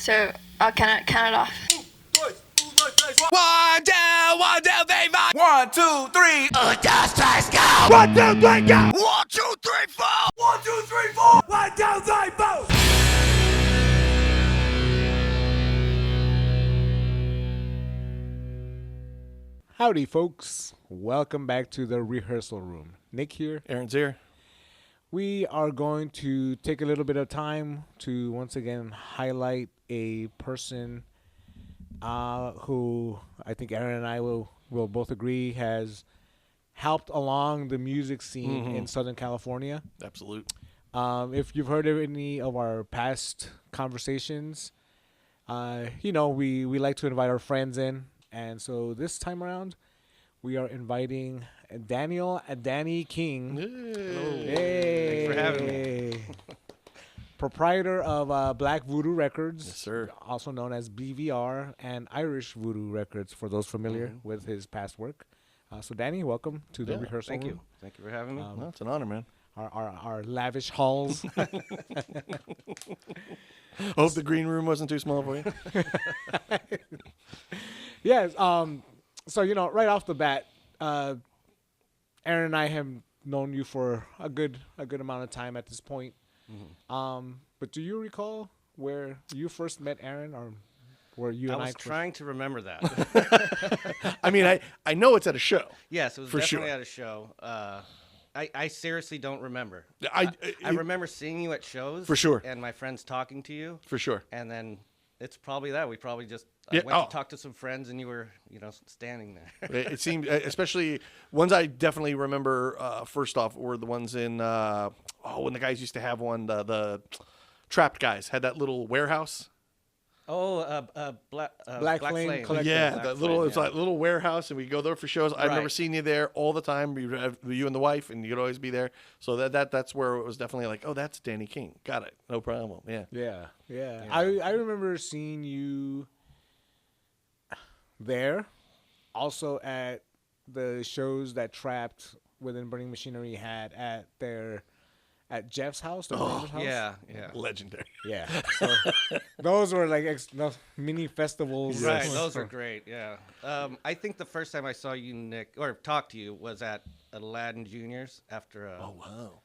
So I'll count it off. 1, 2, 1, 2, 3, 4. 1, 2, 3. Just let's go. 1, 2, 3, go! 1, 2, 3, 4. 1, 2, 3, 4! 1, 2, 3, 4! Howdy, folks. Welcome back to the rehearsal room. Nick here. Aaron's here. We are going to take a little bit of time to once again highlight a person who I think Aaron and I will both agree has helped along the music scene in Southern California. Absolute. If you've heard of any of our past conversations, we like to invite our friends in. And so this time around, we are inviting Danny King. Hey. Thanks for having me. Proprietor of Black Voodoo Records. Yes, sir. Also known as BVR and Irish Voodoo Records for those familiar with his past work. So Danny, welcome to the rehearsal room. Thank you. Thank you for having me. No, it's an honor, man. Our lavish halls. Hope the green room wasn't too small for you. Yes. So right off the bat, Aaron and I have known you for a good amount of time at this point. But do you recall where you first met Aaron, or where you and I? I was trying to remember that. I mean, I know it's at a show. Yes, it was for definitely sure. at a show. I seriously don't remember. I remember seeing you at shows. For sure. And my friends talking to you. For sure. And then it's probably that. We probably just Yeah, went to talk to some friends, and you were, standing there. It seemed, especially ones I definitely remember. First off, were the ones in when the guys used to have one. The Trapped guys had that little warehouse. Oh, Black Flame. Collective. Yeah, Black that Flame, little it's yeah. like little warehouse, and we go there for shows. I remember Right. seeing you there all the time. You and the wife, and you'd always be there. So that's where it was definitely like, oh, that's Danny King. Got it, no problem. Yeah. Yeah. I remember seeing you there, also at the shows that Trapped within Burning Machinery had at Jeff's house, the Burner's house. Yeah. Legendary. Yeah. So those were like those mini festivals. Right, those are great, yeah. I think the first time I saw you, Nick, or talked to you, was at Aladdin Junior's after. Oh wow.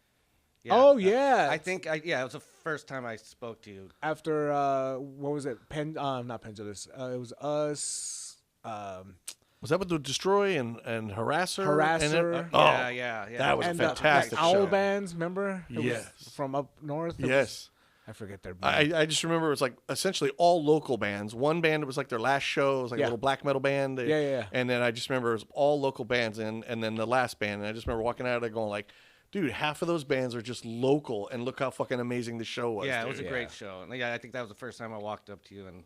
Yeah, Oh, yeah. I think, it was the first time I spoke to you. After what was it? Not Pendulous. It was us. Was that with the Destroy and Harasser? Harasser. Yeah. That was And a fantastic Owl show. bands, remember? It was Yes. from up north. It Yes. I forget their band. I just remember it was like essentially all local bands. One band, it was like their last show. It was like Yeah. a little black metal band. Yeah. And then I just remember it was all local bands. And then the last band. And I just remember walking out of there going like, dude, half of those bands are just local. And look how fucking amazing the show was. Yeah, dude. it was a great show. And I think that was the first time I walked up to you and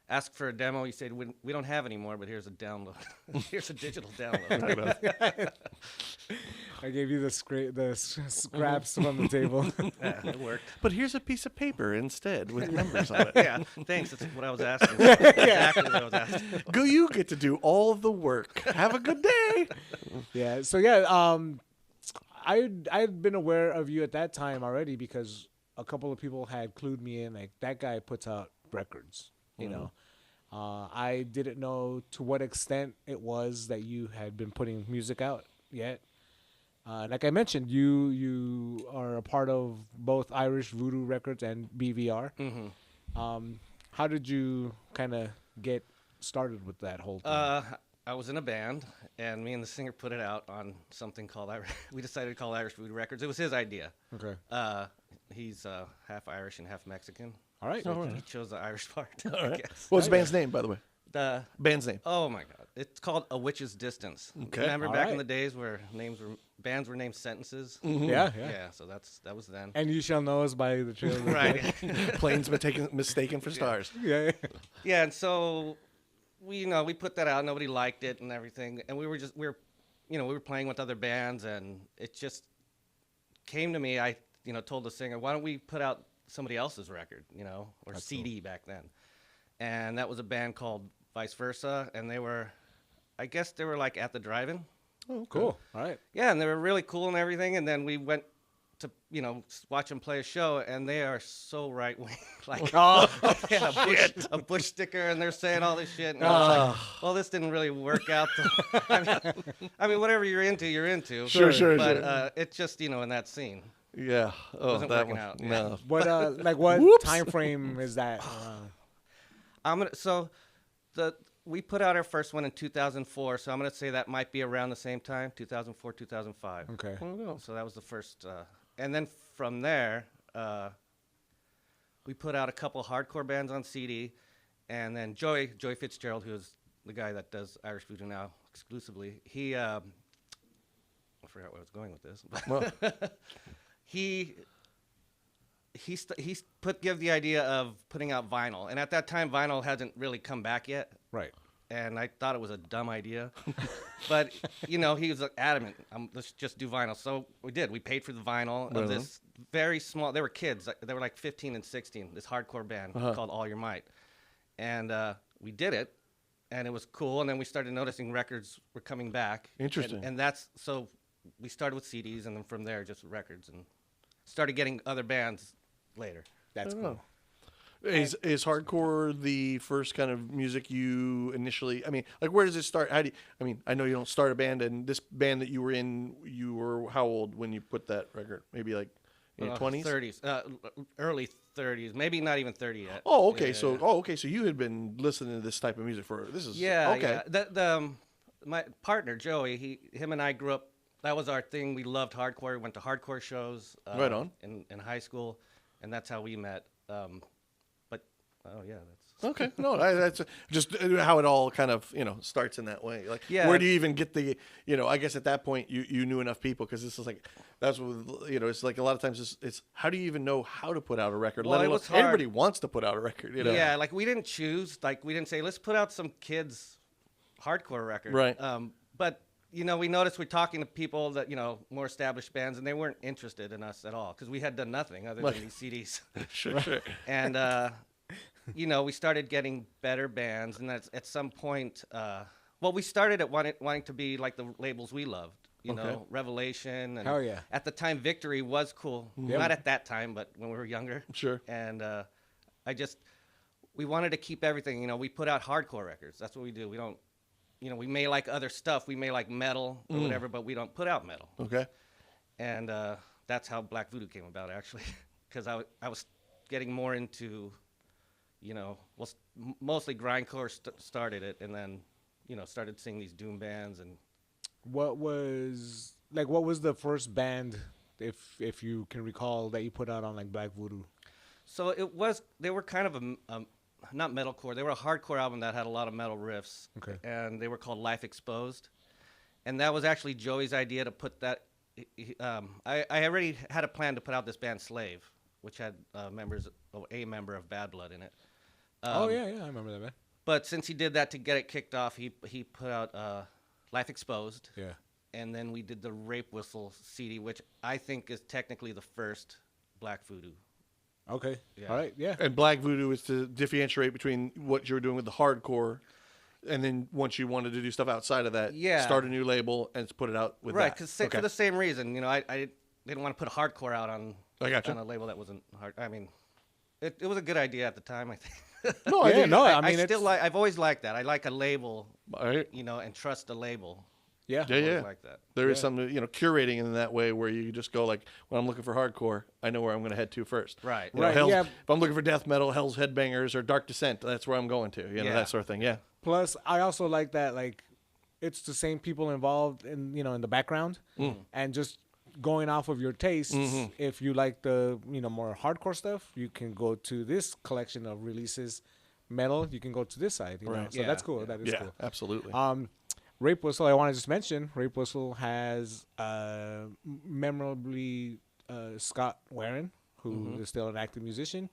asked for a demo. You said, we don't have any more, but here's a download. Here's a digital download. I gave you the scraps from the table. Yeah, it worked. But here's a piece of paper instead with numbers on it. Yeah, thanks. That's what I was asking. Exactly what I was asking. Go, you get to do all of the work. Have a good day. Yeah. So yeah, I'd been aware of you at that time already because a couple of people had clued me in. Like, that guy puts out records. You know, I didn't know to what extent it was that you had been putting music out yet. Like I mentioned, you are a part of both Irish Voodoo Records and BVR. How did you kind of get started with that whole thing? I was in a band, and me and the singer put it out on something called we decided to call Irish Voodoo Records. It was his idea. Okay. He's half Irish and half Mexican. All right. So he chose the Irish part. I guess. What's the band's name, by the way? The Band's name. Oh my God! It's called A Witch's Distance. Okay. Remember All back right. in the days where bands were named sentences? Yeah. Yeah. So that was then. And you shall know us by the trail. of the Right. Planes mistaken for stars. Yeah. Yeah, and so we put that out. Nobody liked it and everything, and we were playing with other bands, and it just came to me. I told the singer, why don't we put out somebody else's record, or That's CD back then, and that was a band called Vice Versa, and they were like at the drive-in. Oh, Cool. All right. Yeah, and they were really cool and everything, and then we went to watch them play a show, and they are so right wing. Like Oh, they had a Bush sticker, and they're saying all this shit. And I was like, well, this didn't really work out. I mean, whatever you're into, you're into. Sure. But it's just in that scene. Yeah. Oh, Wasn't that working one. out, No. what time frame is that? We put out our first one in 2004, so I'm gonna say that might be around the same time, 2004, 2005. Okay. So that was the first, and then from there, we put out a couple hardcore bands on CD, and then Joey Fitzgerald, who is the guy that does Irish Voodoo now exclusively, he, I forgot where I was going with this, but he gave the idea of putting out vinyl, and at that time, vinyl hasn't really come back yet. Right. And I thought it was a dumb idea, but he was adamant. Let's just do vinyl. So we did. We paid for the vinyl of this very small. They were kids. They were like 15 and 16. This hardcore band called All Your Might, and we did it, and it was cool. And then we started noticing records were coming back. Interesting. And that's so we started with CDs, and then from there just records, and started getting other bands later. That's cool. Is hardcore the first kind of music you initially? I mean, like, where does it start? I know you don't start a band, and this band that you were in, you were how old when you put that record? Maybe like in your 20s, 30s, early 30s, maybe not even 30 yet. Oh, okay. Yeah. So you had been listening to this type of music for this is okay. Yeah. My partner Joey, him and I grew up. That was our thing. We loved hardcore. We went to hardcore shows. Right on. In high school, and that's how we met. Oh yeah, that's okay. No, that's just how it all kind of starts in that way. Like, yeah. Where do you even get the I guess at that point you knew enough people, because this is like that's what it's like a lot of times it's how do you even know how to put out a record? Well, Let it alone was hard. everybody wants to put out a record. Yeah, like we didn't choose. Like we didn't say let's put out some kids hardcore record. Right. But we noticed we're talking to people that more established bands, and they weren't interested in us at all because we had done nothing other than these CDs. Sure. And we started getting better bands, and that's at some point. We started at wanting to be like the labels we loved. Revelation. And Hell yeah. At the time, Victory was cool. Yep. Not at that time, but when we were younger. Sure. And we wanted to keep everything. We put out hardcore records. That's what we do. We don't. We may like other stuff. We may like metal or whatever, but we don't put out metal. Okay. And that's how Black Voodoo came about, actually, because I was getting more into. Mostly grindcore started it, and then, started seeing these doom bands. And What was the first band, if you can recall, that you put out on like Black Voodoo? so they were kind of a not metalcore. They were a hardcore album that had a lot of metal riffs. Okay. And they were called Life Exposed, and that was actually Joey's idea to put that. I already had a plan to put out this band Slave, which had a member of Bad Blood in it. Oh yeah, I remember that, man. But since he did that to get it kicked off, he put out Life Exposed. Yeah. And then we did the Rape Whistle CD, which I think is technically the first Black Voodoo. Okay. Yeah. All right. Yeah. And Black Voodoo is to differentiate between what you were doing with the hardcore, and then once you wanted to do stuff outside of that, start a new label and put it out with Right, that. because for the same reason, I didn't want to put hardcore out on on a label that wasn't hard. I mean, it was a good idea at the time, I think. No, I've always liked that. I like a label, Right. and trust a label. Yeah. Yeah, yeah. Like that. There is some, curating in that way where you just go like, when I'm looking for hardcore, I know where I'm going to head to first. Right. You know, Right, yeah. If I'm looking for death metal, Hell's Headbangers or Dark Descent, that's where I'm going to. That sort of thing. Yeah. Plus, I also like that it's the same people involved in in the background, and just going off of your tastes. If you like the more hardcore stuff, you can go to this collection of releases. Metal, you can go to this side. Right. So that's cool. That is cool. Absolutely. Rape Whistle, I want to just mention, Rape Whistle has memorably Scott Warren, who is still an active musician,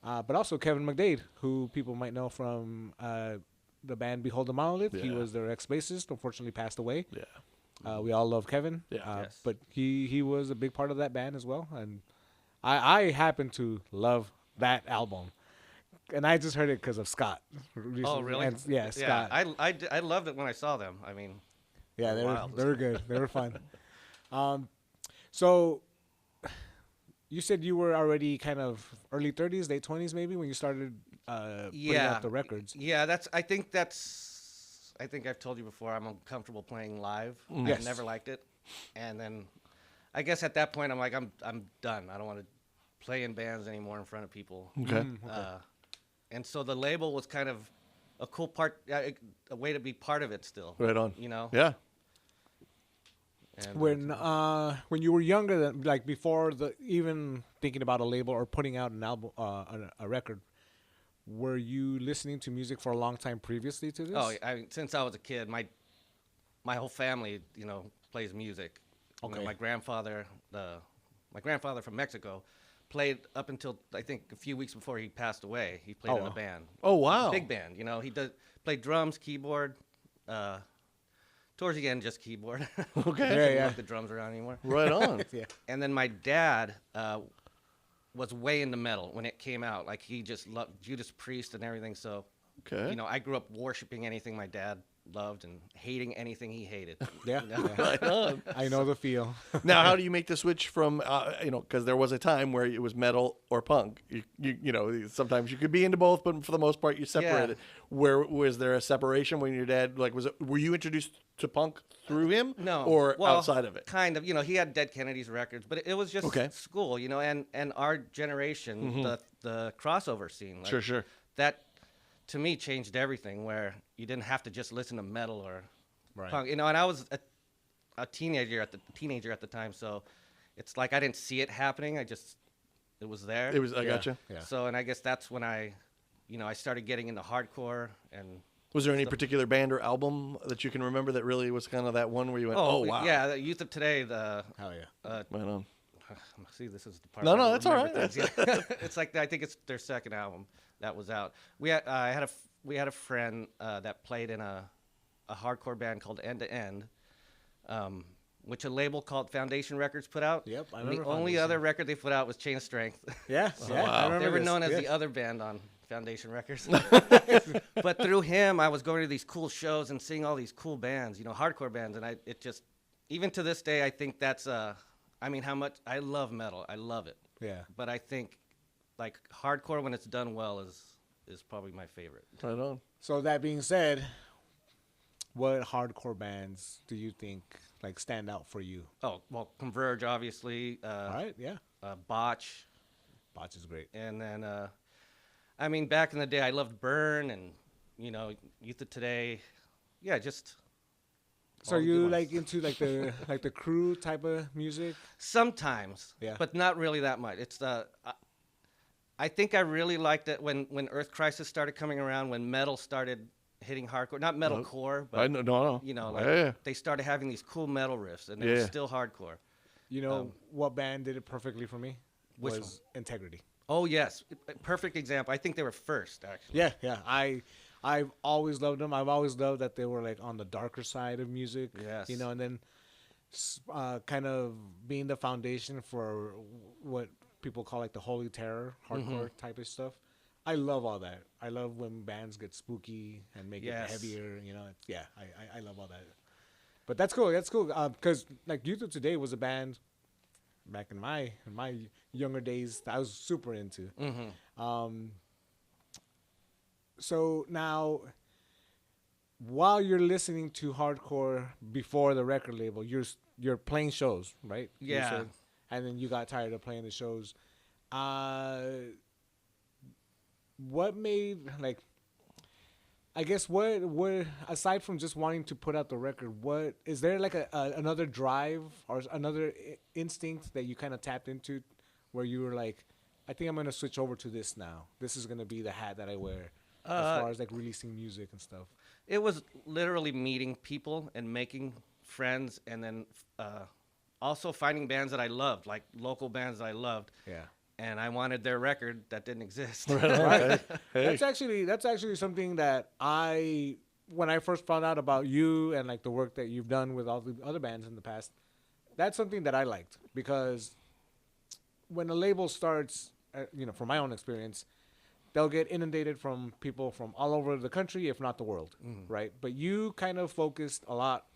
but also Kevin McDade, who people might know from the band Behold the Monolith. He was their ex-bassist, unfortunately passed away. Yeah. We all love Kevin, Yes. but he was a big part of that band as well, and I happen to love that album. And I just heard it because of Scott. Recently. Oh, really? And, yeah, Scott. I loved it when I saw them. I mean, Yeah, they Wild. were good. They were fun. So you said you were already kind of early 30s, late 20s, maybe when you started putting out the records. Yeah, I think I've told you before. I'm uncomfortable playing live. Yes. I've never liked it, and then I guess at that point I'm like I'm done. I don't want to play in bands anymore in front of people. Okay. And so the label was kind of a cool part, a way to be part of it still. Right on. You know. Yeah. And When you were younger, than like before even thinking about a label or putting out an album, a record, were you listening to music for a long time previously to this? Oh, I mean, since I was a kid, my whole family, plays music. You know, Okay. my grandfather from Mexico, played up until I think a few weeks before he passed away. He played in a wow. band. Oh, wow. Big band. He played drums, keyboard. Towards the end, just keyboard. Okay. Didn't Yeah. work the drums around anymore. Right on. Yeah. And then my dad was way into metal when it came out. Like he just loved Judas Priest and everything. So, Okay. I grew up worshiping anything my dad loved and hating anything he hated. Yeah. You know? Yeah. Right on. I know the feel. Now, how do you make the switch from, because there was a time where it was metal or punk. Sometimes you could be into both, but for the most part, you separated. Where was there a separation when your dad, were you introduced to punk through him? No. Or Well, outside of it? Kind of. He had Dead Kennedys records, but it was just Okay. school, and our generation, the crossover scene. Like, Sure. That, to me, changed everything, where you didn't have to just listen to metal or Right. punk. And I was a teenager at the time, so it's like I didn't see it happening. it was there. I gotcha. Yeah. So, and I guess that's when I started getting into hardcore and. Was there any particular band or album that you can remember that really was kind of that one where you went, oh wow. Yeah, the Youth of Today, the Hell yeah. Right on. see, this is the part. No, where I that's all remember right. things. Yeah. It's like I think it's their second album that was out. We had a friend that played in a hardcore band called End to End, which a label called Foundation Records put out. Yep, I And the remember only Foundation. other record they put out was Chain of Strength. Yeah. Yeah. I remember They were this. known as Yes. the other band on Foundation Records. But through him, I was going to these cool shows and seeing all these cool bands, hardcore bands, and it just, even to this day, I think that's how much I love metal. I love it. Yeah. But I think like hardcore when it's done well is probably my favorite. Right on. So that being said, what hardcore bands do you think like stand out for you? Oh, well, Converge obviously, All right. Yeah. Botch, Botch is great. and then back in the day I loved Burn and Youth of Today. Yeah, just So all the you good ones. like into like the crew type of music? Sometimes, Yeah. but not really that much. It's I think I really liked it when Earth Crisis started coming around, when metal started hitting hardcore. Not metalcore, but I know. No. Yeah. they started having these cool metal riffs, and it Yeah. was still hardcore. You know what band did it perfectly for me? Which was Integrity. Oh yes, perfect example. I think they were first actually. Yeah. I've always loved them. I've always loved that they were like on the darker side of music. Yes. And then kind of being the foundation for what people call like the holy terror, hardcore type of stuff. I love all that. I love when bands get spooky and make Yes. it heavier. I love all that. But that's cool. That's cool. Because like Youth of Today was a band back in my younger days that I was super into. So now, while you're listening to hardcore before the record label, you're playing shows, right? You Yeah. said, and then you got tired of playing the shows. What made like? I guess what aside from just wanting to put out the record, what is there like another drive or another instinct that you kind of tapped into, where you were like, I think I'm gonna switch over to this now. This is gonna be the hat that I wear as far as like releasing music and stuff. It was literally meeting people and making friends, and then also finding bands that I loved, like local bands that I loved. Yeah. And I wanted their record that didn't exist. Right. Hey. That's actually something that when I first found out about you and like the work that you've done with all the other bands in the past, that's something that I liked, because when a label starts, from my own experience, they'll get inundated from people from all over the country, if not the world, right? But you kind of focused a lot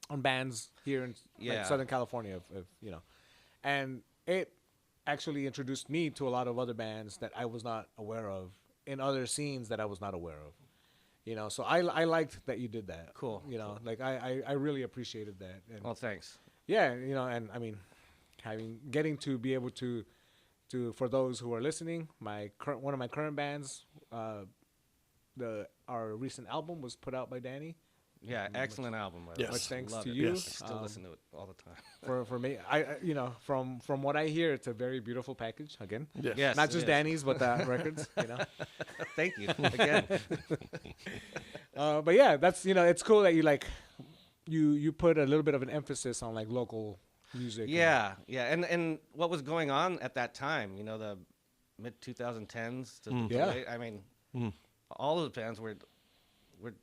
on bands here in Yeah. like Southern California, and actually introduced me to a lot of other bands that I was not aware of in other scenes that I was not aware of. You know, so I liked that you did that. Cool. You know, like I really appreciated that. And Well, thanks. yeah, you know, and I mean, getting to be able to for those who are listening, one of my current bands, our recent album was put out by Danny. Yeah, excellent album. By the Yes. way. Much thanks Love to it. you. Yes. Still listen to it all the time. For me, you know, from what I hear, it's a very beautiful package. Again, Yes. Yes, not it just is. Danny's, but the records. You know, Thank you again. but yeah, that's, you know, it's cool that you like you put a little bit of an emphasis on like local music. Yeah, yeah, and what was going on at that time? You know, the mid 2010s. Yeah. I mean, all of the bands were.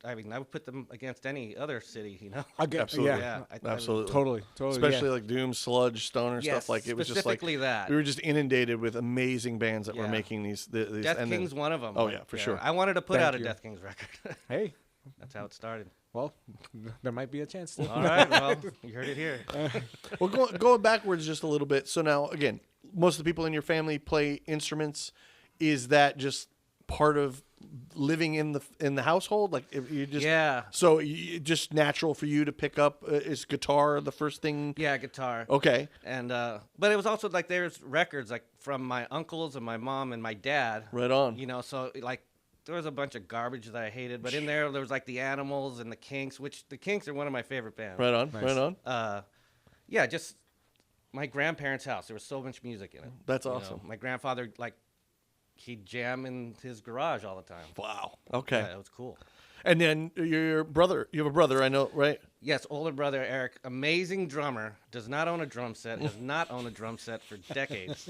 I mean, I would put them against any other city. You know. Absolutely. Yeah, Absolutely. totally. Especially yeah. like Doom, Sludge, Stoner Yes, stuff. Like it was just like specifically that. we were just inundated with amazing bands that were Yeah. making these. Death and King's then, one of them. Oh, yeah, for sure. I wanted to put Thank out a you. Death King's record. Hey, That's how it started. well, there might be a chance. To. All right, well, you heard it here. Well, going backwards just a little bit. So now, again, most of the people in your family play instruments. Is that just part of living in the household? Like, if you just Yeah. So just natural for you to pick up is guitar the first thing? Yeah, guitar. Okay. And but it was also like there's records like from my uncles and my mom and my dad. Right on. You know, so like there was a bunch of garbage that I hated, but in there was like the Animals and the Kinks, which the Kinks are one of my favorite bands. Right on. Nice. Right on. Yeah, just my grandparents' house. There was so much music in it. That's you know. awesome. My grandfather, like, he'd jam in his garage all the time. Wow. Okay. Yeah, it was cool. And then your brother, you have a brother, I know, right? Yes, older brother Eric, amazing drummer, does not own a drum set, has not owned a drum set for decades.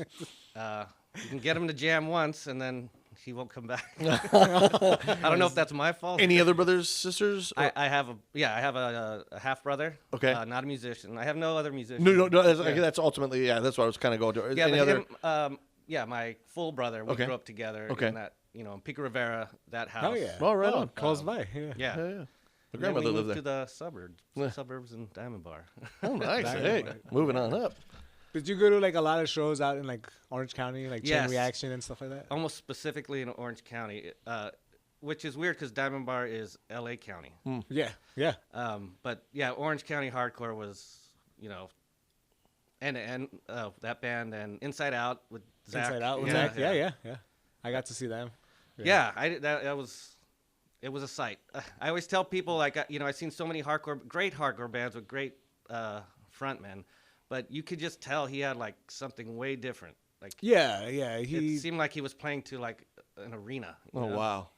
You can get him to jam once, and then he won't come back. I don't know if that's my fault. Any other brothers, sisters? Or- I have a half brother. Okay. Not a musician. I have no other musicians. no, that's ultimately, yeah, that's what I was kind of going to. Yeah, Any but other? him, my full brother. We Okay. grew up together. Okay. In that, you know, in Pico Rivera, that house. Oh yeah. Oh, right on. Close by. Yeah. Yeah. Yeah, yeah. The And then grandmother we lived moved there. to the suburbs in Diamond Bar. Oh, nice. Dynamite. Hey, moving on up. Did you go to like a lot of shows out in like Orange County, like Chain Yes. Reaction and stuff like that? Almost specifically in Orange County, which is weird because Diamond Bar is L.A. County. Yeah. Yeah. But yeah, Orange County hardcore was, you know, and that band and Inside Out with Zach. Inside Out with Zach. Yeah. I got to see them. Yeah, that was. It was a sight. I always tell people, like, you know, I've seen so many great hardcore bands with great frontmen, but you could just tell he had like something way different. Like, Yeah. it seemed like he was playing to like an arena. you Oh, know? wow.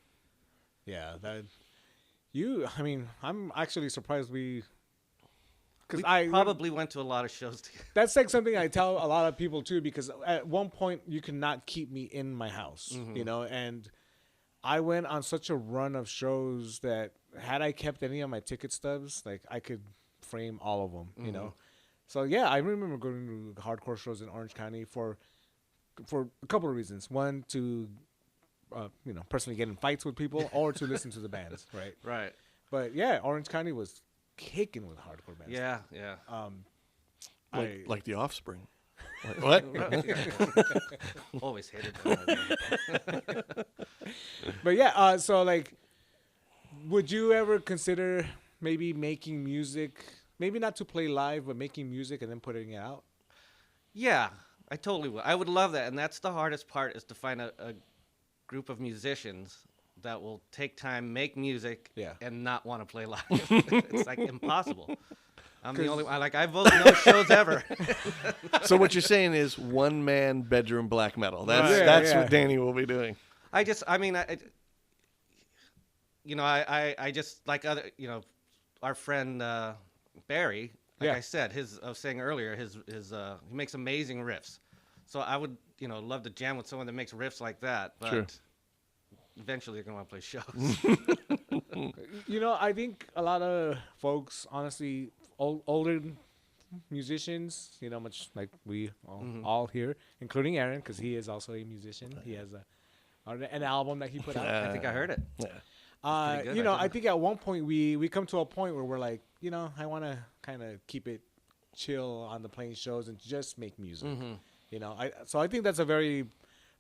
Yeah. I mean, I'm actually surprised because We probably went to a lot of shows together. that's like something I tell a lot of people too, because at one point you could not keep me in my house, you know, and I went on such a run of shows that had I kept any of my ticket stubs, like I could frame all of them, you know. So yeah, I remember going to hardcore shows in Orange County for a couple of reasons. One, to you know, personally get in fights with people, or to listen to the bands, right? Right. But yeah, Orange County was kicking with hardcore bands. Yeah, yeah. Like the Offspring. Like, what? Always hated that. But yeah, so like, would you ever consider maybe making music, maybe not to play live, but making music and then putting it out? Yeah, I totally would. I would love that, and that's the hardest part, is to find a group of musicians that will take time, make music, Yeah. and not want to play live. It's like impossible. I'm the only one. Like, I vote no shows ever. So what you're saying is one man bedroom black metal. That's Right. that's Yeah. what Danny will be doing. I just like other, you know, our friend Barry. Like Yeah. I said, I was saying earlier, he makes amazing riffs. So I would, you know, love to jam with someone that makes riffs like that. But Sure. eventually, you're gonna want to play shows. You know, I think a lot of folks, honestly, older musicians, you know, much like we all here, including Aaron, because he is also a musician. He has an album that he put out. I think I heard it. Yeah. pretty good, You know, I I think at one point we come to a point where we're like, you know, I want to kind of keep it chill on the playing shows and just make music. You know, I think that's a very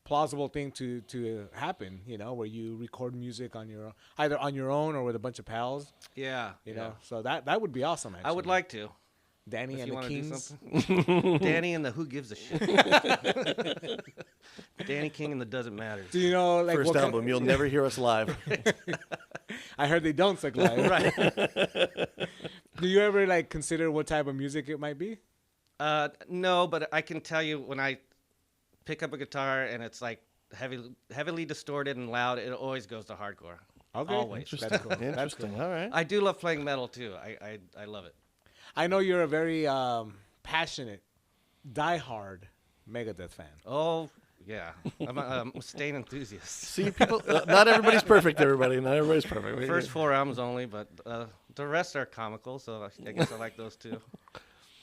plausible thing to happen. You know, where you record music on your either on your own or with a bunch of pals. Yeah. You know, so that would be awesome. Actually, I would like to. Danny If and you the want to do Kings. something. Danny and the Who Gives a Shit. Danny King and the Doesn't Matter. Do you know like First what kind- album, you'll never hear us live. I heard they don't suck live. Right. Do you ever like consider what type of music it might be? No, but I can tell you when I pick up a guitar and it's like heavily distorted and loud, it always goes to hardcore. Okay, Always. That's cool. That's Interesting. cool. All right. I do love playing metal too. I love it. I know you're a very passionate, diehard Megadeth fan. Oh yeah, I'm a Mustaine enthusiast. See, people. Not everybody's perfect. Everybody. Not everybody's perfect. First 4 albums only, but the rest are comical, so I guess I like those too.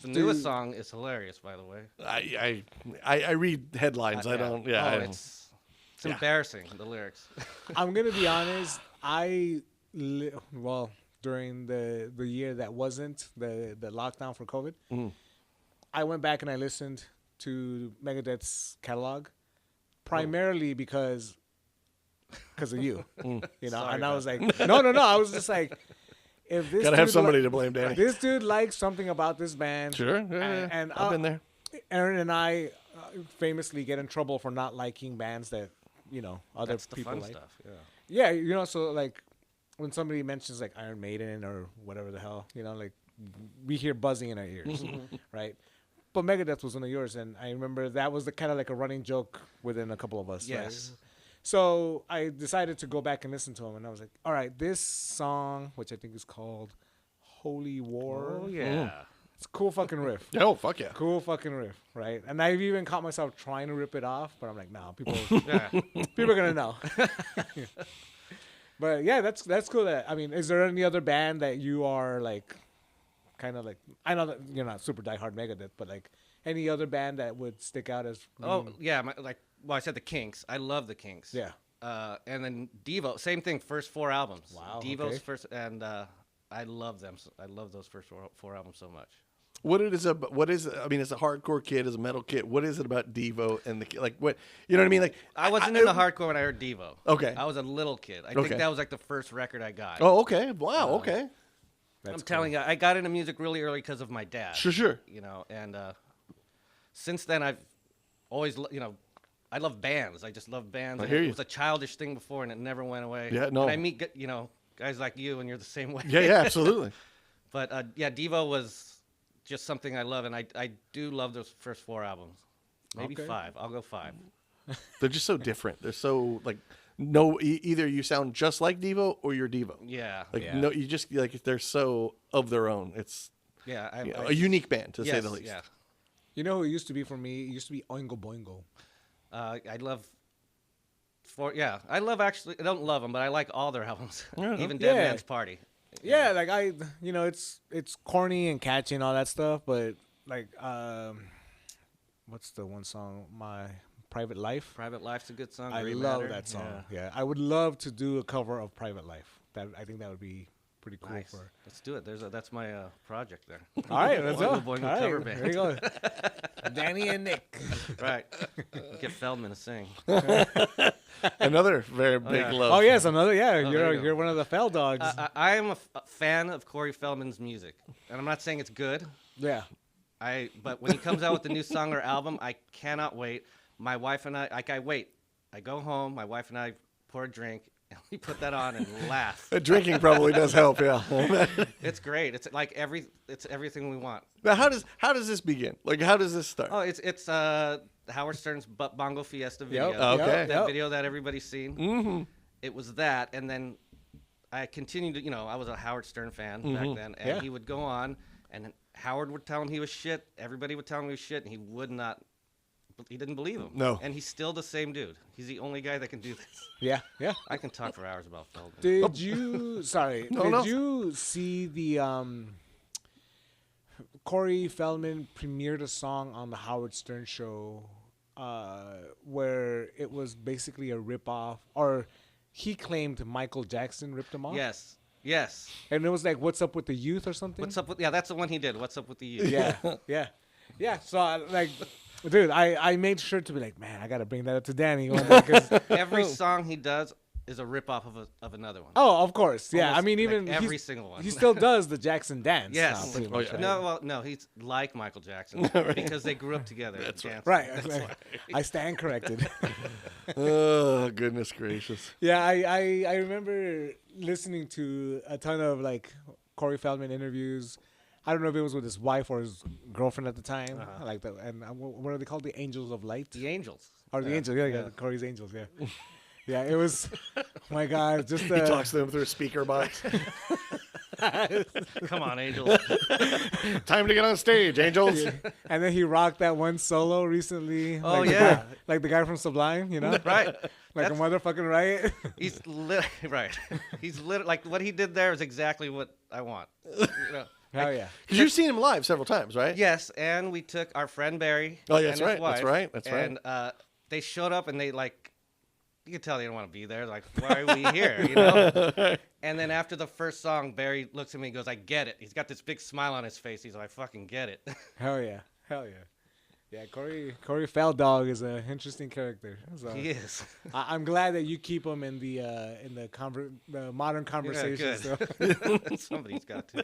The newest song is hilarious, by the way. I read headlines. I don't. Yeah. I don't. It's embarrassing, the lyrics. I'm gonna be honest. During the year that wasn't the lockdown for COVID, I went back and I listened to Megadeth's catalog, primarily because of you. You know, Sorry, and I was like, no. I was just like, if this Gotta have dude somebody to blame, Danny. This dude likes something about this band. Sure. Yeah, and I've been there. Aaron and I famously get in trouble for not liking bands that other That's the people fun like. stuff. Yeah. Yeah, so like when somebody mentions like Iron Maiden or whatever the hell, like we hear buzzing in our ears, right? But Megadeth was one of yours, and I remember that was the kind of like a running joke within a couple of us. Yes. Right? So I decided to go back and listen to them, and I was like, all right, this song, which I think is called Holy War. Oh yeah. It's a cool fucking riff. Oh fuck yeah. Cool fucking riff, right? And I've even caught myself trying to rip it off, but I'm like, nah, people Yeah. are gonna know. But yeah, that's cool. Is there any other band that you are like, kind of like? I know that you're not super diehard Megadeth, but like any other band that would stick out as? Oh yeah, I said the Kinks. I love the Kinks. Yeah. And then Devo, same thing. First 4 albums. Wow, Devo's okay. first, and I love them. I love those first four albums so much. What is a hardcore kid, as a metal kid. What is it about Devo and what? You know what I mean? Like I wasn't into hardcore when I heard Devo. Okay. I was a little kid. I Okay. think that was like the first record I got. Oh, okay. Wow. Okay. I'm telling you, I got into music really early because of my dad. Sure. And since then I've always, I love bands. I just love bands. I And hear it you. was a childish thing before, and it never went away. Yeah, no. And I meet, guys like you, and you're the same way. Yeah. Absolutely. But Devo was just something I love, and I do love those first 4 albums. Maybe Okay. 5. I'll go 5. They're just so different. They're so like either you sound just like Devo or you're Devo. Yeah. Like Yeah. no, you just like they're so of their own. It's Yeah. a unique band to say yes, the least. Yeah. You know who it used to be for me? It used to be Oingo Boingo. I love. I love actually. I don't love them, but I like all their albums. Even Dead Yeah. Man's Party. Yeah, like it's corny and catchy and all that stuff, but like, what's the one song? My Private Life. Private Life's a good song. I Grey love Matter. that song. Yeah, I would love to do a cover of Private Life. I think that would be pretty cool. Nice. For Let's do it. That's my project there. all right, let's go. Boingo Boingo All right, cover band. There you go. Danny and Nick. Right. Get Feldman to sing. Another very big yeah. love. Oh yes, another. Yeah, there you go. you're one of the Fell dogs. I am a fan of Corey Feldman's music, and I'm not saying it's good. Yeah. But when he comes out with a new song or album, I cannot wait. My wife and I wait. I go home. My wife and I pour a drink, and we put that on and laugh. Drinking probably does help. Yeah. It's great. It's like it's everything we want. Now, how does this begin? Like, how does this start? Oh, it's Howard Stern's Bongo Fiesta video. Yep. Okay. That video that everybody's seen. Mm-hmm. It was that, and then I continued to, I was a Howard Stern fan back then, and Yeah. he would go on, and Howard would tell him he was shit. Everybody would tell him he was shit, and he didn't believe him. No. And he's still the same dude. He's the only guy that can do this. Yeah. Yeah. I can talk for hours about Feldman. Did you? Sorry. No, did no. you see the Corey Feldman premiered a song on the Howard Stern show, where it was basically a ripoff, or he claimed Michael Jackson ripped him off. Yes. And it was like, "What's up with the youth" or something. What's up with? Yeah, that's the one he did. What's up with the youth? Yeah. Yeah. Yeah. So Dude, I made sure to be like, man, I gotta bring that up to Danny. One day, 'cause- Every song he does is a rip-off of another one. oh, of course, yeah. I Almost mean, like even every he's- single one. He still does the Jackson dance. Yes. now, pretty Oh, much, yeah. right? No, well, no, he's like Michael Jackson because they grew up together. That's Right. I stand corrected. Oh goodness gracious. Yeah, I remember listening to a ton of like Corey Feldman interviews. I don't know if it was with his wife or his girlfriend at the time, like that. And what are they called? The Angels of Light, The Angels. or the Angels? Yeah, Corey's Angels. Yeah, yeah. It was, my God, just He talks to them through a speaker box. Come on, Angels. Time to get on stage, angels. and then he rocked that one solo recently. Oh, like the yeah. guy- like the guy from Sublime, you know, Right. like a motherfucking riot. He's right. He's like what he did there is exactly what I want. You know? Hell yeah. Because you've seen him live several times, right? Yes, and we took our friend Barry. Oh, yeah, and that's his right, Wife, that's right, that's right. And they showed up and they like, you could tell they didn't want to be there. Like, why are we here? You know. And then after the first song, Barry looks at me and goes, "I get it." He's got this big smile on his face. He's like, "I fucking get it." Hell yeah. Hell yeah. Yeah, Corey Feldog is an interesting character. So He is. I'm glad that you keep him in the modern conversation. good. So. Somebody's got to.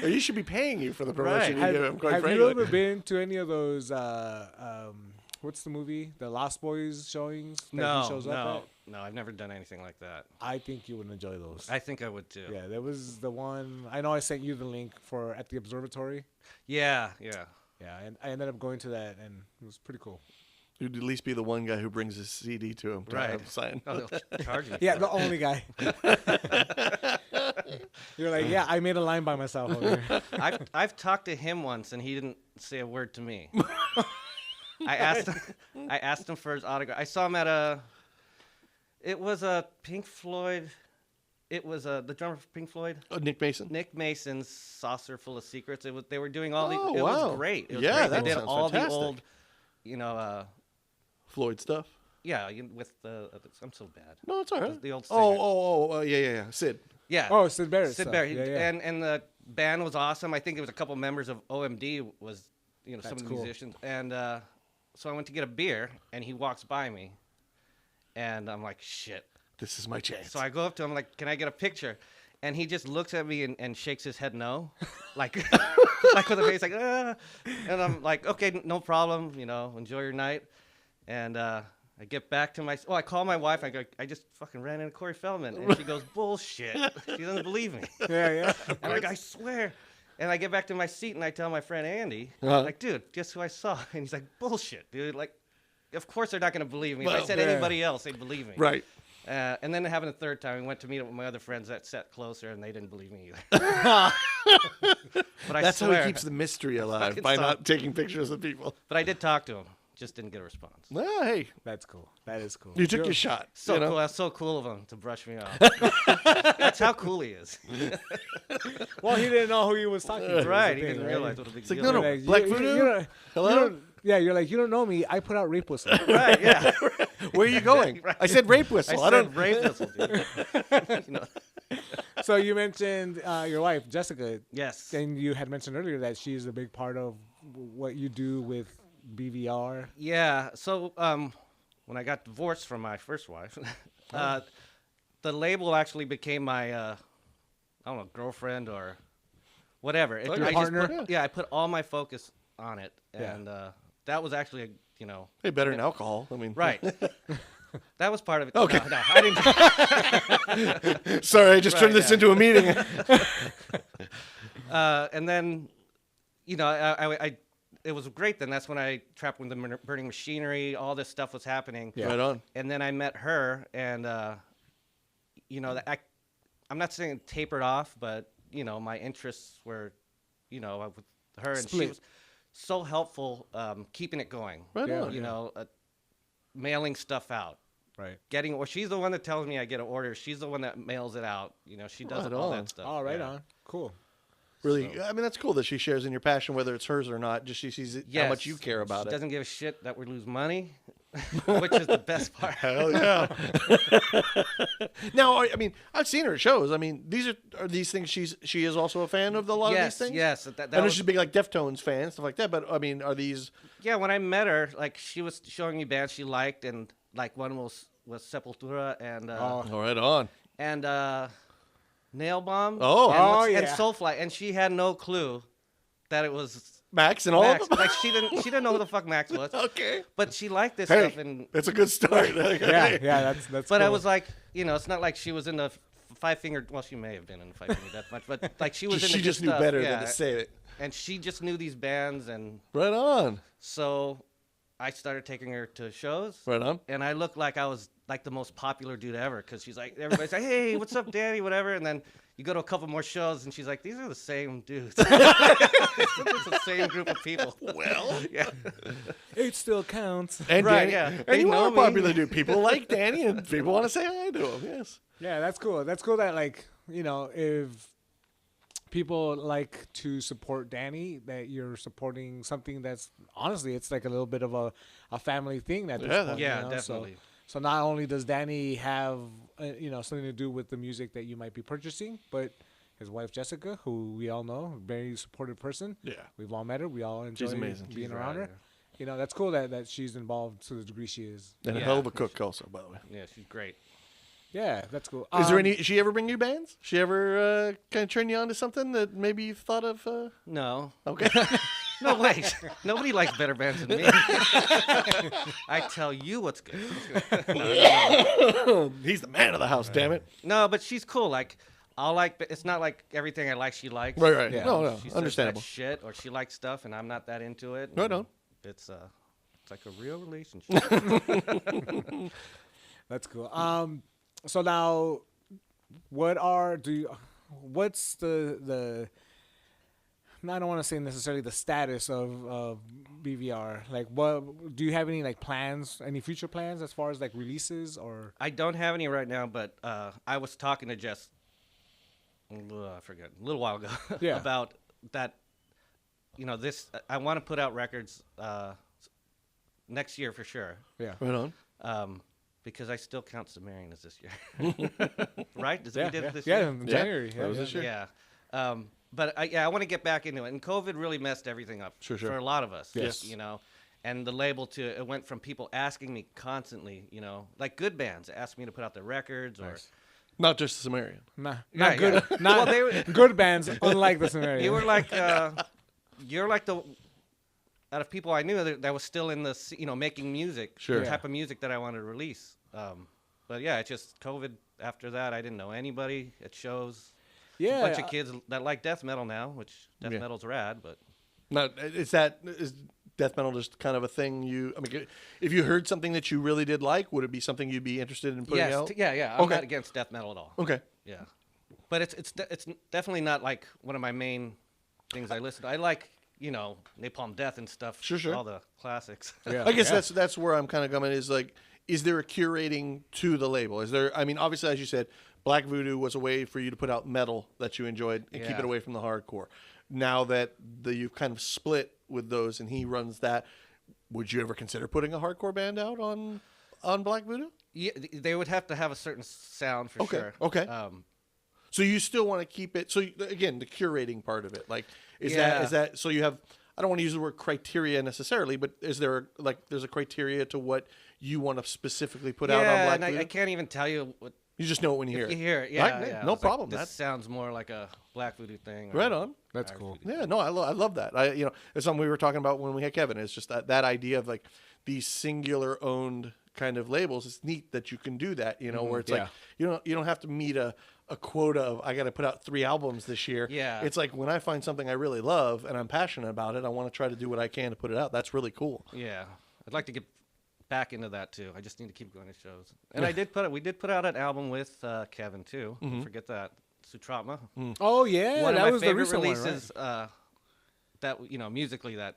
You should be paying you for the promotion Right. you give him, quite Have frankly. you ever been to any of those? What's the movie? The Lost Boys showings. That No, he shows up no, at? no. I've never done anything like that. I think you would enjoy those. I think I would too. Yeah, there was the one. I know I sent you the link for at the observatory. Yeah, yeah. Yeah, and I ended up going to that, and it was pretty cool. You'd at least be the one guy who brings his CD to him to Right. have signed. Oh, they'll charge you. Yeah, for the that. only guy. You're like, yeah, I made a line by myself over here. I've talked to him once and he didn't say a word to me. I asked him for his autograph. I saw him at it was a Pink Floyd. It was the drummer for Pink Floyd, Nick Mason. Nick Mason's Saucer Full of Secrets. They were doing all Oh, the. It wow. was great. It was Yeah, great. that They did sounds all fantastic. the old, you know, Floyd stuff. yeah, with the. I'm so bad. No, it's all right. The old singer. Yeah. Sid. Yeah. Oh, Sid Barrett. Sid stuff. Barrett. Yeah, yeah. And the band was awesome. I think there was a couple members of OMD was, some That's of the cool. musicians. And so I went to get a beer, and he walks by me, and I'm like, shit. This is my chance. So I go up to him like, can I get a picture? And he just looks at me and shakes his head no, like like with a face like, ah. And I'm like, okay, no problem. Enjoy your night. And I get back to my. I call my wife. I go, I just fucking ran into Corey Feldman, and she goes, bullshit. She doesn't believe me. Yeah, yeah. And I'm like, I swear. And I get back to my seat and I tell my friend Andy, Uh-huh. like, dude, guess who I saw? And he's like, bullshit, dude. Like, of course they're not gonna believe me. If Well, I said yeah. anybody else, they'd believe me. Right. And then it happened a third time. We went to meet up with my other friends that sat closer, and they didn't believe me either. But I That's swear, how he keeps the mystery alive, Fucking by stop. not taking pictures of people. But I did talk to him. Just didn't get a response. Well, hey, That's cool. That is cool. you took You're- your shot. So you know? cool. That's so cool of him to brush me off. That's how cool he is. Well, he didn't know who he was talking to. was the Right. He thing, didn't right? realize what a big It's like, deal no, it no, was. Like, Black you Voodoo? don't- Hello? you don't- yeah, you're like, you don't know me. I put out rape whistle. Right. Yeah. Where are you going? Right. I said rape whistle. I I don't. said rape whistle, dude. So you mentioned your wife, Jessica, Yes. and you had mentioned earlier that she's a big part of what you do with BVR. Yeah. So when I got divorced from my first wife, the label actually became my I don't know, girlfriend or whatever. Your I just partner? put- yeah, I put all my focus on it, Yeah. and that was actually Hey, better than alcohol. I mean, right. That was part of it. Okay. No, I didn't. Sorry, I just Right, turned this yeah. into a meeting. And then, I it was great. Then that's when I trapped with the burning machinery. All this stuff was happening. Yeah. Right on. And then I met her, and I'm not saying it tapered off, but my interests were, with her, and she Split. was so helpful keeping it going. Right Yeah. on. Mailing stuff out, Right. or she's the one that tells me I get an order. She's the one that mails it out. She does Right all on. that stuff. Oh, right yeah. on. Cool. Really, I mean, that's cool that she shares in your passion, whether it's hers or not. Just she sees how Yes. much you care about She it. doesn't give a shit that we lose money. which is the best part. Hell yeah. Now, I mean, I've seen her at shows. I mean, are these things she is also a fan of a lot of these things? Yes. I know she's a big like Deftones fan, stuff like that. But I mean, are these? Yeah, when I met her, like she was showing me bands she liked, and like one was Sepultura and Oh, right on. and Nail Bomb. Oh. and, Oh, and yeah. Soulfly, and she had no clue that it was Max and all Max. of them. Like she didn't know who the fuck Max was. Okay. But she liked this Hey, stuff, and that's a good start. Yeah, that's. but I cool. was like, it's not like she was in the Five Finger. Well, she may have been in Five Finger Death Punch, but like she was in She the just good knew stuff, better yeah, than to say it. and she just knew these bands, and Right on. so I started taking her to shows. Right on. And I looked like I was like the most popular dude ever because she's like, everybody's like, hey, what's up, Danny, whatever. And then you go to a couple more shows and she's like, these are the same dudes. It's the same group of people. Well, Yeah. It still counts. and Right, Danny, yeah. and They you know are me. popular, dude. People like Danny, and people want to say hi to him. Yes. Yeah, that's cool. That's cool that like if people like to support Danny, that you're supporting something that's honestly it's like a little bit of a family thing at this Yeah, point. Yeah, you know? definitely. So not only does Danny have something to do with the music that you might be purchasing, but his wife Jessica, who we all know, a very supportive person. Yeah. We've all met her. We all enjoy amazing. being She's around right, her. That's cool that she's involved to the degree she is. And a Yeah. hell of a cook, also, by the way. Yeah, she's great. Yeah, that's cool. Is there any? She ever bring you bands? She ever kind of turn you on to something that maybe you thought of? No. Okay. No, wait. Nobody likes better bands than me. I tell you what's good. He's the man of the house. Damn it. No, but she's cool. Like, it's not like everything I like she likes. Right. Right. Yeah. No. She says Understandable. that shit, or she likes stuff, and I'm not that into it. Right and on. It's like a real relationship. That's cool. So now, what's the I don't want to say necessarily the status of BVR. Like, what do you have any like plans, any future plans as far as like releases or? I don't have any right now, but I was talking to Jess. I forget a little while ago Yeah. about that. This I want to put out records next year for sure. Yeah. Right on. Because I still count Sumerian as this year, right? We did it this yeah, year. in Yeah, January. that was this year. Yeah. But I want to get back into it. And COVID really messed everything up Sure. for a lot of us. Yes. And the label it went from people asking me constantly, like good bands asked me to put out their records or Not just the Sumerian. Not Yeah, good. yeah. Not Well, they were- good bands, unlike the Sumerian. you were like you're like the out of people I knew that was still in the making music, Sure. the Yeah. type of music that I wanted to release. But yeah, it's just COVID. After that, I didn't know anybody at shows. yeah. A bunch of kids that like death metal now, which death Yeah. metal's rad, but Not is death metal just kind of a thing you? I mean, if you heard something that you really did like, would it be something you'd be interested in putting yes, out? yeah. I'm Okay. not against death metal at all. Okay. Yeah, but it's definitely not like one of my main things I listen to. I like Napalm Death and stuff. Sure. All the classics. Yeah. I guess that's where I'm kind of coming. Is like, is there a curating to the label? Is there? I mean, obviously, as you said, Black Voodoo was a way for you to put out metal that you enjoyed and keep Yeah. it away from the hardcore. Now that you've kind of split with those, and he runs that, would you ever consider putting a hardcore band out on Black Voodoo? Yeah, they would have to have a certain sound for Okay, sure. okay. So you still want to keep it. So again, the curating part of it, like, is Yeah. that so you have? I don't want to use the word criteria necessarily, but is there there's a criteria to what you want to specifically put out on Yeah, Black and Voodoo? I can't even tell you what You just know it when you hear you it. hear it. Yeah, Right? yeah. No It's like, problem. this That's sounds more like a Black Voodoo thing. or right on. That's Irish cool. Voodoo. Yeah, no, I love that. It's something we were talking about when we had Kevin. It's just that idea of like these singular owned kind of labels. It's neat that you can do that, where it's like you don't have to meet a quota of I got to put out 3 albums this year. Yeah. It's like when I find something I really love and I'm passionate about it, I want to try to do what I can to put it out. That's really cool. Yeah, I'd like to get back into that too. I just need to keep going to shows. And we did put out an album with Kevin too. Mm-hmm. Forget that. Sutrapma. Oh yeah, One of that my was the favorite recent releases one, right? that musically that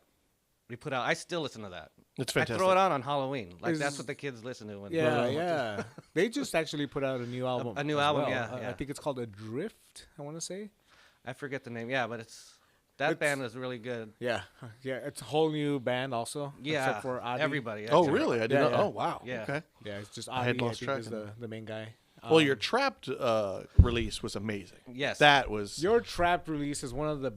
we put out. I still listen to that. It's I fantastic. throw it on Halloween. Like Is- that's what the kids listen to. When Yeah, yeah. They just actually put out a new album. a new as album, well. yeah, I yeah. think it's called Adrift. I want to say. I forget the name. Yeah, but it's That band was really good. Yeah, yeah. It's a whole new band also. Yeah, except for Adi. everybody. Oh, actually. really? I did Yeah, not. yeah. Oh, wow. Yeah. Okay. Yeah, it's just I had Adi. I lost think track is of the main guy. Well, your Trapped release was amazing. Yes. That was. Your Trapped release is one of the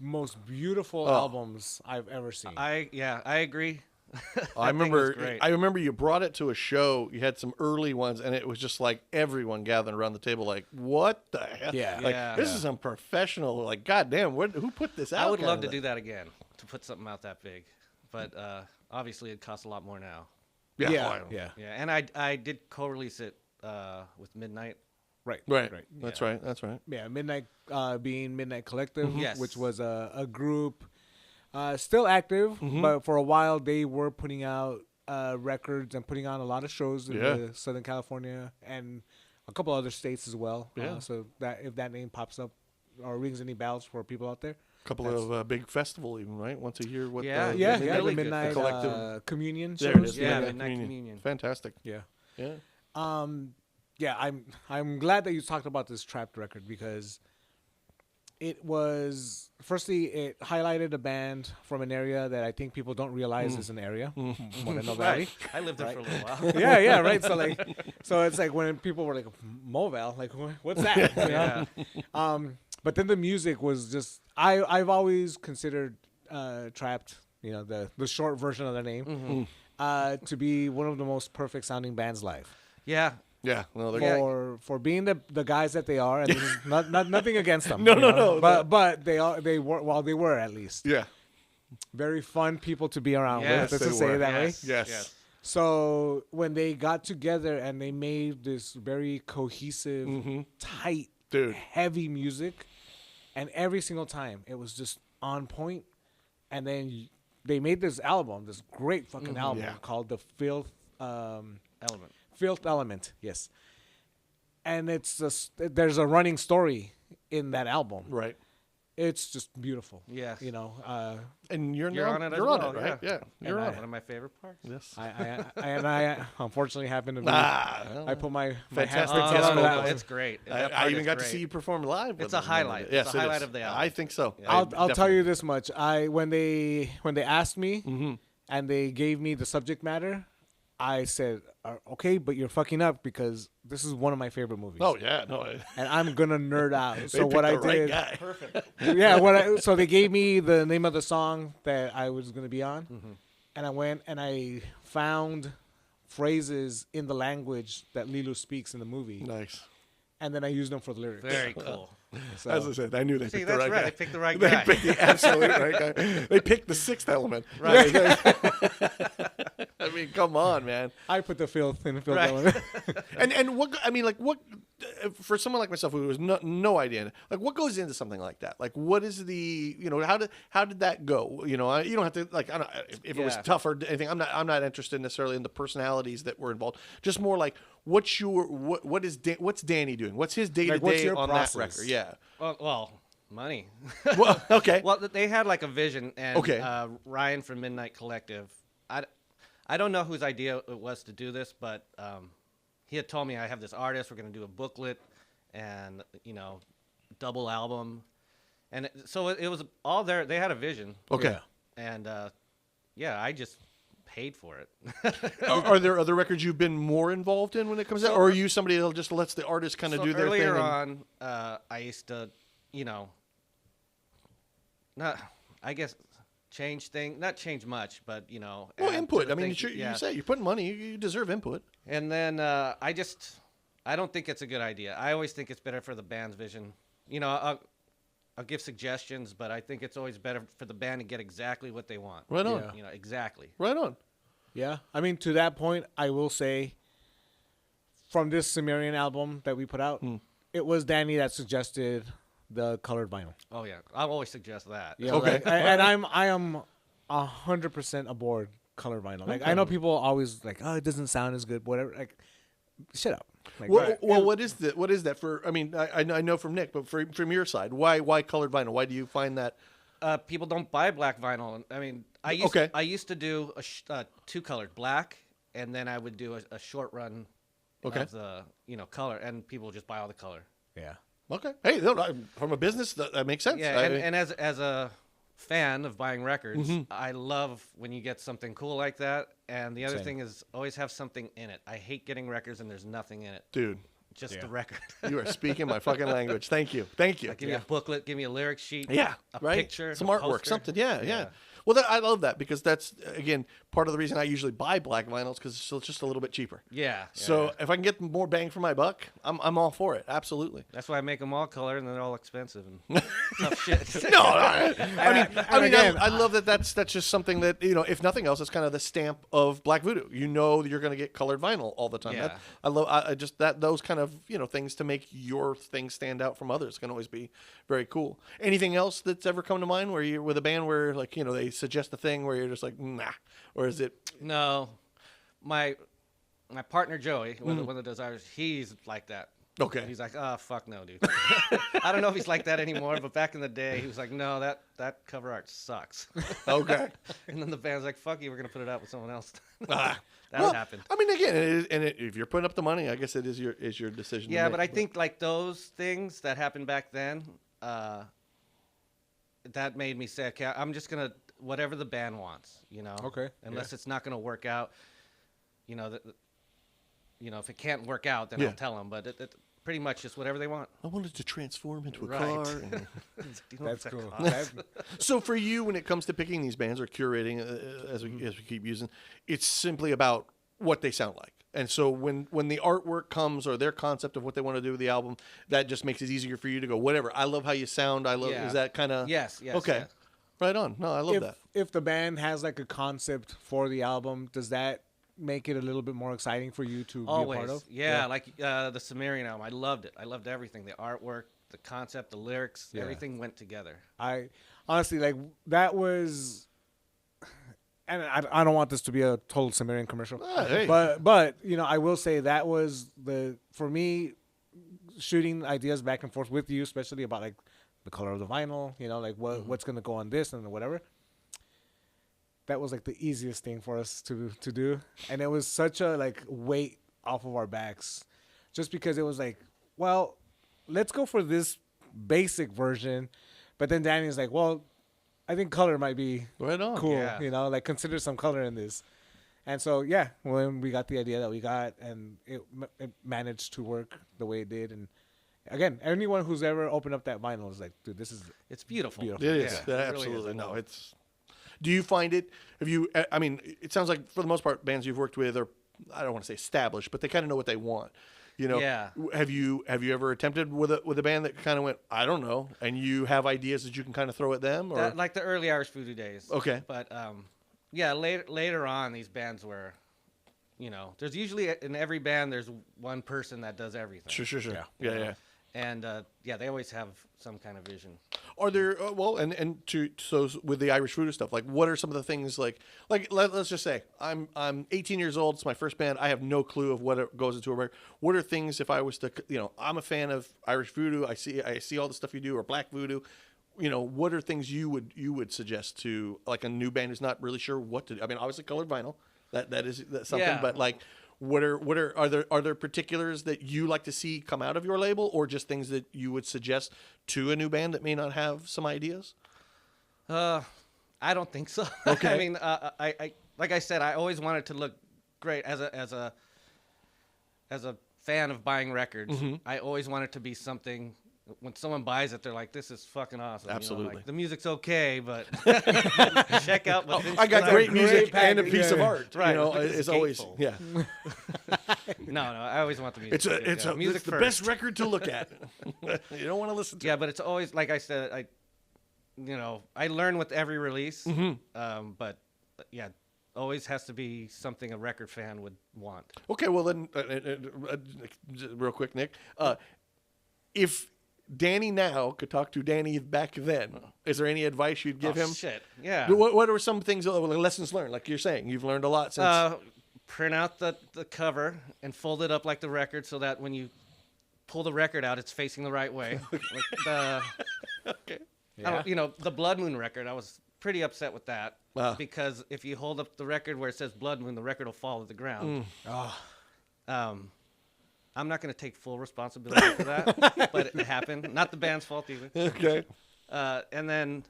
most beautiful albums I've ever seen. I agree. I That thing was remember. great. I remember you brought it to a show. You had some early ones, and it was just like everyone gathering around the table, like, "What the hell? Yeah. like Yeah. this is some professional. Like, goddamn, who put this out?" I would kind love of to thing. do that again, to put something out that big, but obviously it costs a lot more now. Yeah, yeah, well, yeah. Yeah, and I did co-release it with Midnight. Right, Right. right. That's Yeah. right. That's right. Yeah, Midnight being Midnight Collective, Yes. which was a group still active, but for a while they were putting out records and putting on a lot of shows in Yeah. Southern California and a couple other states as well. Yeah. So that if that name pops up or rings any bells for people out there. A couple of big festival, even right, once a year. With Yeah, the, Yeah, Midnight yeah, the really good Midnight Collective. Communion There shows. it is. Yeah, Midnight Midnight Communion. Fantastic. Yeah. Yeah. Yeah, I'm glad that you talked about this Trapped record because it was firstly it highlighted a band from an area that I think people don't realize is an area, Moreno Valley. I lived there for a little while. Yeah, yeah, right. So it's like when people were like Moval, like what's that? You know? Yeah. But then the music was just I've always considered Trapped, you know, the short version of the name, to be one of the most perfect sounding bands live. Yeah. Yeah. No, they're For being the guys that they are, and this is nothing against them. No, you no, know? no, But they were at least yeah. very fun people to be around Yes, with. they Let's just say were. it that way. Yes. So when they got together and they made this very cohesive, tight, Dude. heavy music, and every single time it was just on point. And then they made this album, this great fucking album Yeah. called The Filth Element. Filth Element. Yes. And it's just there's a running story in that album. Right. It's just beautiful. Yes. You know, And you're You're on it as You're on well, it, right? yeah. You're on One it. of my favorite parts. Yes. I unfortunately happen to be. Ah, I put my hands Fantastic together guest on that vocal. one. It's great. That I part even is got to great. see you perform live. It's with a them. highlight. Yes, It's a it highlight is. of the album. I think so. Yeah. I'll tell definitely- you this much. When they asked me and they gave me the subject matter, I said, okay, but you're fucking up because this is one of my favorite movies. Oh yeah, no. And I'm gonna nerd out. They So what I picked the right did, guy. yeah, so they gave me the name of the song that I was gonna be on, and I went and I found phrases in the language that Lilu speaks in the movie, Nice. and then I used them for the lyrics. Very cool. So, As I said, I knew they See, picked the that's right right. guy. They picked the right They guy. picked the absolute right guy. They picked the sixth element. Right. I mean, come on, man. I put the filth in the filth Right. element. And what I mean, like what for someone like myself who has no idea, like what goes into something like that? Like what is the how did that go? You know, you don't have to like I don't if it was Yeah. tough or anything. I'm not interested necessarily in the personalities that were involved. Just more like what's Danny doing? What's his day to Like, what's day your on process? that record? Yeah. Well, money. Well, okay. Well, they had like a vision, and Okay. Ryan from Midnight Collective. I don't know whose idea it was to do this, but he had told me I have this artist. We're going to do a booklet, and double album, and so it was all there. They had a vision, Okay. and I just paid for it. Are there other records you've been more involved in when it comes out, or are you somebody that just lets the artist kind of So do their thing? earlier and- on, I used to, not change much, but well, add to input. the I mean, things- you say you're putting money, you deserve input. And then I don't think it's a good idea. I always think it's better for the band's vision. I'll give suggestions, but I think it's always better for the band to get exactly what they want. Right on. Yeah. Exactly. Right on. Yeah, I mean, to that point, I will say, from this Sumerian album that we put out, it was Danny that suggested the colored vinyl. Oh yeah, I'll always suggest that. Yeah, Okay. like, I am 100% aboard colored vinyl. Like I know people always like, oh, it doesn't sound as good, whatever. Like, shut up. Like, Well, what is that for? I mean, I know from Nick, but from your side, why colored vinyl? Why do you find that? People don't buy black vinyl. I mean, I used to do two colored, black, and then I would do a short run Okay. of the color, and people just buy all the color. Yeah. Okay. Hey, no, from a business, that makes sense. Yeah, and as a fan of buying records, I love when you get something cool like that. And the other Same. thing is always have something in it. I hate getting records and there's nothing in it. Dude, Just the record. you are speaking my fucking language. Thank you. Thank you. Like, give me a booklet, give me a lyric sheet, Yeah, a right. picture, some a artwork, poster. something. Yeah. Well, I love that because that's again part of the reason I usually buy black vinyls because it's just a little bit cheaper. Yeah. So yeah. if I can get more bang for my buck, I'm all for it. Absolutely. That's why I make them all color and they're all expensive and tough shit. No, I mean, again, I love that. That's just something that if nothing else, it's kind of the stamp of Black Voodoo. You know that you're going to get colored vinyl all the time. Yeah. I just those kind of things to make your thing stand out from others can always be very cool. Anything else that's ever come to mind where you're with a band where they suggest a thing where you're just like nah, or is it? No, my partner Joey, one that does Irish, he's like that. Okay. He's like, oh fuck no, dude. I don't know if he's like that anymore, but back in the day, he was like, no, that cover art sucks. Okay. And then the band's like, fuck you, we're gonna put it out with someone else. Ah. That Well, happened. I mean, again, if you're putting up the money, I guess it is your decision. Yeah, to but make, I think like those things that happened back then, that made me say, okay, I'm just gonna whatever the band wants, Okay. Unless it's not gonna work out, if it can't work out, then Yeah. I'll tell them. But it pretty much just whatever they want. I wanted to transform into a Right. car. And... That's cool. So for you, when it comes to picking these bands or curating, as we keep using, it's simply about what they sound like. And so when the artwork comes or their concept of what they want to do with the album, that just makes it easier for you to go, whatever. I love how you sound. I love. Yeah. Is that kind of? Yes. Okay. Yeah. Right on. No, I love that. If the band has like a concept for the album, does that make it a little bit more exciting for you to Always. be a part of? Yeah, like the Sumerian album. I loved it. I loved everything. The artwork, the concept, the lyrics, Yeah. everything went together. I honestly like that was, and I don't want this to be a total Sumerian commercial, Hey. but I will say that was for me shooting ideas back and forth with you, especially about like the color of the vinyl, like what's gonna go on this and whatever. That was like the easiest thing for us to do, and it was such a like weight off of our backs, just because it was like, well, let's go for this basic version, but then Danny's like, well, I think color might be Right on. cool, Yeah. like consider some color in this, and so yeah, when we got the idea that we got, and it managed to work the way it did, and again, anyone who's ever opened up that vinyl is like, dude, this is It's beautiful. Beautiful. It is. Yeah, Yeah, it really is. absolutely. I No, know. it's. Do you find it? Have you? I mean, it sounds like for the most part, bands you've worked with are, I don't want to say established, but they kind of know what they want. Yeah. Have you ever attempted with a band that kind of went, I don't know, and you have ideas that you can kind of throw at them, or Like the early Irish Voodoo days. Okay. But later on, these bands were, there's usually in every band there's one person that does everything. sure, Yeah. yeah. And they always have some kind of vision. Are there so with the Irish Voodoo stuff, like what are some of the things like let's just say I'm 18 years old, it's my first band, I have no clue of what goes into a record. What are things if I was to I'm a fan of Irish Voodoo, I see all the stuff you do, or Black Voodoo, what are things you would suggest to like a new band who's not really sure what to do? I mean, obviously colored vinyl, that's something, Yeah. but like are there particulars that you like to see come out of your label, or just things that you would suggest to a new band that may not have some ideas? I don't think so. Okay. I mean, I like I said, I always wanted to look great as a fan of buying records. Mm-hmm. I always wanted to be something. When someone buys it, they're like, "This is fucking awesome." Absolutely. Like, the music's okay, but check out what's I got great music and a package, piece of yeah. art. Right. It's always Gateful. yeah. No, I always want the music. It's music it's the first. best record to look at. You don't want to listen to. Yeah, but it's always like I said. I learn with every release. Mm-hmm. But yeah, always has to be something a record fan would want. Okay, well then, real quick, Nick, if Danny now could talk to Danny back then, is there any advice you'd give him? Shit. Yeah. What are some things, lessons learned? Like you're saying, you've learned a lot since. Print out the cover and fold it up like the record so that when you pull the record out, it's facing the right way. Okay. The Blood Moon record, I was pretty upset with that Ah. because if you hold up the record where it says Blood Moon, the record will fall to the ground. I'm not going to take full responsibility for that, but it happened. Not the band's fault either. Okay. And then,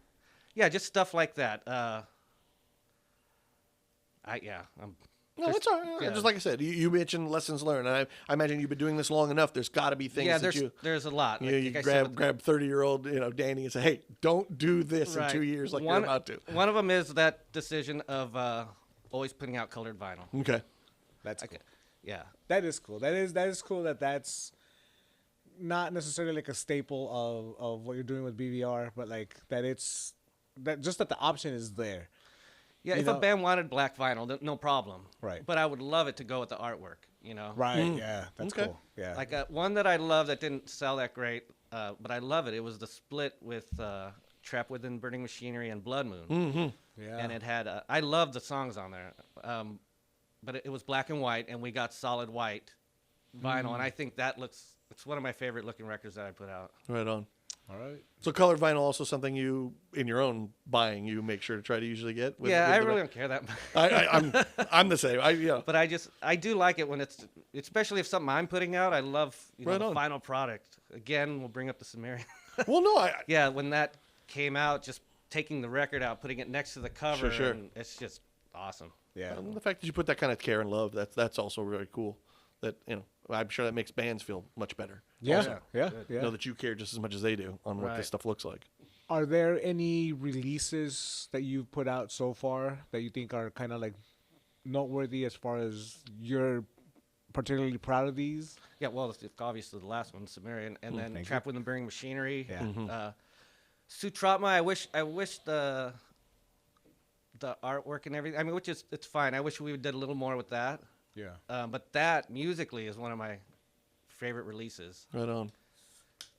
yeah, just stuff like that. No, it's all right. yeah. Just like I said, you mentioned lessons learned. And I imagine you've been doing this long enough. There's got to be things Yeah, that there's a lot. you, Like- you like I said grab 30-year-old Danny and say, hey, don't do this in 2 years like you're about to. One of them is that decision of always putting out colored vinyl. Okay. That's Okay. cool. Yeah. That is cool. That is cool. That's not necessarily like a staple of what you're doing with BVR, but like that just that the option is there. Yeah, You if know- a band wanted black vinyl, no problem. Right. But I would love it to go with the artwork, Right. Yeah. That's Okay. cool. Yeah. Like one that I love that didn't sell that great, but I love it. It was the split with Trap Within Burning Machinery and Blood Moon. yeah. And it had, I love the songs on there. But it was black and white, and we got solid white vinyl. And I think it's one of my favorite looking records that I put out. Right on. All right. So colored vinyl also something you, in your own buying, you make sure to try to usually get? I the really don't care that much. I'm the same. But I do like it when it's, especially if something I'm putting out, I love Right the on. final product. Again, we'll bring up the Sumerian. Well, no, Yeah, when that came out, just taking the record out, putting it next to the cover, Sure. and it's just awesome. Yeah. the fact that you put that kind of care and love, that's also really cool. That I'm sure that makes bands feel much better. Yeah. also. Yeah. Know Yeah. that you care just as much as they do on what Right. this stuff looks like. Are there any releases that you've put out so far that you think are kind of like noteworthy as far as you're particularly proud of these? Yeah, well, it's obviously the last one, Sumerian, and then thank Trap Within Burning Machinery. Yeah. Sutratma, I wish the artwork and everything. I mean, it's fine. I wish we did a little more with that. Yeah. But that musically is one of my favorite releases. Right on.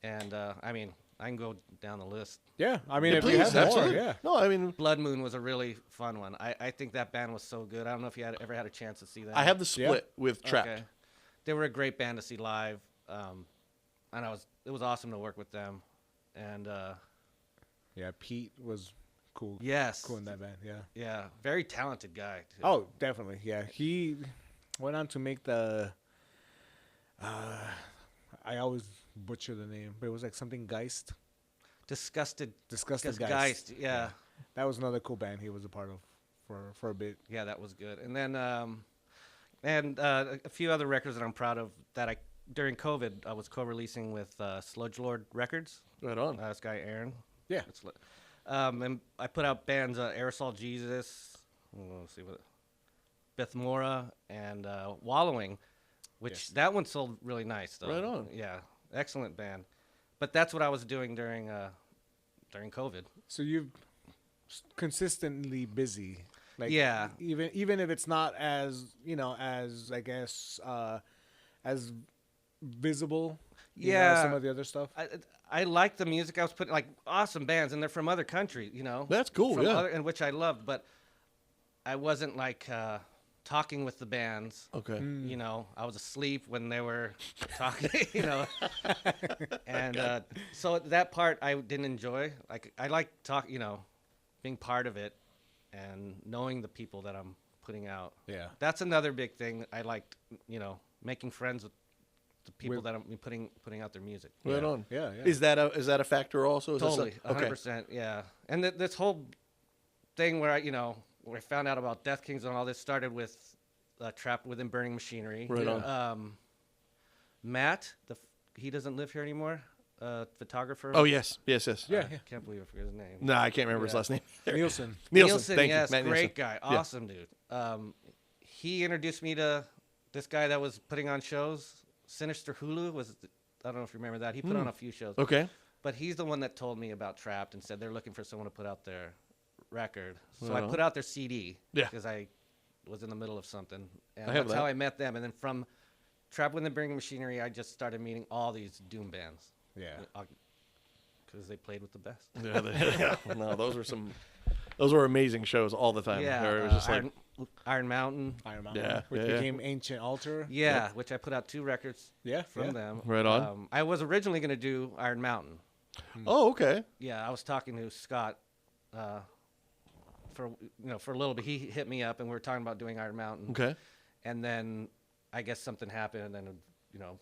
And I mean, I can go down the list. Yeah. I mean, if Please, you have more, absolutely. yeah. No, I mean, Blood Moon was a really fun one. I think that band was so good. I don't know if you ever had a chance to see that. I have the split with Trapped. Okay. They were a great band to see live, and it was awesome to work with them. And Yeah. Pete was cool. yes, Cool in that band. Yeah. yeah, very talented guy. Too. Oh, definitely. Yeah. He went on to make the. I always butcher the name, but it was like something Geist. Disgusted Geist. Yeah. That was another cool band he was a part of for a bit. Yeah, that was good. And then a few other records that I'm proud of that during COVID I was co-releasing with Sludge Lord Records. Right on. This guy Aaron. Yeah. And I put out bands Aerosol Jesus. Let's see what. Beth Mora and Wallowing, which that one sold really nice though. Right on. Yeah, excellent band. But that's what I was doing during COVID. So you've consistently busy. Like, Yeah. Even if it's not as as I guess as visible. As Yeah. some of the other stuff. I like the music I was putting, like awesome bands, and they're from other countries, That's cool, from yeah. and which I loved, but I wasn't like talking with the bands. Okay. I was asleep when they were talking, and so that part I didn't enjoy. Like I like being part of it and knowing the people that I'm putting out. Yeah. That's another big thing. I liked, making friends with the people that I'm putting out their music. Right on. Yeah, yeah. Is that a factor also? Is that Totally, some- okay. 100%, yeah. And this whole thing where where I found out about Death Kings and all this started with Trapped Within Burning Machinery. Right on. Matt, he doesn't live here anymore. Photographer. Oh yes. Yeah. Can't believe I forget his name. No, I can't remember his Yeah. last name. Nielsen. Nielsen. Thank yes, you. Matt great Nielsen. guy, awesome dude. He introduced me to this guy that was putting on shows. Sinister Hulu I don't know if you remember that. He put on a few shows. Okay. But he's the one that told me about Trapped and said they're looking for someone to put out their record. So Right I on. put out their CD Yeah. because I was in the middle of something. And I have that's that. how I met them. And then from Trapped Within Burning Machinery, I just started meeting all these doom bands. Yeah. Because they played with the best. Yeah. No, those were amazing shows all the time. Yeah, Where it was just like, Iron Mountain. Iron Mountain, Yeah, which yeah, yeah. became Ancient Altar. Yeah, which I put out 2 records Yeah, from yeah. them. Right on. I was originally going to do Iron Mountain. oh, okay. Yeah, I was talking to Scott for a little bit. He hit me up, and we were talking about doing Iron Mountain. Okay. And then I guess something happened, and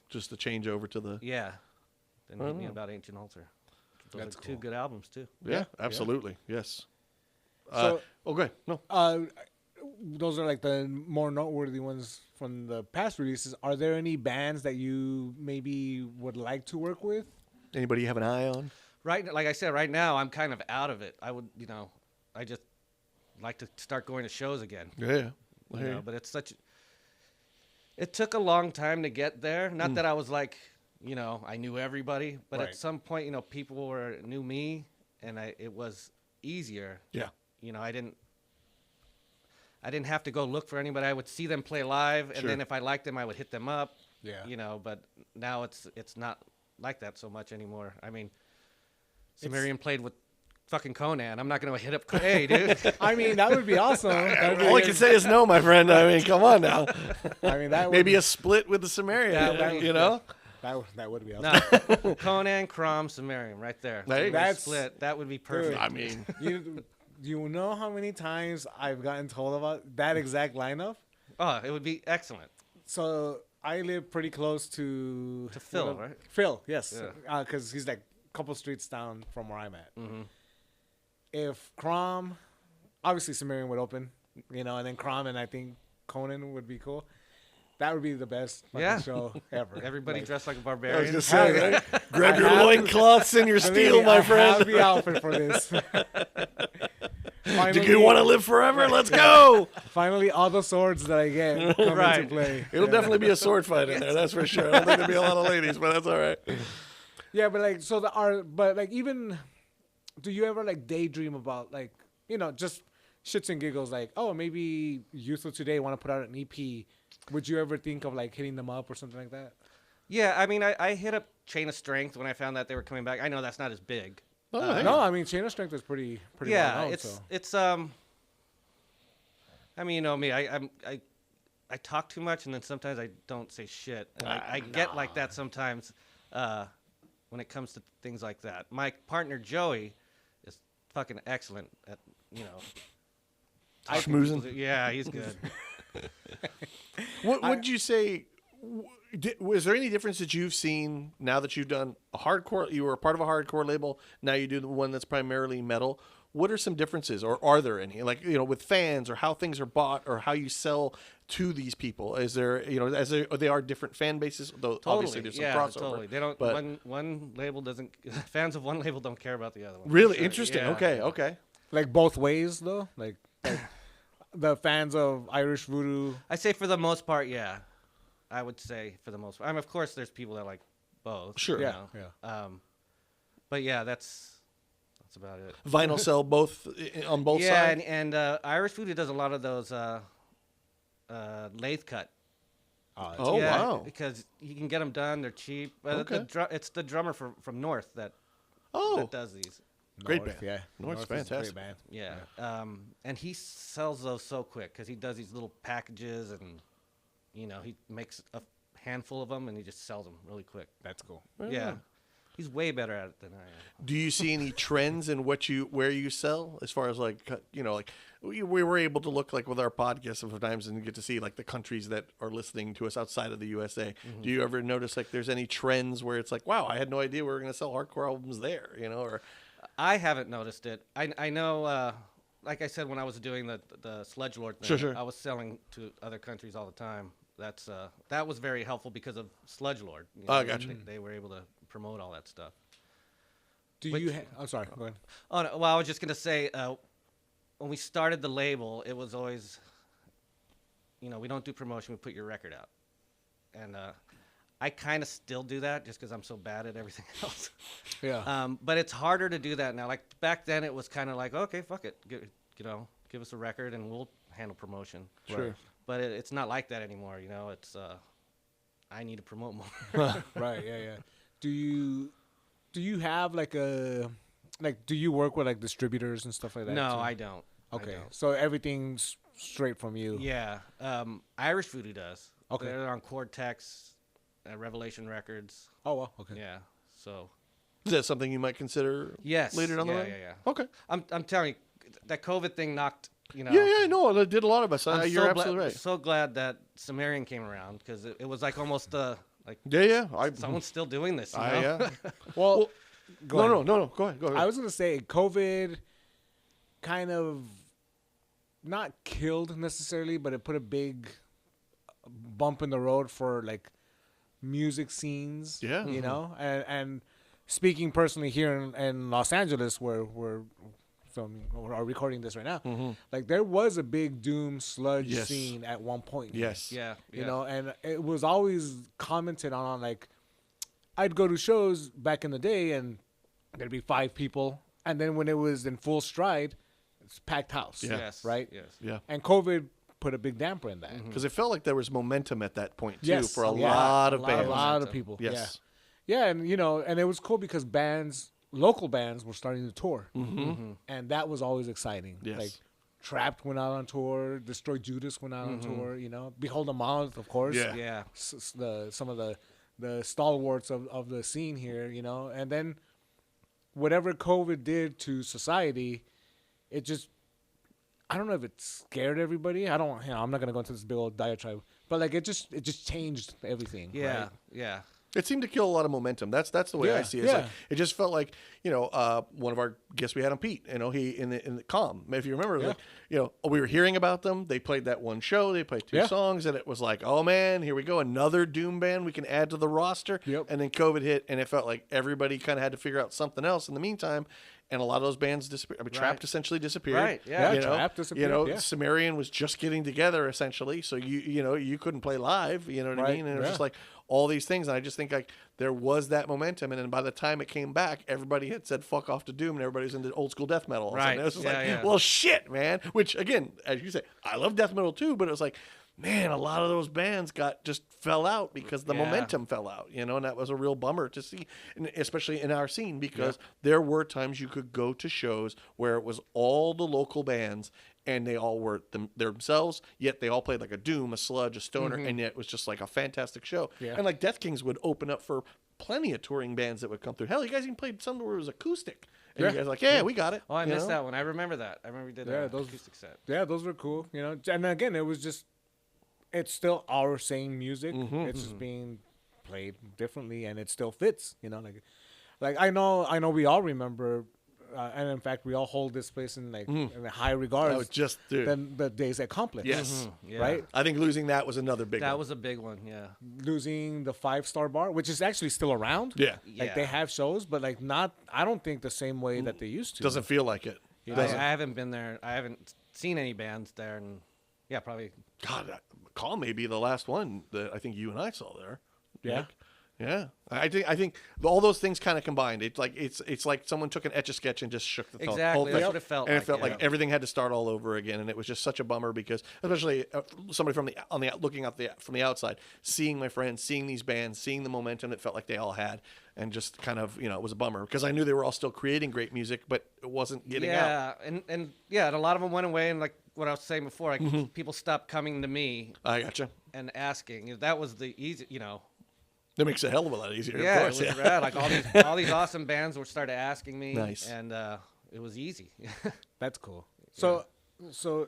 just the change over to the. yeah. Then hit me about Ancient Altar. Those That's are two cool. good albums too. Yeah, absolutely. Yes. So- Okay. No. Those are like the more noteworthy ones from the past releases. Are there any bands that you maybe would like to work with? Anybody you have an eye on? Right, like I said, right now I'm kind of out of it. I would, I just like to start going to shows again. Yeah. But it's it took a long time to get there. Not that I was like, I knew everybody, but Right. at some point, people knew me, and it was easier. Yeah. I didn't have to go look for anybody. I would see them play live, and Sure. then if I liked them, I would hit them up. Yeah. But now it's not like that so much anymore. I mean, Sumerian played with fucking Conan. I'm not going to hit up, hey, dude. I mean, that would be awesome. That'd be All I can say is no, my friend. I mean, come on now. I mean, that would Maybe a split with the Sumerian. that would be awesome. No, Conan, Crom, Sumerian, right there. There you go. That's- Split. That would be perfect. I mean, You know how many times I've gotten told about that exact lineup? Oh, it would be excellent. So I live pretty close to Phil, right? Phil, yes, Yeah. because he's like a couple streets down from where I'm at. Mm-hmm. If Crom, obviously Sumerian would open, and then Crom and I think Conan would be cool. That would be the best fucking Yeah. show ever. Everybody Like, dressed like a I was barbarian. gonna say, right? Grab I your have- loincloths and your believe steel, me, my I friend. have the outfit for this. Do you want to live forever? Let's go. Finally, all the swords that I get come into Right. play. It'll definitely be a sword fight in there, that's for sure. I don't think there'll be a lot of ladies, but that's all right. Yeah, but even, do you ever like daydream about like, just shits and giggles like, oh, maybe Youth of Today want to put out an EP. Would you ever think of like hitting them up or something like that? Yeah, I mean, I hit up Chain of Strength when I found that they were coming back. I know that's not as big. No, I mean Chain of Strength is pretty Yeah, well known, it's I mean, me, I talk too much, and then sometimes I don't say shit. And I get like that sometimes when it comes to things like that. My partner Joey is fucking excellent at Schmoozing. Yeah, he's good. What would you say? Was there any difference that you've seen now that you've done a hardcore? You were a part of a hardcore label. Now you do the one that's primarily metal. What are some differences, or are there any? Like with fans, or how things are bought, or how you sell to these people? Is there they are different fan bases? Though obviously there's some crossover. Totally. They don't. But One label doesn't. Fans of one label don't care about the other one. really Sure, interesting. yeah. Okay. like both ways though. Like the fans of Irish Voodoo. I say for the most part, yeah. I would say for the most part. I mean, of course, there's people that like both. Sure. you Yeah, know. yeah. But yeah, that's about it. Vinyl sell both on both Yeah, sides. and Irish Voodoo does a lot of those lathe cut. Oh Yeah, wow. because you can get them done. They're cheap. Okay. It's the drummer from North that Oh, does these. Great North, band. yeah. North's North is a fantastic. Great band. Yeah. And he sells those so quick because he does these little packages, and he makes a handful of them and he just sells them really quick. That's cool. Yeah. He's way better at it than I am. Do you see any trends in where you sell, as far as like we were able to look like with our podcast sometimes and get to see like the countries that are listening to us outside of the USA. Mm-hmm. Do you ever notice like there's any trends where it's like, wow, I had no idea we were going to sell hardcore albums there, or I haven't noticed it. I know, like I said, when I was doing the Sludge Lord thing, Sure. I was selling to other countries all the time. That was very helpful because of Sludge Lord. Gotcha. They were able to promote all that stuff. I'm sorry. Go ahead. Oh, no, well, I was just going to say, when we started the label, it was always, we don't do promotion, we put your record out. And I kind of still do that just because I'm so bad at everything else. Yeah. But it's harder to do that now. Like back then, it was kind of like, okay, fuck it, give us a record and we'll handle promotion. Sure. But it's not like that anymore. It's I need to promote more. Right. Yeah. Do you have do you work with like distributors and stuff like that? No, too? I don't. I Okay. don't. So everything's straight from you. Yeah, Irish Voodoo does. Okay. They're on Cortex, Revelation Records. Oh well. Okay. Yeah. So. is that something you might consider? Yes. Later down the yeah, road. Yeah. Okay. I'm telling you, that COVID thing knocked. Yeah. No, it did a lot of us. I'm You're so absolutely right. So glad that Sumerian came around because it was like almost the Like, Yeah. someone's still doing this. You know? Yeah. Well, go ahead. No. Go ahead. I was gonna say COVID kind of not killed necessarily, but it put a big bump in the road for like music scenes. Yeah. you know, and speaking personally here in Los Angeles, where we're filming or are recording this right now, like there was a big doom sludge Yes. scene at one point. Yes. Yeah. You know, and it was always commented on like I'd go to shows back in the day and there'd be 5 people, and then when it was in full stride, it's packed house. Yeah. Yes. Right? Yes. Yeah. And COVID put a big damper in that. Because it felt like there was momentum at that point too Yes, for a yeah. lot of bands. A lot of people. Yes. Yeah, and you know, and it was cool because local bands were starting to tour. And that was always exciting. Yes. Like Trapped went out on tour, Destroy Judas went out on tour, you know. Behold the Monolith, of course. Yeah. Yeah. Some of the stalwarts of the scene here, you know. And then whatever COVID did to society, it just, I don't know if it scared everybody. I'm not gonna go into this big old diatribe, but like it just changed everything. Yeah. right? Yeah. It seemed to kill a lot of momentum. That's the way I Yeah, see it. It's like, yeah. it just felt like, you know, one of our guests we had on Pete, you know, he in the Calm. If you remember, like, you know, we were hearing about them. They played that one show. They played 2 Yeah. songs, and it was like, oh man, here we go, another doom band we can add to the roster. Yep. And then COVID hit, and it felt like everybody kind of had to figure out something else in the meantime. And a lot of those bands disappeared. I mean, Trapped essentially disappeared. Right, yeah. You Yeah, know, Trapped disappeared, You know, yeah. Sumerian was just getting together essentially, so you couldn't play live. You know what I Right, mean? And it was yeah. just like all these things, and I just think like there was that momentum, and then by the time it came back, everybody had said "fuck off" to doom, and everybody's into old school death metal. Right. And it was just Yeah, like, yeah. well, shit, man. Which again, as you say, I love death metal too, but it was like, man, a lot of those bands just fell out because the Yeah. momentum fell out, you know, and that was a real bummer to see, and especially in our scene, because there were times you could go to shows where it was all the local bands and they all were themselves, yet they all played like a doom, a sludge, a stoner, and yet it was just like a fantastic show. Yeah. And like Death Kings would open up for plenty of touring bands that would come through. Hell, you guys even played some where it was acoustic. And you guys were like, yeah, we got it. Oh, I you missed know? that one. I remember that. I remember we did Yeah, that those- acoustic set. Yeah, those were cool, you know. And again, it was just, it's still our same music. It's just being played differently, and it still fits, you know. Like I know we all remember, and in fact, we all hold this place in in high regards. That was just, dude. than the days at Complex. Yes. Yeah. Right. I think losing that was another big That one. was a big one. Yeah. Losing the 5-star bar, which is actually still around. Yeah. Like they Yeah. have shows, but like not. I don't think the same way that they used to. Doesn't feel like it. You I know? haven't been there. I haven't seen any bands there, and yeah, probably. God, Call may be the last one that I think you and I saw there. Yeah. Nick. Yeah. I think all those things kind of combined. It's like someone took an Etch-a-Sketch and just shook the whole Exactly, thing. that's what it felt and like, it felt yeah. like everything had to start all over again, and it was just such a bummer because, especially somebody looking out from the outside, seeing my friends, seeing these bands, seeing the momentum that felt like they all had, and just kind of, you know, it was a bummer because I knew they were all still creating great music, but it wasn't getting out. Yeah, and yeah, and a lot of them went away, and like what I was saying before, like people stopped coming to me I gotcha. and asking. That was the easy, you know. That makes it a hell of a lot easier. Yeah, of course. it was Yeah. rad. Like all these awesome bands were started asking me. Nice. And it was easy. That's cool. So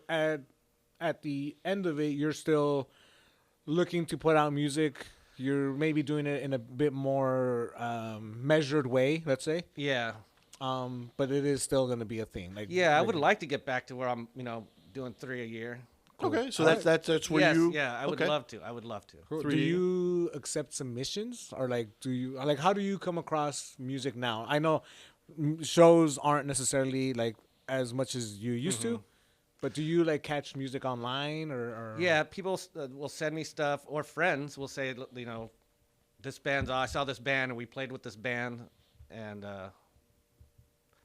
at the end of it, you're still looking to put out music. You're maybe doing it in a bit more measured way, let's say. Yeah. But it is still going to be a thing. Like Yeah, I would like to get back to where I'm, you know, doing 3 a year. Okay, so that's where yes, you. yeah, I would okay. love to. I would love to. Do 3 you accept submissions, or like how do you come across music now? I know shows aren't necessarily like as much as you used to, but do you like catch music online or? Yeah, people will send me stuff, or friends will say, you know, this band's. I saw this band, and we played with this band, and.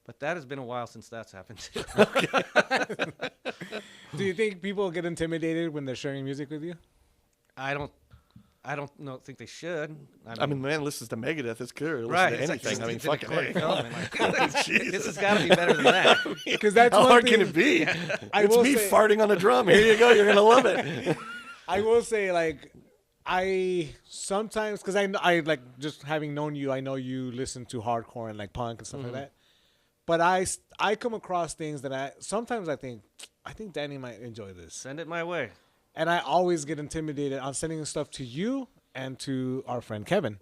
But that has been a while since that's happened too. Do you think people get intimidated when they're sharing music with you? I don't think they should. I mean, man listens to Megadeth. It's clear. Listen right? to It's like, anything. I mean, it's in the fucking Corey hey. Feldman, like, this has got to be better than that. Because that's How one hard thing, can it be? I It's will me say- farting on a drum. Here you go. You're gonna love it. I will say, like, I sometimes, because I like, just having known you, I know you listen to hardcore and like punk and stuff like that. But I come across things that sometimes I think Danny might enjoy this. Send it my way. And I always get intimidated on sending stuff to you and to our friend Kevin,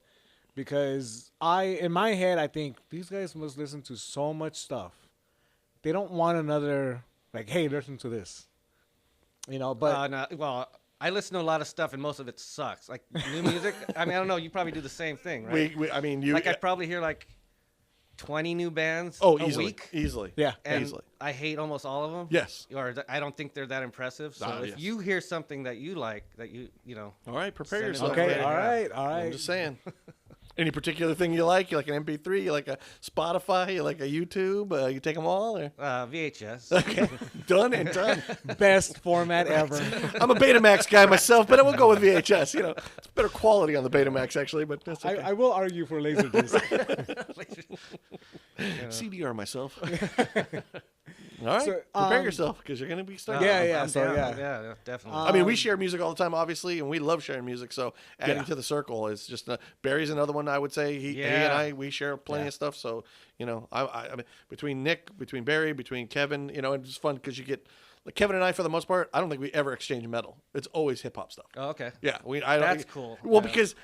because in my head, I think these guys must listen to so much stuff. They don't want another like, hey, listen to this, But No, well, I listen to a lot of stuff, and most of it sucks. Like new music. I mean, I don't know. You probably do the same thing, right? I mean, you Like I probably hear like 20 new bands oh a easily, week. easily, Yeah. And easily. I hate almost all of them. Yes. Or I don't think they're that impressive. So if yes. you hear something that you like, that you know. All right, prepare Send it yourself. over. okay, Yeah. all right. I'm just saying. Any particular thing you like? You like an MP3? You like a Spotify? You like a YouTube? You take them all? Or? VHS. Okay, done and done. Best format ever. I'm a Betamax guy myself, but I will go with VHS. It's better quality on the Betamax actually, but that's okay. I will argue for Laserdisc. CDR myself. All right, So, prepare yourself because you're going to be starting. Yeah, I'm so down. yeah. Yeah, definitely. I mean, we share music all the time, obviously, and we love sharing music. So adding to the circle is just Barry's another one. I would say he and we share plenty of stuff. So I mean, between Nick, between Barry, between Kevin, it's fun because you get like Kevin and I, for the most part, I don't think we ever exchange metal. It's always hip hop stuff. Oh, okay. Yeah, That's cool. Well, Yeah. because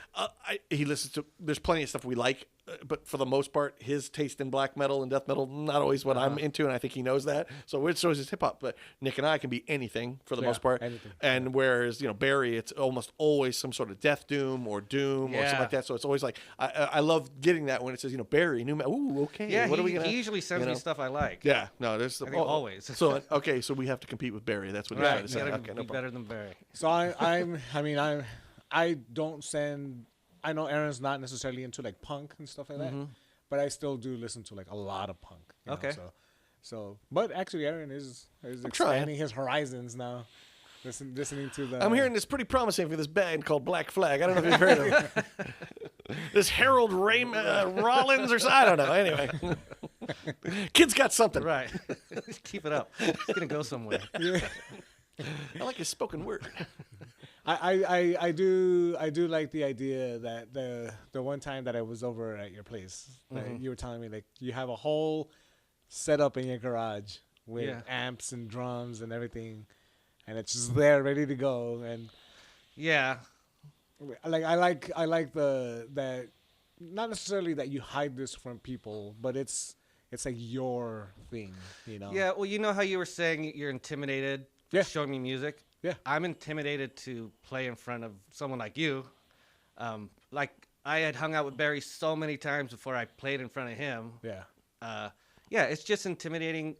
he listens to. There's plenty of stuff we like, but for the most part, his taste in black metal and death metal not always what I'm into, and I think he knows that. So it's always his hip hop. But Nick and I can be anything for the most part. anything. And whereas Barry, it's almost always some sort of death doom or doom or something Yeah. like that. So it's always like I love getting that when it says Barry new metal. Ooh, okay. Yeah, what are we gonna? he usually sends me stuff I like. Yeah, no, there's I think always. So okay, so we have to compete with Barry. That's what you're trying Right. to You say. gotta Okay, be no problem. better than Barry. So I don't send. I know Aaron's not necessarily into like punk and stuff like that, but I still do listen to like a lot of punk. Okay. But actually, Aaron is trying. expanding his horizons now. Listening to the. I'm hearing this pretty promising for this band called Black Flag. I don't know if you've heard of it. This Harold Rollins or I don't know. Anyway, kid's got something. Right. Keep it up. It's gonna go somewhere. I like his spoken word. I do like the idea that the one time that I was over at your place, that you were telling me like you have a whole setup in your garage with amps and drums and everything, and it's just there ready to go. And Yeah. like I like that not necessarily that you hide this from people, but it's like your thing, Yeah. Well, you know how you were saying you're intimidated showing me music? Yeah. I'm intimidated to play in front of someone like you. Like I had hung out with Barry so many times before I played in front of him. Yeah. It's just intimidating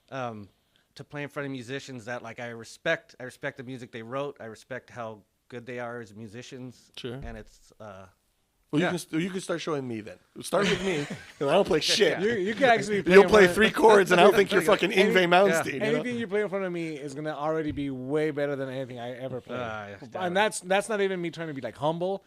to play in front of musicians that like I respect the music they wrote. I respect how good they are as musicians. Sure. And it's Well, you can start showing me then. Start with me, because I don't play shit. You can actually play You'll in play front of- 3 chords, and I don't think you're fucking Yngwie Malmsteen. you know? Anything you play in front of me is gonna already be way better than anything I ever played. yeah, And that's not even me trying to be like humble.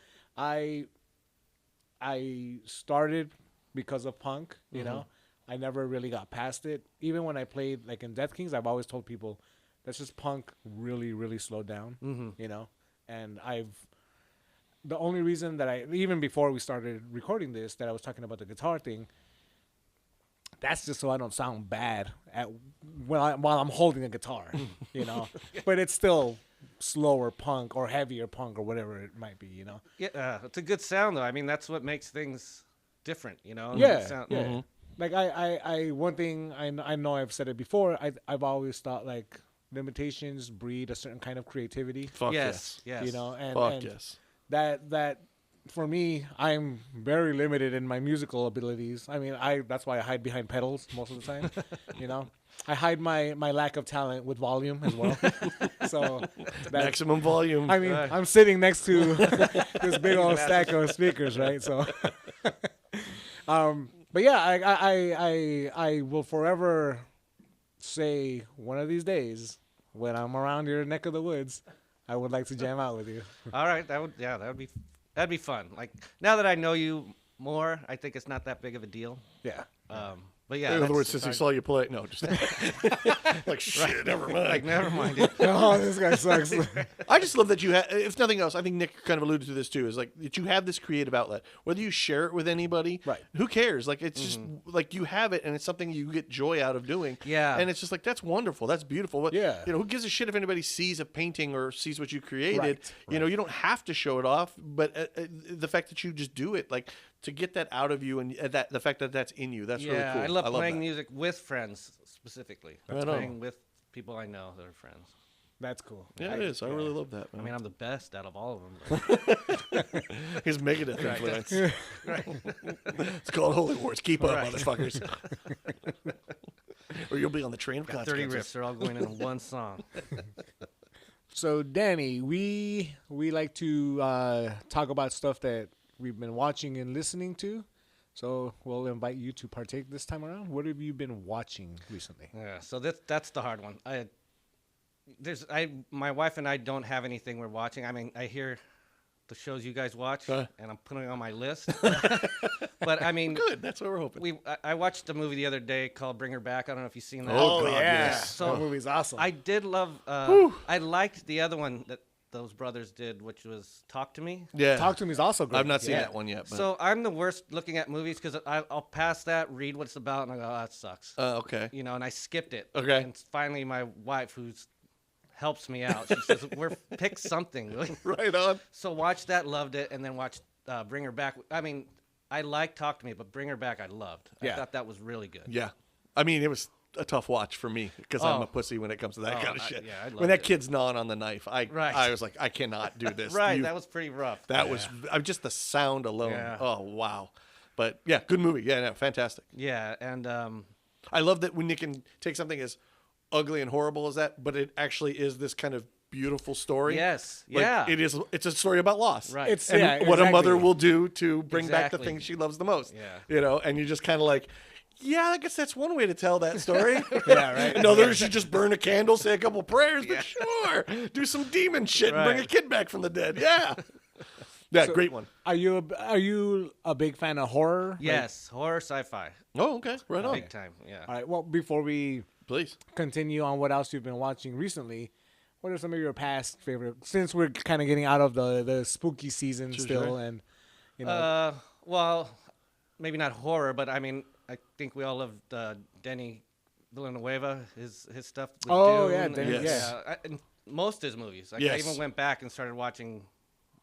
I started because of punk, you know. I never really got past it. Even when I played like in Death Kings, I've always told people that's just punk really, really slowed down, you know. And the only reason that even before we started recording this, that I was talking about the guitar thing, that's just so I don't sound bad while I'm holding a guitar, you know. But it's still slower punk or heavier punk or whatever it might be, you know. Yeah, it's a good sound though. I mean, that's what makes things different, you know. Yeah, It sound- yeah. Like I one thing I know I've said it before. I've always thought like limitations breed a certain kind of creativity. Fuck Yes. Yes. You know, and, Fuck and yes. that for me, I'm very limited in my musical abilities. I mean, that's why I hide behind pedals most of the time. You know, I hide my lack of talent with volume as well. So Maximum volume. I mean, I'm sitting next to this big old stack of speakers, right? So, but yeah, I will forever say one of these days when I'm around your neck of the woods, I would like to jam out with you. All right, that'd be fun. Like now that I know you more, I think it's not that big of a deal. Yeah. But But yeah, In other words, that's- since he saw you play, no, just like shit. Never mind. like never mind. Dude. Oh, this guy sucks. I just love that you have. If nothing else, I think Nick kind of alluded to this too. Is like that you have this creative outlet. Whether you share it with anybody, Right. Who cares? Like it's just like you have it, and it's something you get joy out of doing. Yeah. And it's just like that's wonderful. That's beautiful. But, Yeah. You know, who gives a shit if anybody sees a painting or sees what you created? Right, You know, you don't have to show it off, but the fact that you just do it, like to get that out of you, and that the fact that that's in you, that's really Yeah, cool. I love playing that. music with friends specifically. Right on. Playing with people I know that are friends. That's cool. Yeah, it is. I really love that. I Man. mean, I'm the best out of all of them. His Megadeth influence. It's called Holy Wars. Keep up, motherfuckers. Or you'll be on the train of 30 consequences. riffs, they're all going in one song. So, Danny, we like to talk about stuff that we've been watching and listening to. So we'll invite you to partake this time around. What have you been watching recently? Yeah, so that's the hard one. My wife and I don't have anything we're watching. I mean, I hear the shows you guys watch, and I'm putting it on my list. But I mean, Good. That's what we're hoping. I watched a movie the other day called Bring Her Back. I don't know if you've seen that. Oh, God, yes. So that movie's awesome. I did love. I liked the other one that those brothers did, which was Talk to Me. Yeah. Talk to Me is also great. I've not seen Yeah. that one yet. But. So I'm the worst looking at movies because I'll pass that, read what it's about, and I go, oh, that sucks. Okay. You know, and I skipped it. Okay. And finally, my wife, who's helps me out, she says, pick something. Right on. So watched that, loved it, and then watched Bring Her Back. I mean, I like Talk to Me, but Bring Her Back I loved. Yeah. I thought that was really good. Yeah. I mean, it was a tough watch for me because I'm Oh. a pussy when it comes to that kind of shit. yeah, I when loved that it. kid's gnawing on the knife, I Right. was like, I cannot do this. Right, You- that was pretty rough. that was just the sound alone. Yeah. Oh wow. But yeah, good movie. Yeah, no, fantastic. Yeah, and I love that when you can take something as ugly and horrible as that, but it actually is this kind of beautiful story. yes, Like, yeah. it's a story about loss. Right. It's And yeah, what a mother exactly. will do to bring back the Exactly. things she loves the most. Yeah. You know, and you just kind of like, yeah, I guess that's one way to tell that story. Yeah, right. In others, you just burn a candle, say a couple prayers, but sure, do some demon shit and bring a Right. kid back from the dead. Yeah. Yeah, great one. Are you a big fan of horror? Yes, horror, sci-fi, Oh, okay. Right on. big time. Yeah. All right. Well, before we Please. continue on what else you've been watching recently, what are some of your past favorite? Since we're kind of getting out of the spooky season still, sure. and you know, Well, maybe not horror, but I mean, I think we all loved Denny Villanueva, his stuff. With Oh, Dune, yeah, and, Denny, Yes. and most of his movies. Like, I Yes. even went back and started watching.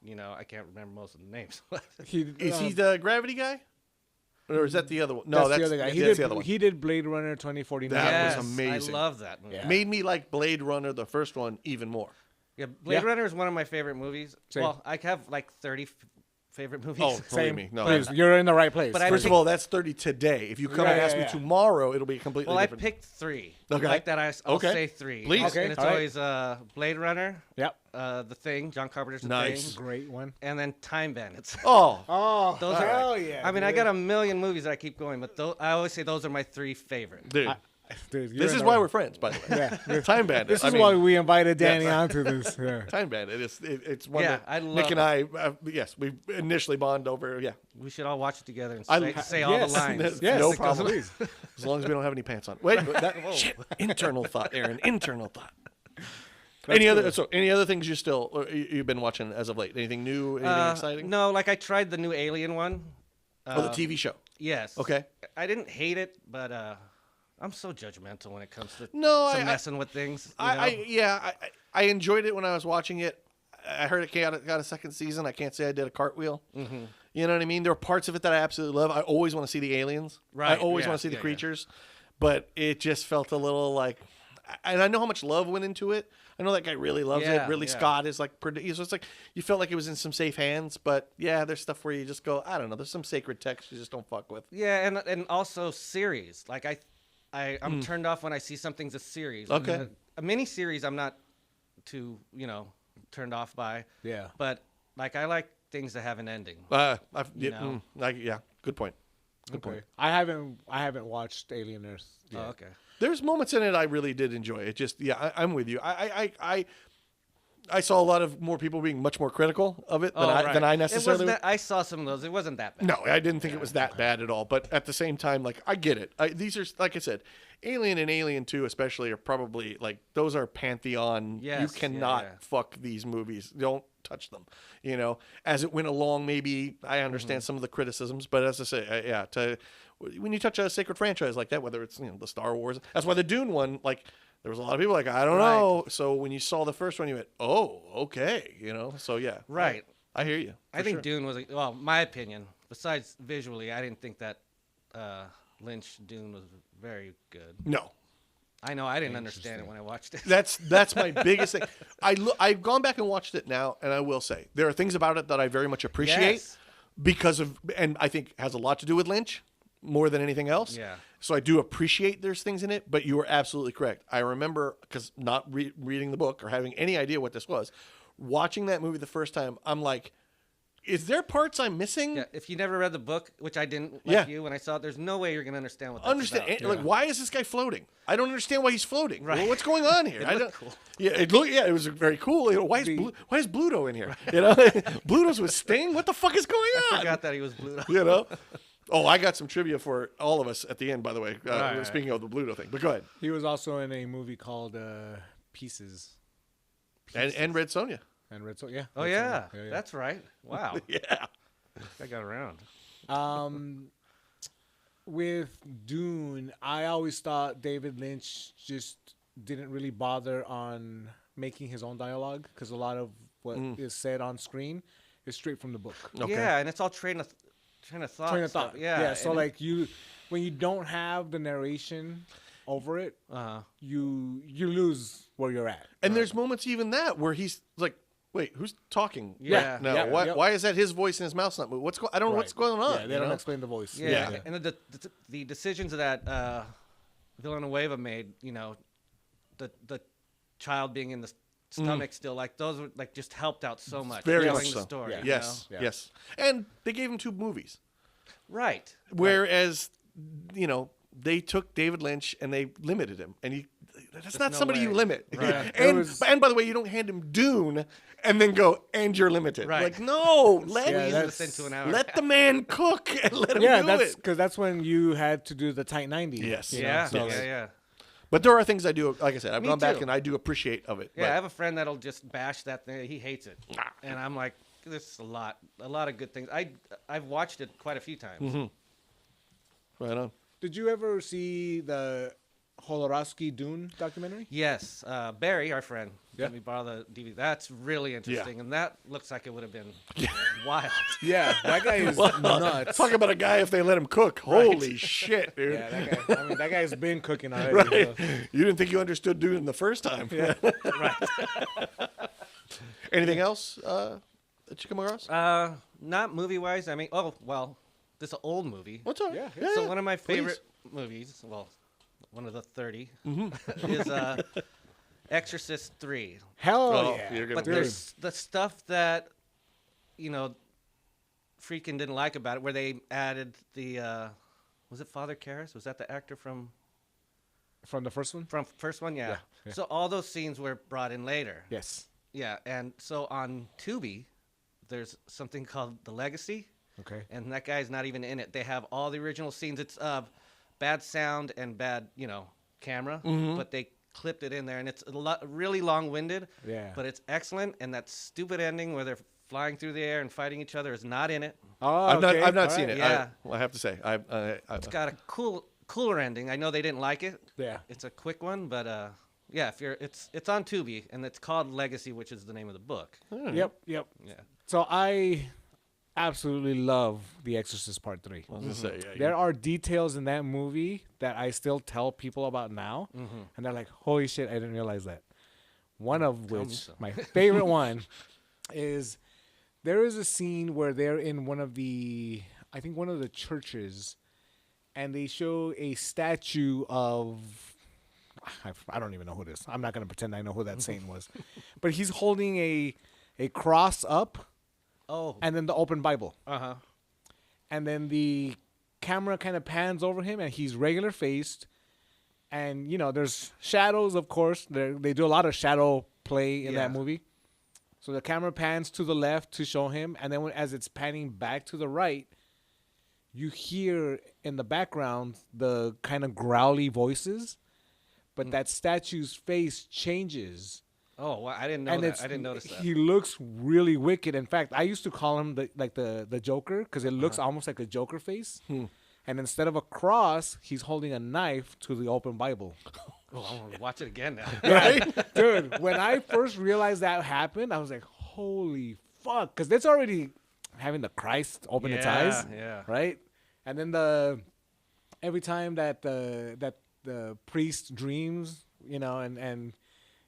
You know, I can't remember most of the names. he Is he the gravity guy? Or is that the other one? No, that's the other guy. That's the other one. He did Blade Runner 2049. That yes, was amazing. I love that movie. Yeah. Made me like Blade Runner, the first one, even more. Yeah, Blade Yeah. Runner is one of my favorite movies. Same. Well, I have like 30 favorite movies. Oh, believe Same. me. No, Please, you're in the right place. But I First of think- all, that's 30 today. If you come and Yeah, ask yeah, me yeah. tomorrow, it'll be completely Well, I different. picked three. Okay. Like that, I'll Okay. say three. Please. Okay, And it's all right. always Blade Runner, Yep. The Thing, John Carpenter's The Nice. Thing, Great one. and then Time Bandits. Oh, Oh, Those are- hell yeah! I mean, I dude. got a million movies that I keep going, but I always say those are my three favorite. dude. Dude, you're This in is the why right- we're friends, by the way. Yeah. Time Bandit. This I is mean, why we invited Danny onto this. Yeah. Time Bandit. It's one Yeah, that I Nick love and I, yes, we initially bond over, yeah. We should all watch it together and I- say all yes, the lines. yes, no because- problem. please. As long as we don't have any pants on. Wait, shit. Internal thought, Aaron. Internal thought. Any other things you've been watching as of late? Anything new? Anything exciting? No, like I tried the new Alien one. Oh, the TV show. Yes. Okay. I didn't hate it, but I'm so judgmental when it comes to, No, to I- messing with things. You know? I enjoyed it when I was watching it. I heard it got a second season. I can't say I did a cartwheel. Mm-hmm. You know what I mean? There are parts of it that I absolutely love. I always want to see the aliens. Right, I always yeah, want to see the yeah, yeah. creatures. But it just felt a little like, and I know how much love went into it. I know that guy really loves Yeah, it. Ridley yeah. Scott is like, so it's like you felt like it was in some safe hands. But yeah, there's stuff where you just go, I don't know. There's some sacred text you just don't fuck with. Yeah, and also series. Like I'm turned off when I see something's a series. Okay. A mini series I'm not too, turned off by. Yeah. But like I like things that have an ending. Yeah, know. yeah, good point. Good point. Okay. I haven't watched Alien Earth yet. Oh, okay. There's moments in it I really did enjoy. It just, I'm with you. I saw a lot of more people being much more critical of it than I necessarily. I saw some of those. It wasn't that bad. No, I didn't think it was that bad at all. But at the same time, like, I get it. These are, like I said, Alien and Alien 2 especially are probably, like, those are pantheon. Yes, you cannot fuck these movies. Don't touch them. You know, as it went along, maybe I understand some of the criticisms, but as I say, when you touch a sacred franchise like that, whether it's, the Star Wars, that's why the Dune one, like, there was a lot of people like, I don't know. So when you saw the first one, you went, oh, okay, So yeah, Right. I hear you. I think Dune was, my opinion. Besides visually, I didn't think that Lynch Dune was very good. No. I know I didn't understand it when I watched it. That's my biggest thing. I've gone back and watched it now, and I will say there are things about it that I very much appreciate Yes. because of, and I think has a lot to do with Lynch more than anything else. Yeah. So I do appreciate there's things in it, but you are absolutely correct. I remember, because not reading the book or having any idea what this was, watching that movie the first time, I'm like, is there parts I'm missing? Yeah, if you never read the book, which I didn't like you when I saw it, there's no way you're going to understand what that's about. Like, why is this guy floating? I don't understand why he's floating. Right. Well, what's going on here? It looked cool. Yeah, it was very cool. Why is Bluto in here? Bluto's with Sting? What the fuck is going on? I forgot that he was blue. Oh, I got some trivia for all of us at the end, by the way. Right. Speaking of the Bluto thing, but go ahead. He was also in a movie called Pieces. And Red Sonja. And Red Soul, yeah. Oh, Red yeah. Sonja. Yeah. That's right. Wow. Yeah. I got around. With Dune, I always thought David Lynch just didn't really bother on making his own dialogue because a lot of what is said on screen is straight from the book. Okay. Yeah, and it's all train of thought. Train of stuff. thought. Yeah. So like when you don't have the narration over it, you lose where you're at. And there's moments even that where he's like, wait, who's talking? Yeah. Right now? Yeah. Why is that his voice and his mouth's not moving? I don't know what's going on. Yeah, they don't explain the voice. Yeah. And the decisions that Villanueva made, the child being in the stomach still, like those were like just helped out so much. Very telling much the so. story. Yeah. Yes, Yeah. yes. And they gave him 2 movies. Right. Whereas, they took David Lynch and they limited him. And that's not no somebody you way. limit. Right. And by the way, you don't hand him Dune and then go, and you're limited. Right. Like, no, Squeeze that's- this into an hour. let the man cook and let him Yeah, do that's it. because that's when you had to do the tight 90. Yes. you know, Yeah. so Yeah. But there are things I do, like I said, I've Me gone back too. and I do appreciate of it. Yeah, I But have a friend that'll just bash that thing. He hates it, and I'm like, this is a lot of good things. I've watched it quite a few times. right on. Did you ever see the Jodorowsky Dune documentary? Yes, Barry, our friend, Yeah. let me borrow the DVD. That's really interesting, and that looks like it would have been wild. Yeah, that guy is nuts. Talk about a guy if they let him cook. Holy shit, dude. Yeah, that guy. I mean, that guy's been cooking already. Right. so- You didn't think you understood Dune the first time. Yeah. Right. Anything else that you come across? Not movie-wise. I mean, this is an old movie. What's up? Yeah. So one of my favorite movies, one of the 30, is Exorcist 3. Hell Oh, yeah. you're gonna But do it. there's the stuff that, freaking didn't like about it, where they added the, was it Father Karras? Was that the actor from From the first one? first one? Yeah. Yeah. So all those scenes were brought in later. Yes. Yeah, and so on Tubi, there's something called The Legacy, Okay. and that guy's not even in it. They have all the original scenes. It's bad sound and bad, camera, but they clipped it in there, and it's really long-winded. Yeah. But it's excellent, and that stupid ending where they're flying through the air and fighting each other is not in it. Oh, I've okay. not All seen right. it. Yeah. I have to say, It's got a cooler ending. I know they didn't like it. Yeah. It's a quick one, but yeah, it's on Tubi, and it's called Legacy, which is the name of the book. Yep. Yeah. So I absolutely love The Exorcist Part 3. I was gonna say, yeah, There are details in that movie that I still tell people about now, and they're like, "Holy shit, I didn't realize that." One of which, so. my favorite one, is there is a scene where they're in one of the churches, and they show a statue of, I don't even know who it is. I'm not gonna pretend I know who that saint was, but he's holding a cross up, Oh. and then the open Bible. Uh-huh. And then the camera kind of pans over him, and he's regular faced. And there's shadows, of course. They do a lot of shadow play in that Yeah. movie. So the camera pans to the left to show him, and then as it's panning back to the right, you hear in the background the kind of growly voices, but that statue's face changes. Oh, well, I didn't know that. I didn't notice that. He looks really wicked. In fact, I used to call him the Joker because it looks almost like a Joker face. And instead of a cross, he's holding a knife to the open Bible. Oh, I want to watch it again now. Right? Dude, when I first realized that happened, I was like, holy fuck. Because it's already having the Christ open its eyes. Yeah. Right? And then every time that the priest dreams, and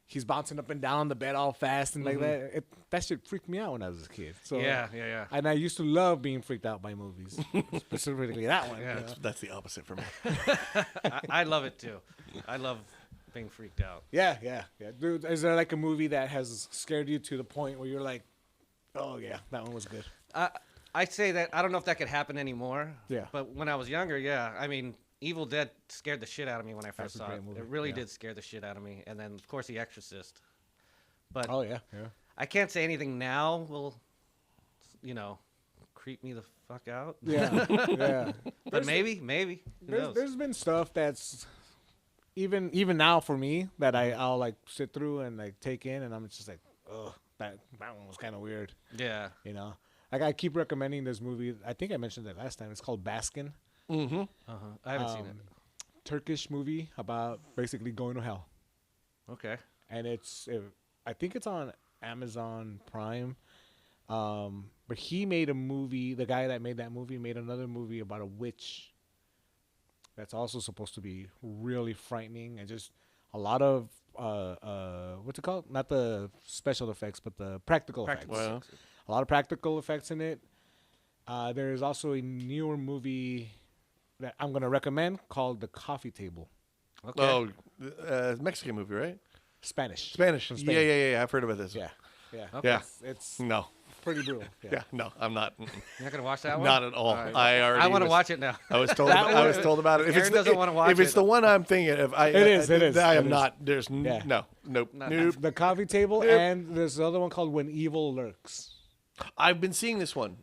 he's bouncing up and down the bed all fast and like that. That shit freaked me out when I was a kid. So Yeah. And I used to love being freaked out by movies, specifically that one. Yeah. That's the opposite for me. I love it too. I love being freaked out. Yeah. Dude, is there like a movie that has scared you to the point where you're like, oh yeah, that one was good? I say that I don't know if that could happen anymore. Yeah. But when I was younger, yeah. I mean, Evil Dead scared the shit out of me when I first That's a saw great it. movie, It really yeah. did scare the shit out of me. And then, of course, The Exorcist. But Oh yeah. I can't say anything now will, creep me the fuck out. Yeah. But maybe. Who knows? There's been stuff that's even now for me that I'll like sit through and like take in, and I'm just like, ugh, that one was kind of weird. Yeah. Like I keep recommending this movie. I think I mentioned it last time. It's called Baskin. I haven't seen it. Turkish movie about basically going to hell, Okay. and I think it's on Amazon Prime. But he made a movie. The guy that made that movie made another movie about a witch. That's also supposed to be really frightening and just a lot of what's it called? Not the special effects, but the practical effects. Wow. A lot of practical effects in it. There's also a newer movie that I'm gonna recommend called The Coffee Table. Oh, Mexican movie, right? Spanish. Spanish. From Spain. Yeah. I've heard about this. Yeah. Yeah. It's No. pretty brutal. Yeah. No, I'm not. You're not gonna watch that one? Not at all. right. I want to watch it now. I was told. I was told about it. If Aaron it's doesn't wanna watch If it's it. the one I'm thinking of, It is. I am It is. not. There's Yeah. nope. The Coffee Table, Nope. and there's the other one called When Evil Lurks. I've been seeing this one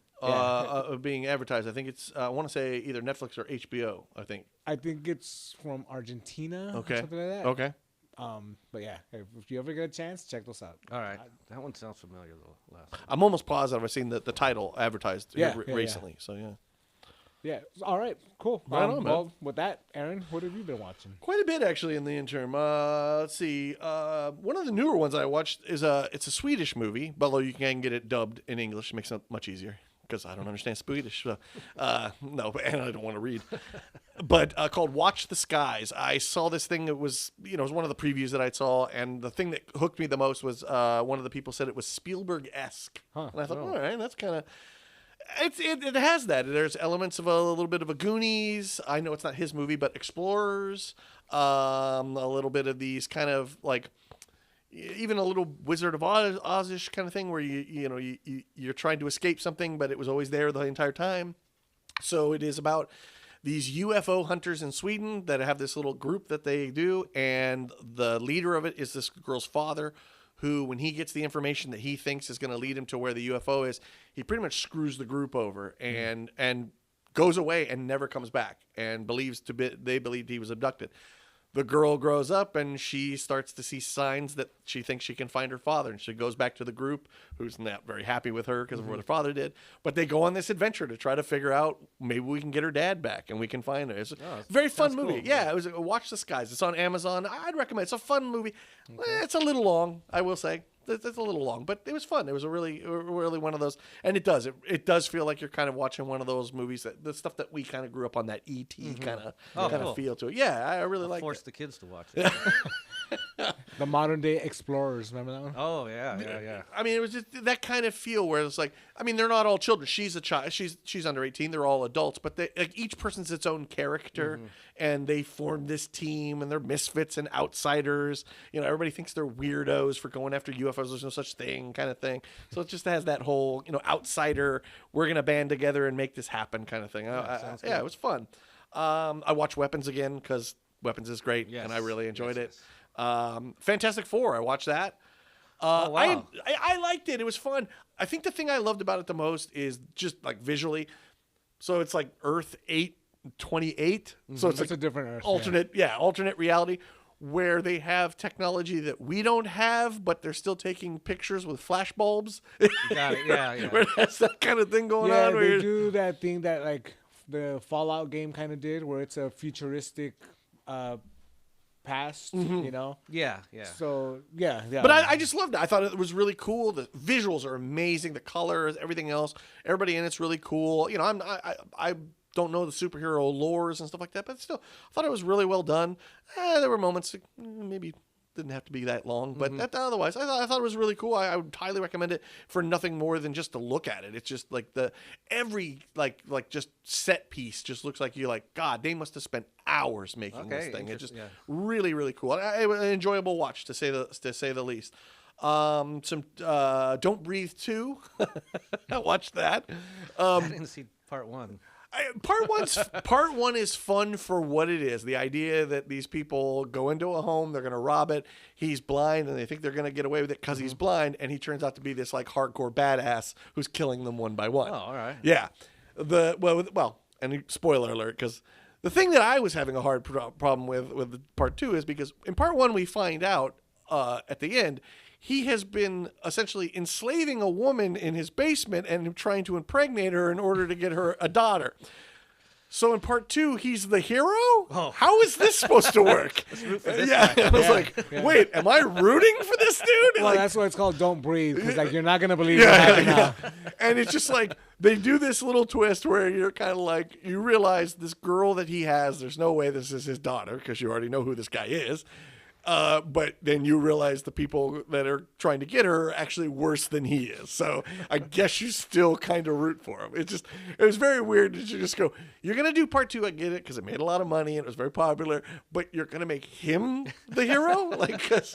being advertised. I think it's. I want to say either Netflix or HBO. I think. I think it's from Argentina. Okay. Or something like that. Okay. But yeah, if you ever get a chance, check those out. All right. That one sounds familiar, though. Last one. I'm almost positive I've seen the title advertised Yeah, recently. So yeah. Yeah. All right. Cool. Right on, man. Well, with that, Aaron, what have you been watching? Quite a bit actually in the interim. Let's see. One of the newer ones I watched is it's a Swedish movie, although you can get it dubbed in English. It makes it much easier because I don't understand Swedish. So, no, and I don't want to read. But called Watch the Skies. I saw this thing that was, it was one of the previews that I saw, and the thing that hooked me the most was one of the people said it was Spielberg-esque. Huh. And I thought, all right, that's kind of... It has that. There's elements of a little bit of a Goonies. I know it's not his movie, but Explorers. A little bit of these kind of like, even a little Wizard of Oz-ish kind of thing where you're trying to escape something, but it was always there the entire time. So it is about these UFO hunters in Sweden that have this little group that they do, and the leader of it is this girl's father, who, when he gets the information that he thinks is going to lead him to where the UFO is, he pretty much screws the group over and goes away and never comes back, and they believed he was abducted. The girl grows up and she starts to see signs that she thinks she can find her father, and she goes back to the group, who's not very happy with her because of what her father did. But they go on this adventure to try to figure out maybe we can get her dad back and we can find her. It's a very fun movie. cool. Yeah, it was Watch the Skies. It's on Amazon. I'd recommend. It's a fun movie. It's a little long, I will say. It's a little long, but it was fun. It was a really one of those, and it does feel like you're kind of watching one of those movies the stuff that we kind of grew up on, that E.T. kind of cool. feel to it. Yeah, I really like Force it. the kids to watch it. The Modern Day Explorers. Remember that one? Oh, yeah. I mean, it was just that kind of feel where it's like, I mean, they're not all children. She's a child. She's under 18. They're all adults, but each person's its own character, and they form this team, and they're misfits and outsiders. Everybody thinks they're weirdos for going after UFOs. There's no such thing, kind of thing. So it just has that whole, outsider. We're gonna band together and make this happen, kind of thing. Yeah, it was fun. I watched Weapons again because Weapons is great, and I really enjoyed it. Yes. Fantastic Four, I watched that. Oh, wow. I liked it. It was fun. I think the thing I loved about it the most is just like visually. So it's like Earth 828. So it's That's like a different Earth, alternate reality where they have technology that we don't have, but they're still taking pictures with flash bulbs. Got it. Yeah. Where that's that kind of thing going Yeah, on. Where they you're- do that thing that like the Fallout game kind of did, where it's a futuristic past, you know. Yeah. So yeah. But I just loved it. I thought it was really cool. The visuals are amazing. The colors, everything else, everybody in it's really cool. You know, I don't know the superhero lores and stuff like that, but still, I thought it was really well done. There were moments maybe didn't have to be that long, but otherwise, I thought it was really cool. I would highly recommend it for nothing more than just to look at it. It's just like every just set piece just looks like you're like, God, they must have spent hours making this thing. It's just really, really cool. It was an enjoyable watch to say the least. Some Don't Breathe 2. I watched that. I didn't see part 1. Part one is fun for what it is. The idea that these people go into a home, they're going to rob it. He's blind, and they think they're going to get away with it because he's blind, and he turns out to be this like hardcore badass who's killing them one by one. Oh, all right. Yeah. And spoiler alert, because the thing that I was having a hard problem with part 2 is because in part 1 we find out at the end. He has been essentially enslaving a woman in his basement and trying to impregnate her in order to get her a daughter. So in part 2, he's the hero? Oh. How is this supposed to work? I was like, wait, am I rooting for this dude? Well, that's why it's called Don't Breathe, because like you're not gonna believe what happened now. And it's just like they do this little twist where you're kind of like, you realize this girl that he has, there's no way this is his daughter because you already know who this guy is. But then you realize the people that are trying to get her are actually worse than he is. So I guess you still kind of root for him. It was very weird that you just go, you're going to do part 2. I get it because it made a lot of money and it was very popular, but you're going to make him the hero? Cause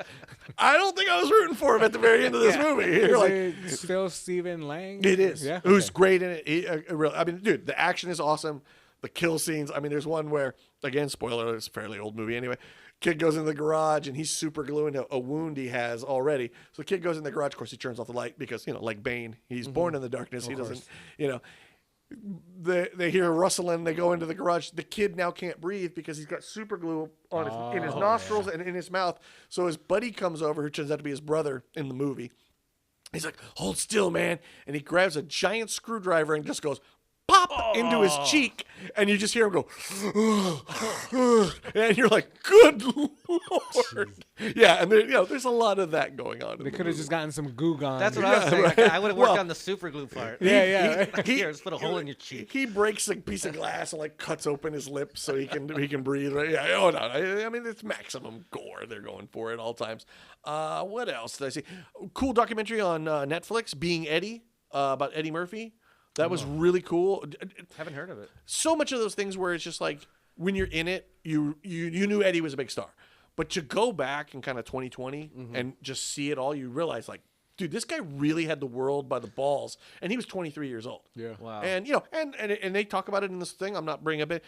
I don't think I was rooting for him at the very end of this movie. You're like, Is it still Stephen Lang? it is. Yeah. Who's great in it. Dude, the action is awesome. The kill scenes. I mean, there's one where, again, spoiler, it's a fairly old movie anyway. Kid goes in the garage and he's super gluing a wound he has already. So the kid goes in the garage. Of course, he turns off the light because, like Bane, he's born in the darkness. He doesn't, They hear rustling. They go into the garage. The kid now can't breathe because he's got super glue in his nostrils and in his mouth. So his buddy comes over, who turns out to be his brother in the movie. He's like, hold still, man. And he grabs a giant screwdriver and just goes, pop into his cheek, and you just hear him go, and you're like, good Lord. Yeah, and there's a lot of that going on. They could have just gotten some goo gone. That's what I was saying. right. I would have worked Well, on the super glue part. Yeah. Here, just put a hole in your cheek. He breaks a piece of glass and like cuts open his lips so he can breathe. Right? Yeah. Oh no. I mean, it's maximum gore. They're going for at all times. What else did I see? Cool documentary on Netflix, Being Eddie, about Eddie Murphy. That was really cool. Haven't heard of it. So much of those things where it's just like when you're in it, you knew Eddie was a big star, but to go back in kind of 2020 and just see it all, you realize like, dude, this guy really had the world by the balls, and he was 23 years old. Yeah. Wow. And and they talk about it in this thing. I'm not bringing up it.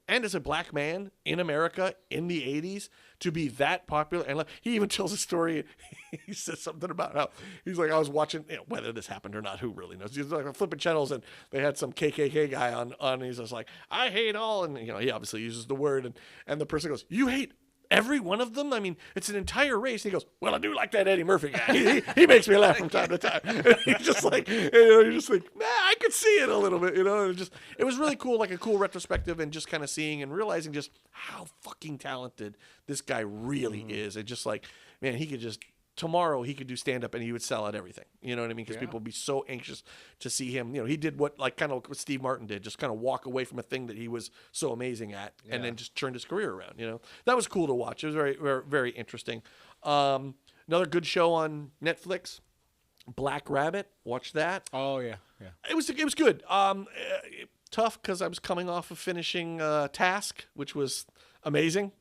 And as a black man in America in the 80s to be that popular, and he even tells a story. He says something about how he's like, I was watching, whether this happened or not, who really knows? He's like flipping channels, and they had some KKK guy on, and he's just like, I hate all, and he obviously uses the word, and the person goes, you hate every one of them? I mean, it's an entire race. And he goes, well, I do like that Eddie Murphy guy. He makes me laugh from time to time. And he's just like, you're just like, nah, I could see it a little bit, and it was really cool, like a cool retrospective, and just kind of seeing and realizing just how fucking talented this guy really is. And just like, man, he could just, tomorrow he could do stand-up and he would sell out everything. You know what I mean? Because people would be so anxious to see him. He did what what Steve Martin did, just kind of walk away from a thing that he was so amazing at, and then just turned his career around. That was cool to watch. It was very, very, very interesting. Another good show on Netflix, Black Rabbit. Watch that. Oh yeah. It was good. Tough because I was coming off of finishing Task, which was amazing.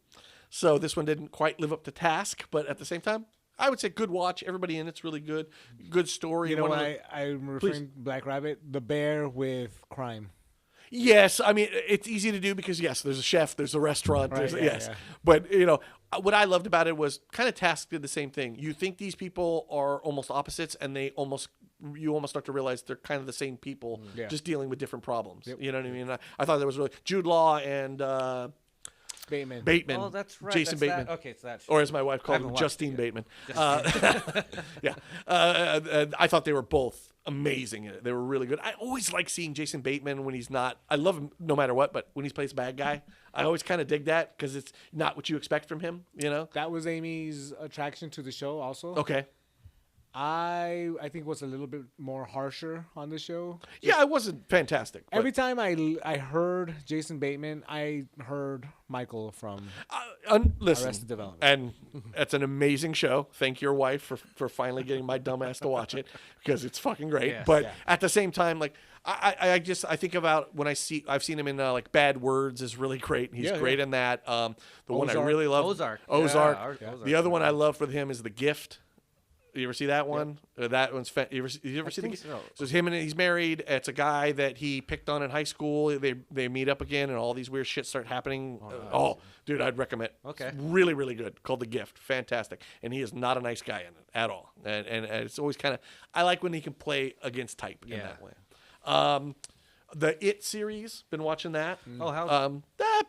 So this one didn't quite live up to Task, but at the same time, I would say good watch. Everybody in it's really good. Good story. You know what I'm referring Black Rabbit, the bear with crime. Yes, I mean it's easy to do because yes, there's a chef, there's a restaurant, Right, there's yeah, yes. yeah. But what I loved about it was kind of Task did the same thing. You think these people are almost opposites, and you almost start to realize they're kind of the same people, Yeah. just dealing with different problems. Yep. You know what I mean? I thought that was really Jude Law and Bateman. Oh, that's right. Jason that's Bateman. That. Okay, it's that. Or as my wife I called haven't him, watched Justine it Bateman. yet. Yeah. I thought they were both amazing in it. They were really good. I always like seeing Jason Bateman when he's not. I love him no matter what, but when he plays bad guy, I always kind of dig that because it's not what you expect from him, That was Amy's attraction to the show also. Okay. I think was a little bit more harsher on the show. Yeah, it wasn't fantastic. But, Every time I heard Jason Bateman, I heard Michael from listen, Arrested Development. and it's an amazing show. Thank your wife for finally getting my dumbass to watch it because it's fucking great. Yes. But Yeah. at the same time, like I think about when I've seen him in like Bad Words is really great. He's Yeah, great yeah. in that. The one I Ozark. really love, Ozark. Ozark. Yeah, Ozark. The other one I love for him is The Gift. You ever see that one? That one's you ever see think the? so. So it's him and he's married. It's a guy that he picked on in high school. They meet up again, and all these weird shit start happening. Dude, I'd recommend. Okay. It's really, really good. Called The Gift. Fantastic. And he is not a nice guy in it at all. And it's always kind of. I like when he can play against type in Yeah. that way. The It series, been watching that. Oh, how?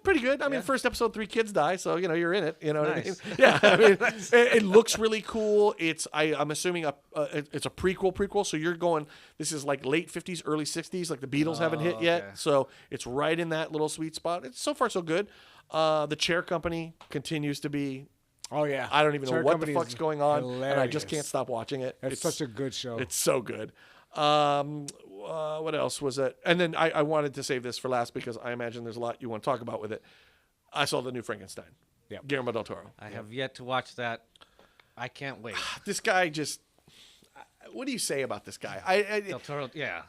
Pretty good. I mean, Yeah. first episode, 3 kids die, so you're in it. You know what I mean? Nice. Yeah, I mean, it looks really cool. I'm assuming it's a prequel. So you're going. This is like late 50s, early 60s. Like the Beatles haven't hit yet, okay. so it's right in that little sweet spot. It's so far so good. The Chair Company continues to be. Oh yeah, I don't even know Chair what Company the is fuck's going on, and I just hilarious. can't stop watching it. It's such a good show. It's so good. What else was it? And then I wanted to save this for last because I imagine there's a lot you want to talk about with it. I saw the new Frankenstein. Yeah. Guillermo del Toro. I have yet to watch that. I can't wait. This guy just. What do you say about this guy? Del Toro, yeah.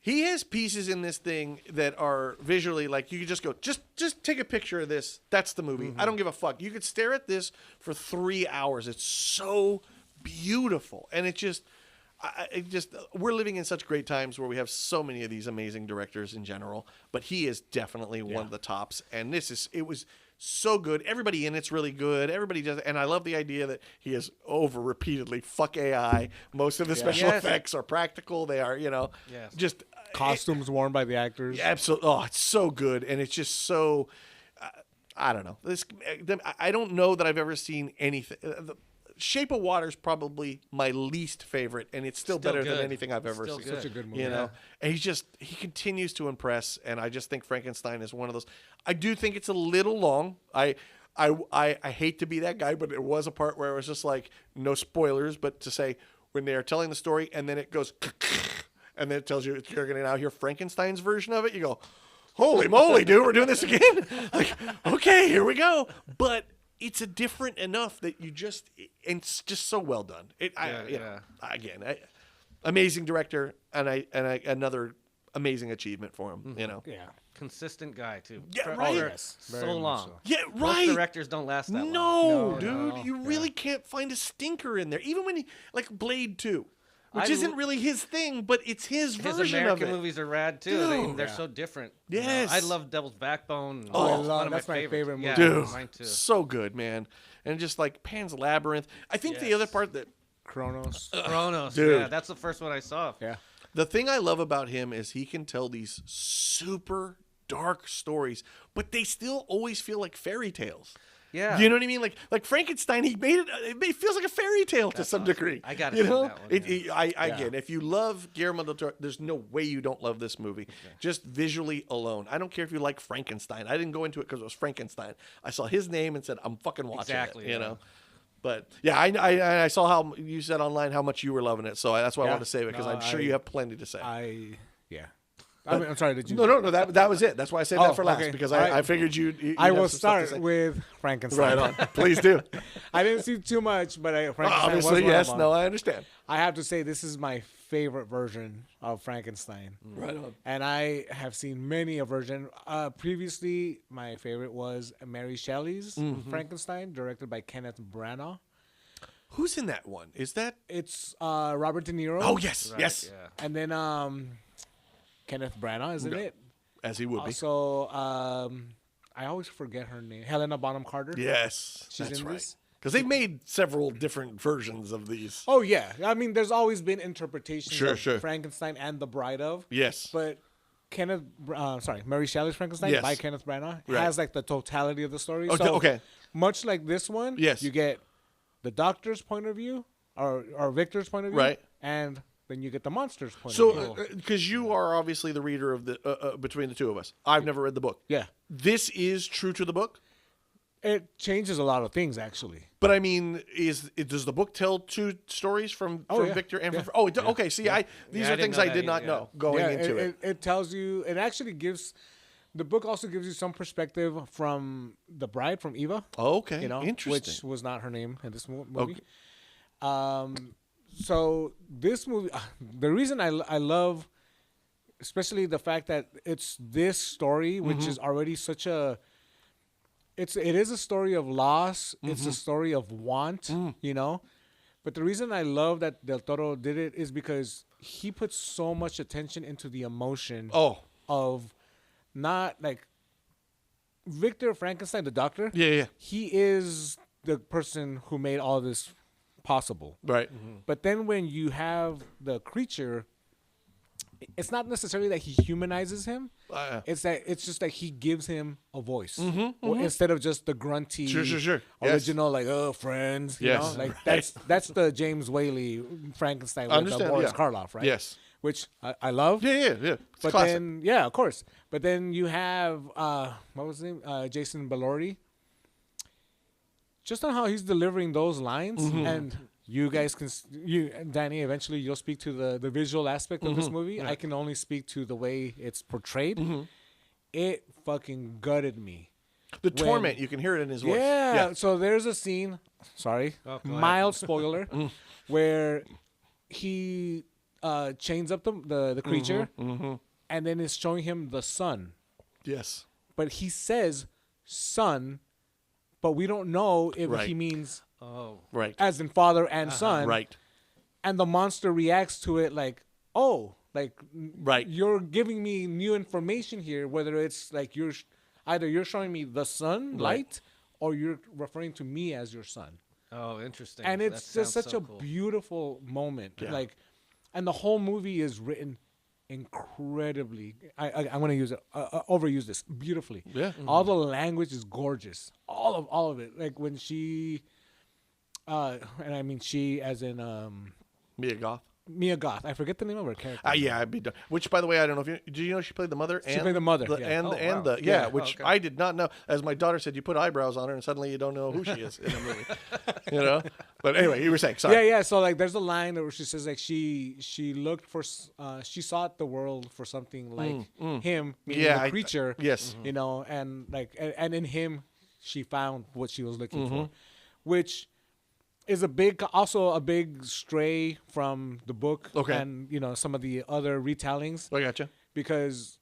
He has pieces in this thing that are visually like you could just go, just take a picture of this. That's the movie. I don't give a fuck. You could stare at this for 3 hours. It's so beautiful, and we're living in such great times where we have so many of these amazing directors in general. But he is definitely one of the tops, and it was so good. Everybody in it's really good. Everybody does, and I love the idea that he is over repeatedly. Fuck AI. Most of the special Yes. effects are practical. They are, Yes. just Costumes worn by the actors. absolutely. Oh, it's so good, and it's just so. I don't know. I don't know that I've ever seen anything. Shape of Water is probably my least favorite, and it's still better than good. anything I've ever Still seen. good. Such a good movie. You know, and he continues to impress, and I just think Frankenstein is one of those. I do think it's a little long. I hate to be that guy, but there was a part where it was just like no spoilers, but to say when they are telling the story, and then it goes, and then it tells you you're going to now hear Frankenstein's version of it. You go, holy moly, dude, we're doing this again. Like, okay, here we go. But it's a different enough that it's just so well done. Amazing director, and another amazing achievement for him. Yeah. Consistent guy, too. Yeah, For right. over Yes, so very much long. so. Yeah, Most right. directors don't last that long. No, No, dude, no. you really can't find a stinker in there. Even when like Blade 2, which I isn't l- really his thing, but it's his His version American of it. movies are rad, too. Dude. They're so different. Yes. I love Devil's Backbone. Oh, I It's love- one of that's my favorites. favorite movie. Yeah, Dude, mine too. so good, man. And just like Pan's Labyrinth. I think the other Yes. part that Kronos. Kronos. Dude. Yeah, that's the first one I saw. Yeah. the thing I love about him is he can tell these super dark stories, but they still always feel like fairy tales. Yeah. You know what I mean? Like Frankenstein, he made it. It feels like a fairy tale to some degree. I gotta you see know. that one, Again, if you love Guillermo del Toro, there's no way you don't love this movie. Just visually alone. I don't care if you like Frankenstein. I didn't go into it because it was Frankenstein. I saw his name and said, "I'm fucking watching Exactly, it." You yeah. know. But yeah, I saw how you said online how much you were loving it, so that's why I Yeah. wanted to save it because No, I'm sure you have plenty to say. Yeah. I'm sorry. Did you? No. That was it. That's why I saved Oh, that for last okay. because All right. I figured you'd I have will some stuff to start say. with Frankenstein. Right on. Please do. I didn't see too much, but Frankenstein Obviously, was one yes. of them. No, I understand. I have to say this is my favorite version of Frankenstein. Right on. And I have seen many a version. Previously, my favorite was Mary Shelley's Frankenstein, directed by Kenneth Branagh. Who's in that one? Is that? It's Robert De Niro. Oh yes, Right, yes. Yeah. And then Kenneth Branagh is in it. As he would be. Also, I always forget her name. Helena Bonham Carter. Yes, She's that's in right. this. Because they've made several different versions of these. Oh yeah, I mean, there's always been interpretations of Sure. Frankenstein and The Bride of. Yes. But Mary Shelley's Frankenstein Yes. by Kenneth Branagh Right. has like the totality of the story. Okay, So okay. much like this one, Yes. you get the doctor's point of view or Victor's point of view, Right. and then you get the monster's point of So, view. because you are obviously the reader of the between the two of us, I've never read the book. Yeah, This is true to the book, it changes a lot of things actually. but I mean, does the book tell two stories from Oh, yeah. Victor and Yeah. from? Oh, okay. See, these I are didn't things know I that did not either, know going into it. It tells you. It actually gives. The book also gives you some perspective from the bride, from Eva. Okay, You know, interesting. which was not her name in this movie. Okay. So this movie, the reason I love, especially the fact that it's this story, which Mm-hmm. is already such a, it is a story of loss. It's Mm-hmm. a story of want, you know. But the reason I love that Del Toro did it is because he puts so much attention into the emotion Oh, of not like Victor Frankenstein, the doctor. yeah. He is the person who made all this possible. Right. But then when you have the creature, it's not necessarily that he humanizes him. It's that it's just that he gives him a voice instead of just the grunty, Sure. Yes. original like friends. You Yes. know? Like that's the James Whaley Frankenstein with Understand, Boris yeah. Karloff, right? Yes. Which I love. Yeah. It's But classic. then, yeah, of course. But then you have what was his name? Jason Belorti. Just on how he's delivering those lines, and you guys can, Danny, eventually you'll speak to the visual aspect of this movie. I can only speak to the way it's portrayed. It fucking gutted me. The torment, you can hear it in his voice. Yeah. So there's a scene. Sorry, Oh, go ahead. mild spoiler, where he chains up the creature, and then is showing him the sun. Yes. But he says son, but we don't know if Right. he means Oh, Right. as in father and son. Right. And the monster reacts to it like, oh, like Right. you're giving me new information here, whether it's like either you're showing me the sun light or you're referring to me as your son. oh, interesting. And That it's just sounds such so a cool. beautiful moment. Yeah. Like, and the whole movie is written incredibly. I'm gonna overuse this beautifully. Yeah. All the language is gorgeous. All of it. Like when she, and I mean she as in Mia Goth. Mia Goth. I forget the name of her character. Yeah, I'd be done. Which, by the way, I don't know if you do. You know she played the mother. She played the mother, yeah. Oh, and wow. the Yeah. which okay. I did not know. As my daughter said, you put eyebrows on her, and suddenly you don't know who she is in a movie. You know. But anyway, you were saying. Sorry. Yeah. So like, there's a line where she says like she looked for she sought the world for something like him, meaning Yeah, the creature. yes. You know, and like, and in him, she found what she was looking Mm-hmm. for, which is also a big stray from the book. Okay. And you know some of the other retellings I gotcha. because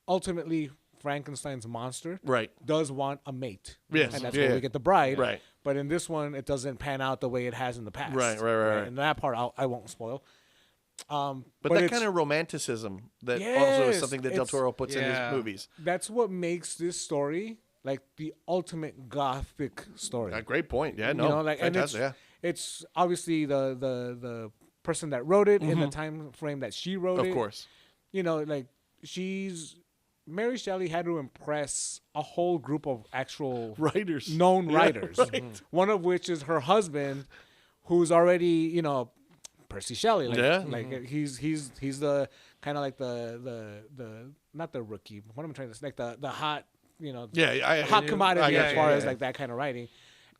ultimately Frankenstein's monster Right. does want a mate. Yes. And that's Yeah. where we get the bride. Right. But in this one, it doesn't pan out the way it has in the past. Right. And that part I won't spoil. But that it's- kind of romanticism that also Yes, is something that Del it's- Toro puts in Yeah. his movies. That's what makes this story like the ultimate gothic story. A great point. Yeah. No. You know, like, and fantastic. Yeah. it's obviously the person that wrote it in the time frame that she wrote it. Mm-hmm. Of course. You know, like Mary Shelley had to impress a whole group of actual Writers. known Yeah, writers. right. One of which is her husband, who's already, you know, Percy Shelley. Like, Yeah. like he's the kind of like the not the rookie. What am I trying to say? Like the hot, you know, Yeah. hot commodity I as got far you. as like that kind of writing.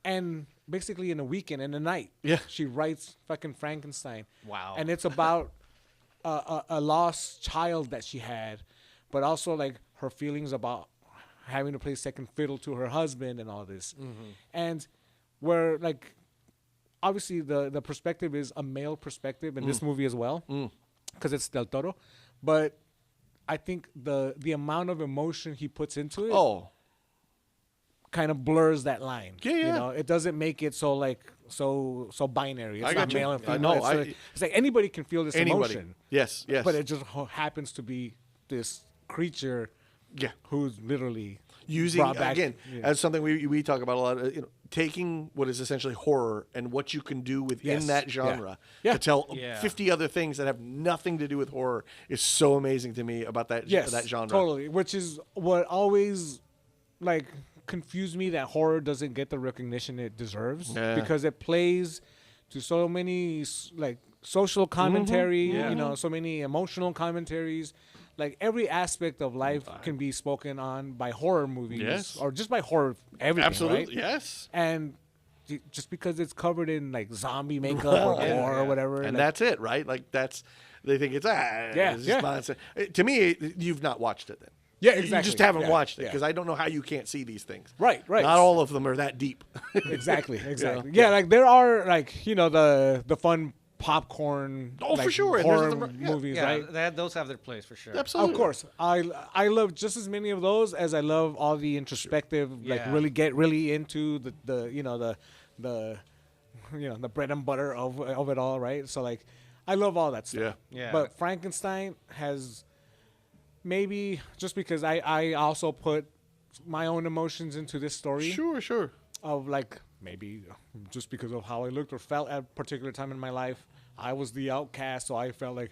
And basically in a weekend, in a night, Yeah. she writes fucking Frankenstein. Wow. And it's about a lost child that she had, but also like her feelings about having to play second fiddle to her husband and all this. And where like obviously the perspective is a male perspective in this movie as well, because it's Del Toro. But I think the amount of emotion he puts into it Oh. kind of blurs that line. Yeah, You yeah. know, it doesn't make it so like so binary. It's I not got you. male and I female. know, It's like anybody can feel this Anybody. emotion. Yes. But it just happens to be this creature Yeah. who's literally Using brought back, again yeah. as something we talk about a lot. Taking what is essentially horror and what you can do within Yes. that genre Yeah. to tell Yeah. 50 other things that have nothing to do with horror is so amazing to me about that Yes, that genre. totally. Which is what always like confused me that horror doesn't get the recognition it deserves Yeah. because it plays to so many like social commentary, Yeah. you know, so many emotional commentaries. Like every aspect of life can be spoken on by horror movies Yes. or just by horror everything, Absolutely. right? Yes. And just because it's covered in like zombie makeup or gore or whatever, And like, that's it, right? Like they think it's Yeah, it's just yeah. nonsense. To me, you've not watched it then. Yeah, You exactly. just haven't Yeah, watched it yeah. because I don't know how you can't see these things. Right. Not all of them are that deep. Exactly. Yeah, like there are like, you know, the fun popcorn Oh, for like, sure, and there's horror other- yeah. movies, Yeah, right? those have their place for sure. Absolutely. Of course. I love just as many of those as I love all the introspective, like Yeah. really get really into the you know the you know the bread and butter of it all, right? So like I love all that stuff. Yeah. Yeah. But Frankenstein has maybe just because I also put my own emotions into this story Sure. of like maybe just because of how I looked or felt at a particular time in my life, I was the outcast, so I felt like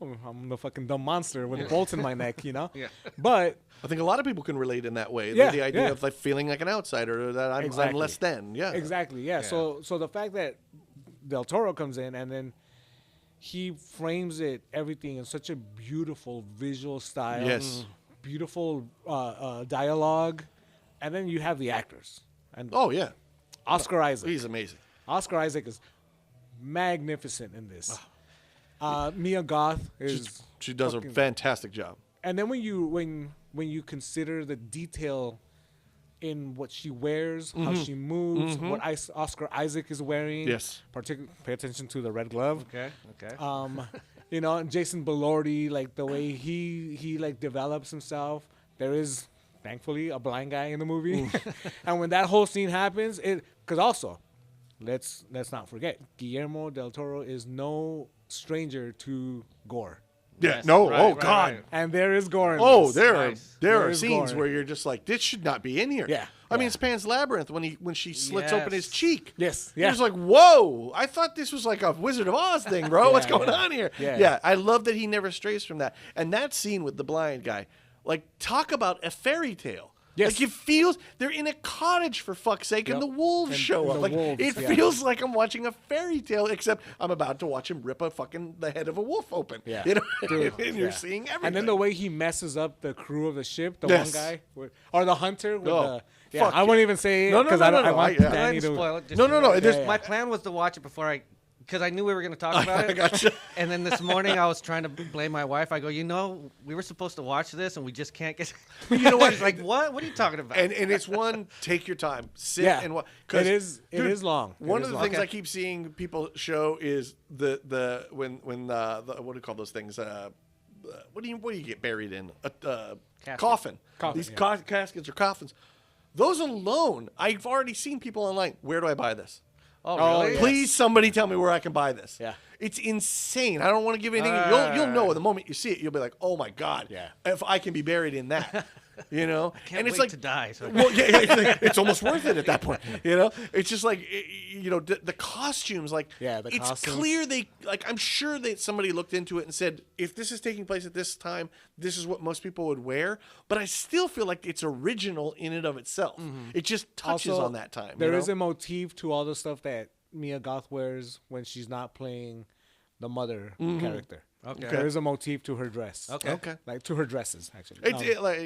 oh, I'm the fucking dumb monster with bolts in my neck, you know? Yeah. But I think a lot of people can relate in that way. Yeah, The idea yeah. of like feeling like an outsider or that I'm Exactly. less than. Yeah. exactly, yeah. So the fact that Del Toro comes in and then he frames it everything in such a beautiful visual style, Yes. beautiful dialogue, and then you have the actors and Oh yeah. Oscar Isaac. He's amazing. Oscar Isaac is magnificent in this. Mia Goth is She does a fucking- fantastic job. and then when you consider the detail in what she wears, how she moves, what Oscar Isaac is wearing, Yes. pay attention to the red glove. Okay. You know, and Jason Belordi, like the way he like develops himself. There is thankfully a blind guy in the movie, and when that whole scene happens, because also let's not forget Guillermo del Toro is no stranger to gore, Yeah. Yes, No. right, Oh right, God. right. and there is gore. In Oh, this. there Nice. are There's scenes gore. where you're just like, this should not be in here. Yeah, I mean, yeah. it's Pan's Labyrinth when she slits open his Yes. cheek. Yes, You're yeah. just like, whoa! I thought this was like a Wizard of Oz thing, bro. What's going on here? Yeah. I love that he never strays from that. And that scene with the blind guy, like, talk about a fairy tale. Yes. Like it feels they're in a cottage for fuck's sake, and Yep. the wolves And- show and up. the Like wolves, it yeah. feels like I'm watching a fairy tale, except I'm about to watch him rip the head of a wolf open. Yeah. You know, Dude, and you're yeah. seeing everything. And then the way he messes up the crew of the ship, the Yes. one guy, or the hunter. With Oh, the, yeah, fuck I won't yeah. even say it No, no, because no, I no, don't. I no, want I- I Danny Didn't to. spoil it. Just- No, it just- My plan was to watch it before because I knew we were going to talk about it. Gotcha. And then this morning I was trying to blame my wife. I go, we were supposed to watch this and we just can't get. You know what? She's like, what? What are you talking about? and it's one, take your time, sit Yeah. and watch. It is long. It One is of the long. things I keep seeing people show is the when the what do you call those things? What do you get buried in? Casket. Coffin. Coffin, These yeah. caskets or coffins. Those alone, I've already seen people online. Where do I buy this? oh, Oh, really? yeah. Please, somebody tell me where I can buy this. Yeah. It's insane. I don't want to give anything. You'll know the moment you see it. You'll be like, oh my god. Yeah. If I can be buried in that, you know. Can't and it's wait like to die. So. well, yeah, it's almost worth it at that point. You know, it's just like the costumes. Like, Yeah, the it's costumes. clear I'm sure that somebody looked into it and said, if this is taking place at this time, this is what most people would wear. But I still feel like it's original in and of itself. It just touches Also, on that time. There you is know? a motif to all the stuff that Mia Goth wears when she's not playing the mother character. Okay. There is a motif to her dress. Okay. Like to her dresses, actually. Like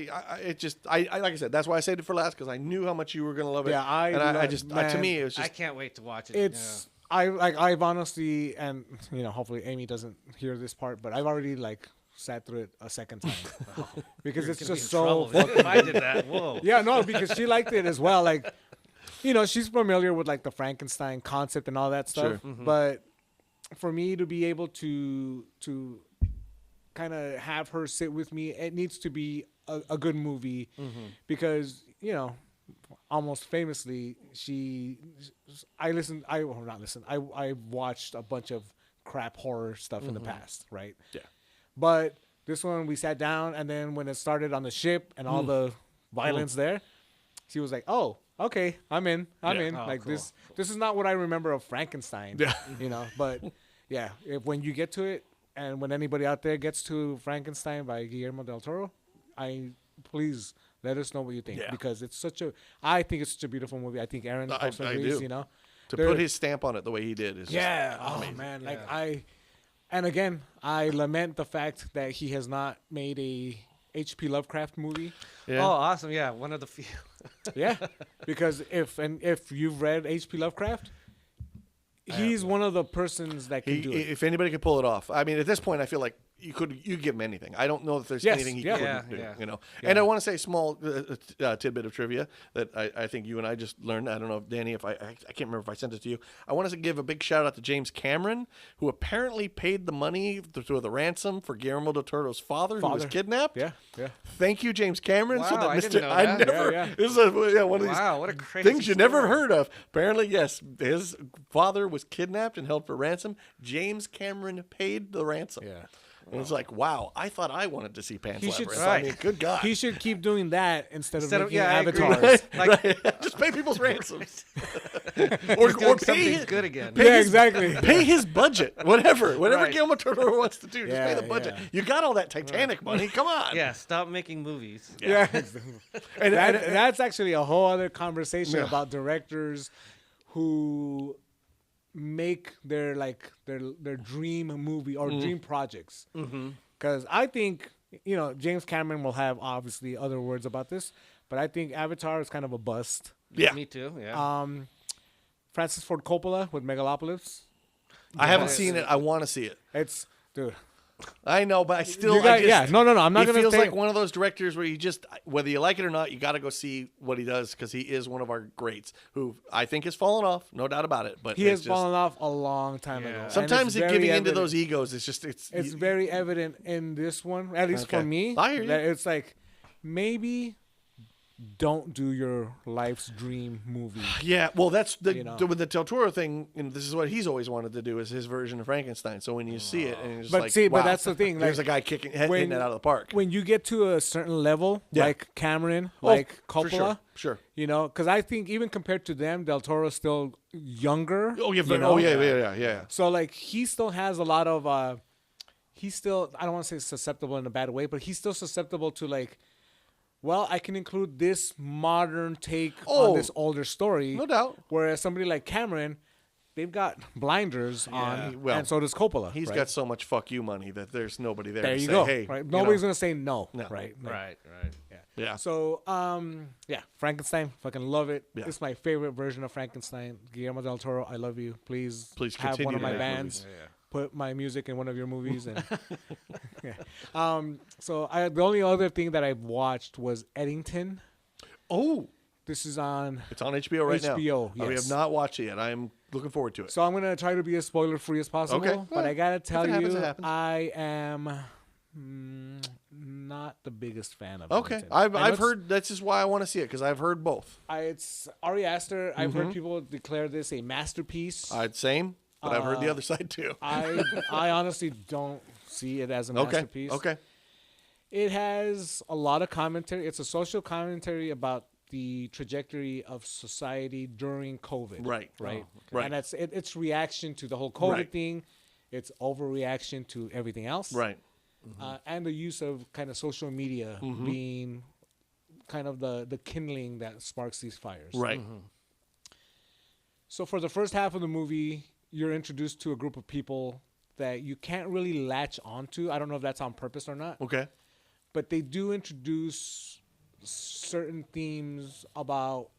I said, that's why I saved it for last because I knew how much you were gonna love it. Yeah, I and love- I just to man, me it was I just can't wait to watch it. It's I've honestly, and hopefully Amy doesn't hear this part, but I've already like sat through it a second time because it's just so If I did that, whoa. yeah, no, because she liked it as well. Like, she's familiar with like the Frankenstein concept and all that stuff. Sure. But for me to be able to kind of have her sit with me, it needs to be a good movie because almost famously, I watched a bunch of crap horror stuff in the past, right? Yeah. But this one, we sat down, and then when it started on the ship and all the violence there, she was like, "Oh, okay, I'm in. I'm in." Oh, like cool. this is not what I remember of Frankenstein. Yeah. You know, but yeah, when you get to it, and when anybody out there gets to Frankenstein by Guillermo del Toro, please let us know what you think, Yeah. because I think it's such a beautiful movie. I think Aaron I also agrees. do. You know, To There- put his stamp on it the way he did is yeah. just Oh amazing. man, and again, I lament the fact that he has not made a H.P. Lovecraft movie. Yeah. Oh, awesome! Yeah, one of the few. Yeah, because if you've read H.P. Lovecraft, he's one of the persons that can do it. If anybody could pull it off, I mean, at this point, I feel like you give him anything. I don't know that there's Yes, anything he yeah. couldn't Yeah, do. yeah. You know, and I want to say a small tidbit of trivia that I think you and I just learned. I don't know, Danny, if I can't remember if I sent it to you. I want to give a big shout out to James Cameron, who apparently paid the money through the ransom for Guillermo del Toro's father, who was Father. kidnapped. Yeah, yeah. Thank you, James Cameron. so Wow, that I Mr. didn't know that. never. Yeah, yeah. This is one of these Wow, what a crazy things you never story. heard of. Apparently, yes, his father was kidnapped and held for ransom. James Cameron paid the ransom. Yeah. And it's like, wow, I thought I wanted to see Pan's He should- Labyrinth. I mean, Right. good God. He should keep doing that instead of making I agree. avatars. Like Just pay people's ransoms. or or something pay, good again. Yeah, exactly. pay his budget. Whatever Right. Guillermo del Toro wants to do, just pay Yeah, the budget. yeah. You got all that Titanic money. Come on. Yeah, stop making movies. Yeah. And, That's actually a whole other conversation Yeah. about directors who make their dream movie or dream projects. Because I think, James Cameron will have obviously other words about this, but I think Avatar is kind of a bust. yeah. Me too. Yeah. Francis Ford Coppola with Megalopolis. I haven't seen it. I want to see it. It's, dude. I know, but I still. You got- I just, yeah, no, I'm not He gonna feels take- like one of those directors where you just, whether you like it or not, you got to go see what he does because he is one of our greats who I think has fallen off, no doubt about it. But He has it's just, fallen off a long time Yeah. ago. And Sometimes it's very giving into evident- those egos is just It's very evident in this one, at least for Okay. me. I hear you. That it's like, maybe don't do your life's dream movie. Yeah, well, that's with the Del Toro thing. This is what he's always wanted to do is his version of Frankenstein. So when you see it, and you're just But like, see, but wow, that's the thing, There's like, a guy hitting that out of the park. When you get to a certain level, Yeah. like Cameron, Oh, like for Coppola, sure. because I think even compared to them, Del Toro's still younger. Oh yeah, you know? yeah. So like he still has a lot of he's still, I don't want to say susceptible in a bad way, but he's still susceptible to like, well, I can include this modern take Oh, on this older story. no doubt. Whereas somebody like Cameron, they've got blinders on, well, and so does Coppola. He's right? got so much fuck you money that there's nobody there, There to you say, go. hey, right? you Nobody's know. gonna say no. No. Right. Right. Yeah. So, yeah, Frankenstein, fucking love it. Yeah. It's my favorite version of Frankenstein. Guillermo del Toro, I love you. Please have continue one of to my make bands. movies. Put my music in one of your movies. And yeah. So the only other thing that I've watched was Eddington. Oh, This is on. it's on HBO right now. HBO, We have yes. not watched it yet. I am looking forward to it. So I'm gonna try to be as spoiler free as possible. Okay. But I gotta tell it happens, you, it happens. I am not the biggest fan of. Okay, Eddington. I know I've it's- heard. That's just why I want to see it because I've heard both. It's Ari Aster. I've Mm-hmm. heard people declare this a masterpiece. Same, but I've heard the other side too. I honestly don't see it as a Okay. masterpiece. Okay. It has a lot of commentary. It's a social commentary about the trajectory of society during COVID. Right. Right. Right. And its reaction to the whole COVID Right. thing, its overreaction to everything else. Right. And the use of kind of social media being kind of the kindling that sparks these fires. Right. So for the first half of the movie, you're introduced to a group of people that you can't really latch onto. I don't know if that's on purpose or not, Okay. but they do introduce certain themes about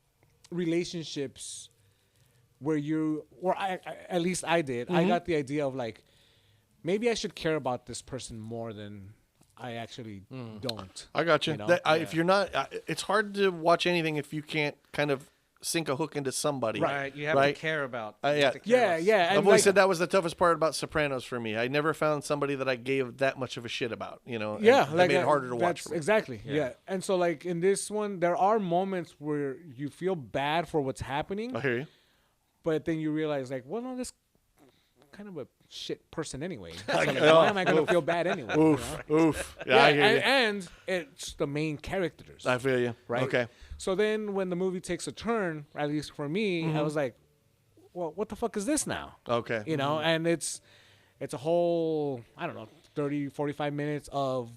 relationships where at least I did. I got the idea of like, maybe I should care about this person more than I actually don't. I got you. You know? If you're not, it's hard to watch anything if you can't kind of sink a hook into somebody. Right. You have right? to care about. Yeah. you have to care Yeah, about- yeah. And I've always like, said that was the toughest part about Sopranos for me. I never found somebody that I gave that much of a shit about. You know, and yeah, that like made it harder to watch that's for me. exactly. Yeah. And so like in this one, there are moments where you feel bad for what's happening, I hear you. but then you realize like, well, no, this kind of a shit person anyway. So, Like, like, oh, why am I gonna feel bad anyway? you Oof, know? oof. Yeah, I hear you. and it's the main characters. I feel you. Right. Okay. So then when the movie takes a turn, at least for me, I was like, well, what the fuck is this now? Okay. You know, and it's a whole, I don't know, 30, 45 minutes of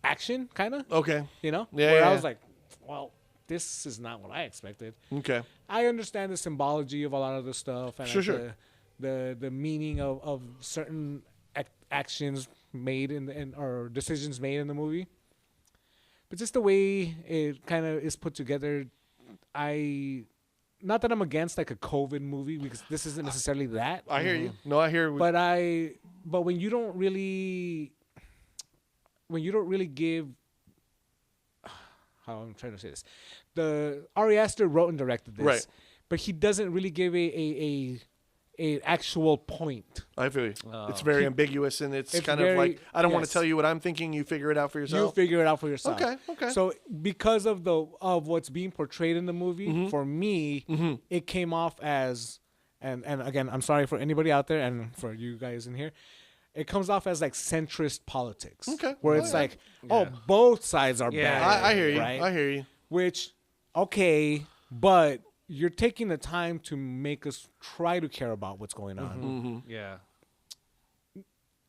action, kind of, Okay. you know? Yeah, Where yeah, I was yeah. like, well, this is not what I expected. Okay. I understand the symbology of a lot of the stuff and Sure, like, sure. the meaning of certain actions made in or decisions made in the movie. But just the way it kind of is put together, not that I'm against like a COVID movie because this isn't necessarily that. I hear you. No, I hear. But when you don't really give, how I'm trying to say this, the Ari Aster wrote and directed this, Right. but he doesn't really give a actual point. I feel you. It's very ambiguous, and it's It's kind very- of like I don't want to yes. tell you what I'm thinking. You figure it out for You yourself. figure it out for yourself. Okay. So because of what's being portrayed in the movie, Mm-hmm. for me, it came off as, and again, I'm sorry for anybody out there and for you guys in here, it comes off as like centrist politics. Okay. Where Oh, it's yeah. like, oh, both sides are Yeah. bad. I hear you. Right? I hear you. Which, okay, but you're taking the time to make us try to care about what's going on. Mm-hmm. Yeah.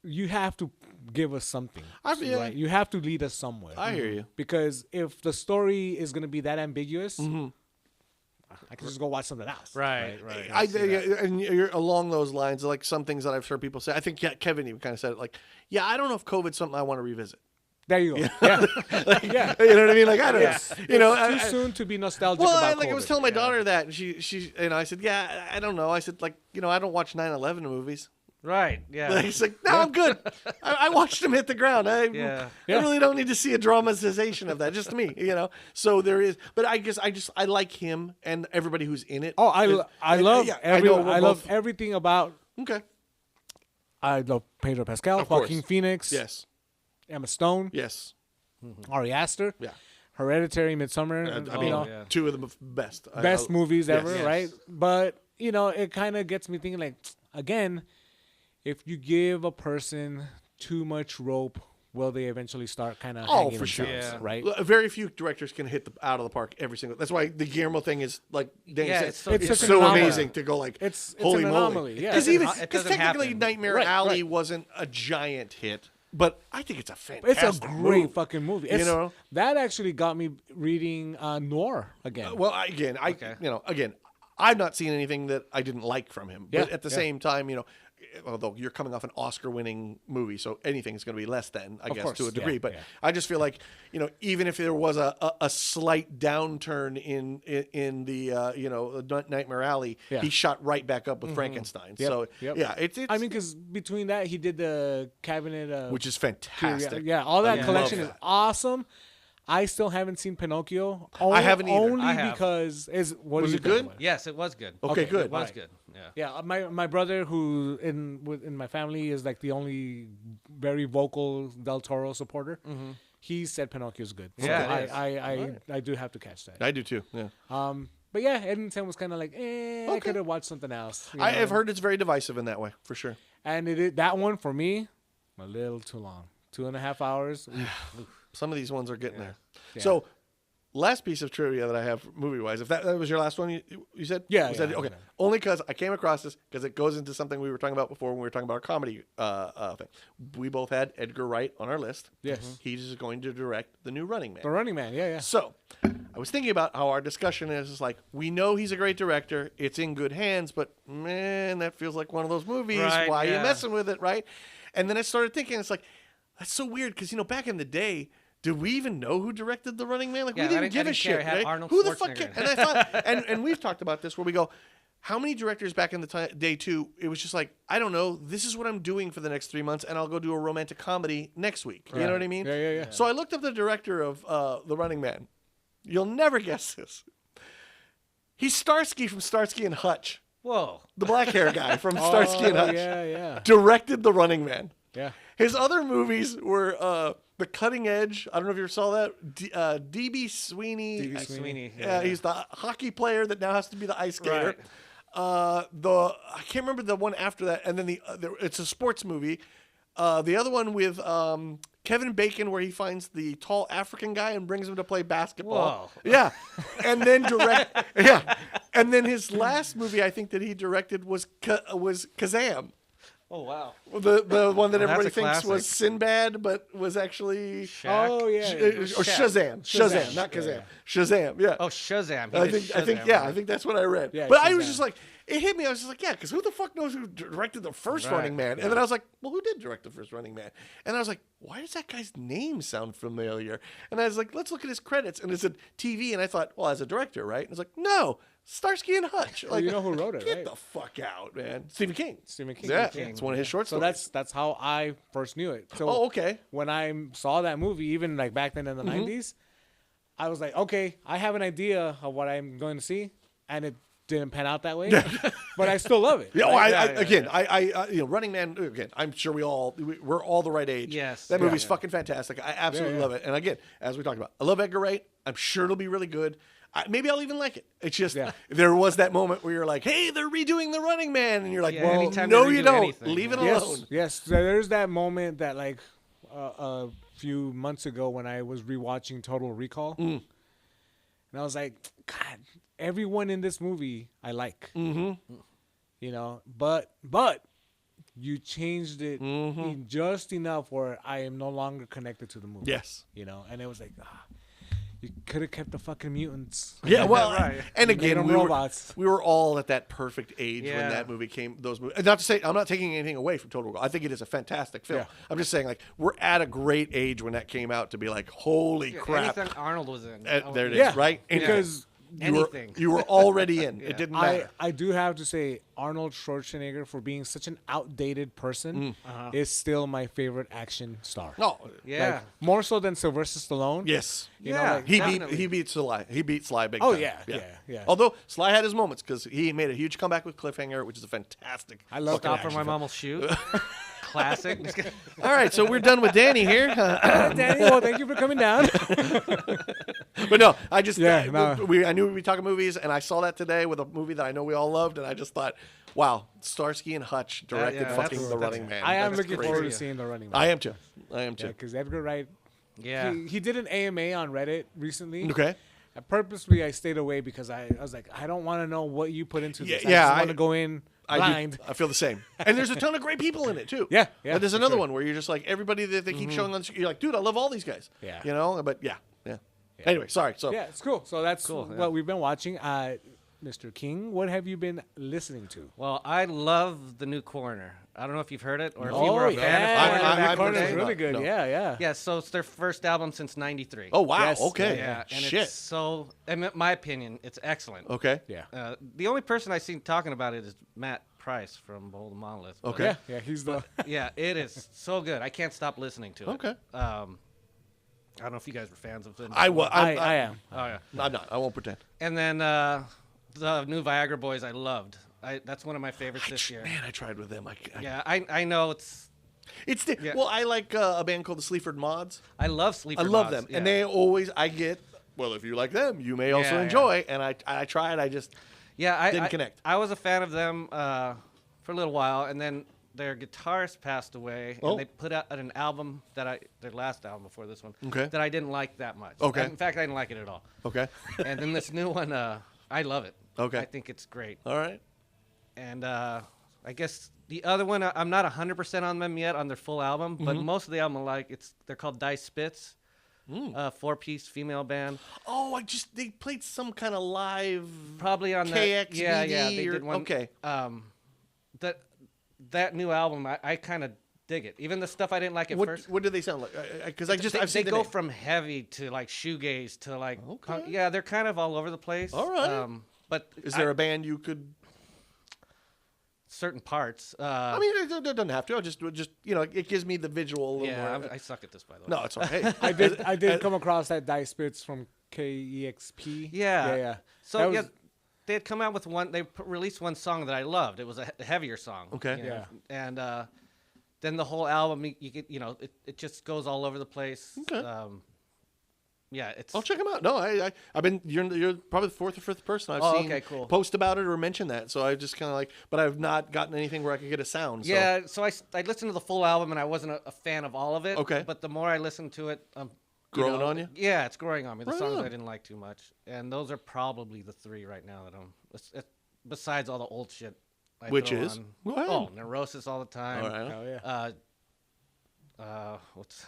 You have to give us something. yeah. Right? You have to lead us somewhere. I hear you. Because if the story is going to be that ambiguous, Mm-hmm. I can just go watch something else. Right. And you're along those lines, like some things that I've heard people say. I think Kevin even kind of said it. Like, yeah, I don't know if COVID's something I want to revisit. There you go. Yeah. Yeah. You know what I mean? Like, I don't know. You know, Too soon to be nostalgic well, about I was COVID. telling my daughter that, and she, and I said, yeah, I don't know. I said, like, you know, I don't watch 9/11 movies. Right. Yeah. Like, he's like, no, I'm good. I watched him hit the ground. I Yeah. really don't need to see a dramatization of that. Just me, you know. So there is, but I guess I like him and everybody who's in it. Oh, I love yeah, every, know we're I love both- everything about. Okay. I love Pedro Pascal, Of course. Joaquin Phoenix, Yes. Emma Stone, Yes. Ari Aster, Yeah. Hereditary, Midsummer. I you mean, know, yeah. two of the best. best movies yes. ever, Yes. right? But you know, it kind of gets me thinking. Like, again, if you give a person too much rope, will they eventually start kind of Oh, hanging for sure. themselves, Yeah. right? Very few directors can hit out of the park every single. That's why the Guillermo thing is like. Dan Yeah, said, it's so It's it's such an so anomaly. amazing to go like. It's holy an moly. anomaly, yeah. Because It even doesn't because happen. technically Nightmare Right, Alley right. wasn't a giant hit, but I think it's a fantastic. It's a great move. fucking movie. It's, know? that actually got me reading Noir again. Well, Okay. again, I've not seen anything that I didn't like from him. But Yeah, at the yeah. same time, you know, although you're coming off an Oscar-winning movie, so anything is going to be less than, I guess, course, to a degree. yeah, But yeah. I just feel like, you know, even if there was a slight downturn in the Nightmare Alley, Yeah. he shot right back up with Frankenstein. Yep, So yep. yeah, it's I mean, because between that, he did the Cabinet, which is fantastic. yeah, all that I collection love is that. awesome. I still haven't seen Pinocchio. I haven't either. Only I have. because what Was do you it think good? of it? Yes, it was good. Okay, good. It was Right. good. Yeah. Yeah, my brother, who in my family is like the only very vocal Del Toro supporter. He said Pinocchio's good. So Yeah, it is. I do have to catch that. I do too. Yeah. But yeah, Eddington was kind of like, I Okay. could have watched something else. you I know? have heard it's very divisive in that way, for sure. And that one for me, a little too long. 2.5 hours. Oof. Some of these ones are getting there. So, last piece of trivia that I have movie-wise, if that was your last one, you said? Yeah, Was that yeah, it? Okay. yeah. Only because I came across this, because it goes into something we were talking about before when we were talking about our comedy thing. We both had Edgar Wright on our list. Yes. He's going to direct the new Running Man. The Running Man, yeah. So, I was thinking about how our discussion is like, we know he's a great director. It's in good hands, but man, that feels like one of those movies. Right, Why are you yeah. messing with it, right? And then I started thinking, it's like, that's so weird because, you know, back in the day, did we even know who directed The Running Man? Like, Yeah, we I didn't give didn't a shit, care. It had right? Arnold Who the fuck? Schwarzenegger. And I thought, and we've talked about this where we go, how many directors back in the day too? It was just like, I don't know. This is what I'm doing for the next 3 months, and I'll go do a romantic comedy next week. You know what I mean? Yeah. So I looked up the director of The Running Man, You'll never guess this. He's Starsky from Starsky and Hutch. Whoa. The black hair guy from Starsky and Hutch. Yeah. Directed The Running Man. Yeah. His other movies were The Cutting Edge. I don't know if you ever saw that. D.B. Sweeney. D.B. Sweeney. Yeah, he's the hockey player that now has to be the ice skater. I can't remember the one after that. And then it's a sports movie. The other one with Kevin Bacon, where he finds the tall African guy and brings him to play basketball. Whoa. Yeah, and then and then his last movie I think that he directed was Kazam. Oh, wow. The one that Well, everybody that's a thinks was classic. Sinbad, but was actually Shaq? Oh yeah. or Shazam, not Kazam. Shazam, yeah. Oh, Shazam. He I did think, Shazam, yeah, right. I think that's what I read. Yeah, but I was Shazam. just like, it hit me. I was just like, yeah, because who the fuck knows who directed the first Right, Running Man? And then I was like, well, who did direct the first Running Man? And I was like, why does that guy's name sound familiar? And I was like, let's look at his credits. And it said TV, and I thought, well, as a director, right? And it's like, no, Starsky and Hutch. Like, you know who wrote it, Get right? the fuck out, man. Stephen King. Stephen King. Yeah, King. it's one of his short So stories. that's how I first knew it. So Oh, okay. when I saw that movie, even like back then in the Mm-hmm. 90s, I was like, okay, I have an idea of what I'm going to see, and it didn't pan out that way, but I still love it. Yeah, well, Like, I Running Man. Again, I'm sure we're all the right age. Yes. that movie's Yeah. fucking fantastic. I absolutely Yeah. love it. And again, as we talked about, I love Edgar Wright. I'm sure it'll be really good. Maybe I'll even like it. It's just there was that moment where you're like, "Hey, they're redoing The Running Man," and you're like, Yeah, "Well, anytime no, they you redo don't. anything, Leave it yeah. alone." Yes. So there's that moment that like a few months ago when I was rewatching Total Recall, and I was like, God, everyone in this movie I like. Mm-hmm. You know, but you changed it just enough where I am no longer connected to the movie. Yes. You know, and it was like, you could have kept the fucking mutants. Yeah, well, Right. and Made again, them we robots. were all at that perfect age when Yeah. that movie came. Those movies. Not to say I'm not taking anything away from Total Recall. I think it is a fantastic film. Yeah. I'm just saying, like, we're at a great age when that came out to be like, holy crap. Anything Arnold was in. There it is, Yeah, right? And because Anything. you were already in. It didn't matter. I do have to say Arnold Schwarzenegger, for being such an outdated person, is still my favorite action star. No, Yeah. Like, more so than Sylvester Stallone. yes. You know, Yeah. like, He beat Sly. He beat Sly big Oh, time. yeah. Although Sly had his moments because he made a huge comeback with Cliffhanger, which is a fantastic. I love fucking Stop or action my film. mom will shoot. Classic. All right, so we're done with Danny here. Danny, well, thank you for coming down. But no, I just Yeah, I knew we'd be talking movies, and I saw that today with a movie that I know we all loved, and I just thought, wow, Starsky and Hutch directed yeah, fucking that's- The Running Man. I am That's looking crazy. forward to seeing The Running Man. I am too. Because Edgar Wright, Yeah. he did an AMA on Reddit recently. Okay. Purposely, I stayed away because I was like, I don't want to know what you put into this. Yeah, I just I- want to go in blind. I feel the same. And there's a ton of great people in it too. Yeah, But there's for another sure. one where you're just like everybody that they keep showing on the screen, you're like, dude, I love all these guys. Yeah. You know, but yeah. Anyway, sorry. So Yeah, it's cool. So that's Cool, yeah. what we've been watching. Mr. King, what have you been listening to? Well, I love The New Coroner. I don't know if you've heard it or if you Oh, were a fan yeah. of Coroner I'm- back I'm in the Corner's day. really good. No. Yeah. Yeah, so it's their first album since '93. Oh wow. Yes. Okay. yeah, and Shit. it's so, in my opinion, it's excellent. Okay. Yeah. The only person I seen talking about it is Matt Price from Behold the Monolith. but- Okay. Yeah, he's the. Yeah, it is so good. I can't stop listening to it. Okay. I don't know if you guys were fans of it. I am. Oh yeah. I'm not. I won't pretend. And then the new Viagra Boys, I loved. That's one of my favorites this year. Man, I tried with them. Yeah, I know it's. It's Yeah. well, I like a band called the Sleaford Mods. I love Sleeper. I love Mods, them, and yeah. they always. I get. Well, if you like them, you may also Yeah, yeah. enjoy. And I tried. I just. Yeah, I Didn't connect. I was a fan of them for a little while, and then their guitarist passed away, Oh. and they put out an album their last album before this one, Okay. that I didn't like that much. Okay. In fact, I didn't like it at all. Okay. And then this new one, I love it. Okay. I think it's great. All right. And I guess the other one, I'm not 100% on them yet on their full album, but Mm-hmm. most of the album I like. They're called Dice Spits, Mm. 4-piece female band. Oh, they played some kind of live. Probably on KXBD that. Yeah, they or- did one. okay. That new album, I kind of dig it. Even the stuff I didn't like at first. What do they sound like? Because I've They seen the go name. from heavy to like shoegaze to like Okay. yeah, they're kind of all over the place. All right. But Is there a band you could? certain parts? I mean, it doesn't have to. Just it gives me the visual. A little yeah, more. I suck at this by the way. No, it's okay. I did come across that Dice Spits from KEXP. Yeah. Yeah. So That was- yeah, they had come out with one. They released one song that I loved. It was a heavier song. Okay. you know, Yeah. And then the whole album, you get, it just goes all over the place. Okay. Yeah, it's. I'll check them out. No, I've been. You're probably the fourth or fifth person I've Oh, seen okay, cool. post about it or mention that. So I just kind of like, but I've not gotten anything where I could get a sound. So. Yeah, so I listened to the full album and I wasn't a fan of all of it. Okay. But the more I listened to it, Growing on you? Yeah, it's growing on me. The Right songs on. I didn't like too much, and those are probably the three right now that besides all the old shit. I Which throw is? on. Go ahead. Oh, Neurosis all the time. All right. Hell yeah. What's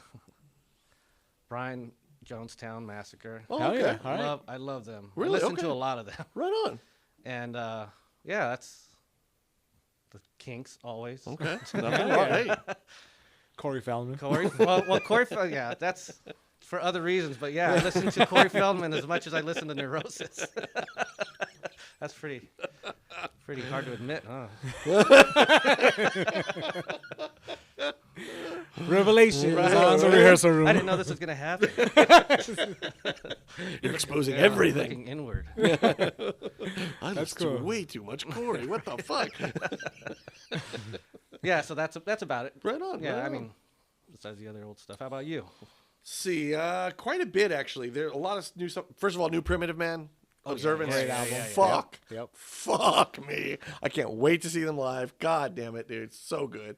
Brian Jonestown Massacre? Oh, Hell okay. yeah. All right. I love them. Really? I listen Okay. to a lot of them, Right on. and yeah, that's the Kinks always. Okay. Nothing wrong. Hey. Corey Feldman. Corey, well, Corey, yeah, that's for other reasons, but yeah, I listen to Corey Feldman as much as I listen to Neurosis. That's pretty hard to admit, huh? Revelations on the rehearsal room. I didn't know this was gonna happen. You're exposing Yeah, everything. looking inward. I listen cool. to way too much Corey. What the fuck? Yeah, so that's about it. Right on. Yeah, right I on. mean, besides the other old stuff. How about you? See, quite a bit actually. There are a lot of new stuff. First of all, new Primitive Man. Observance. Great album. Fuck. Yep. Fuck me. I can't wait to see them live. God damn it, dude. It's so good.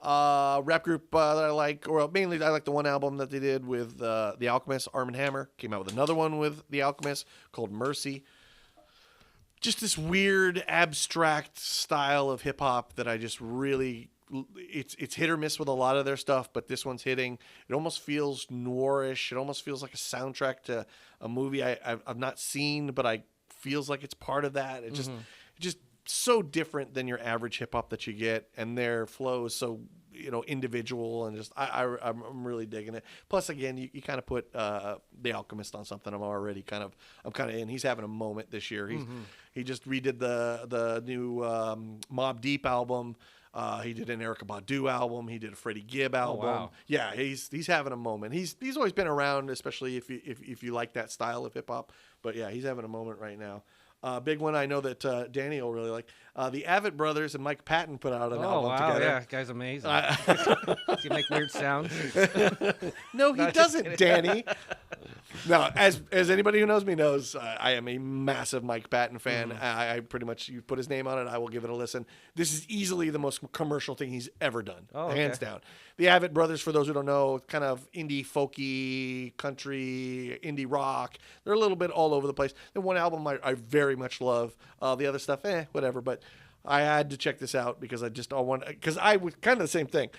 Rap group that I like, or mainly I like the one album that they did with The Alchemist, Arm & Hammer. Came out with another one with The Alchemist called Mercy. Just this weird, abstract style of hip-hop that I just really... It's hit or miss with a lot of their stuff, but this one's hitting. It almost feels noirish. It almost feels like a soundtrack to a movie I've not seen, but I feels like it's part of that. It just so different than your average hip hop that you get, and their flow is so individual, and just I'm really digging it. Plus, again, you kind of put The Alchemist on something I'm kind of in. He's having a moment this year. He just redid the new Mobb Deep album. He did an Erykah Badu album. He did a Freddie Gibb album. wow. Yeah, he's having a moment. He's always been around, especially if you like that style of hip hop. But yeah, he's having a moment right now. Big one I know that Danny will really like. The Avett Brothers and Mike Patton put out an Oh album wow, together. yeah, guy's amazing. Does he make weird sounds? No, he No, just doesn't, kidding. Danny. No, as anybody who knows me knows, I am a massive Mike Patton fan. I pretty much, you put his name on it, I will give it a listen. This is easily the most commercial thing he's ever done, Oh, okay. hands down. The Avett Brothers, for those who don't know, kind of indie folky, country, indie rock. They're a little bit all over the place. The one album I very much love. The other stuff, whatever. But I had to check this out because because I was kind of the same thing.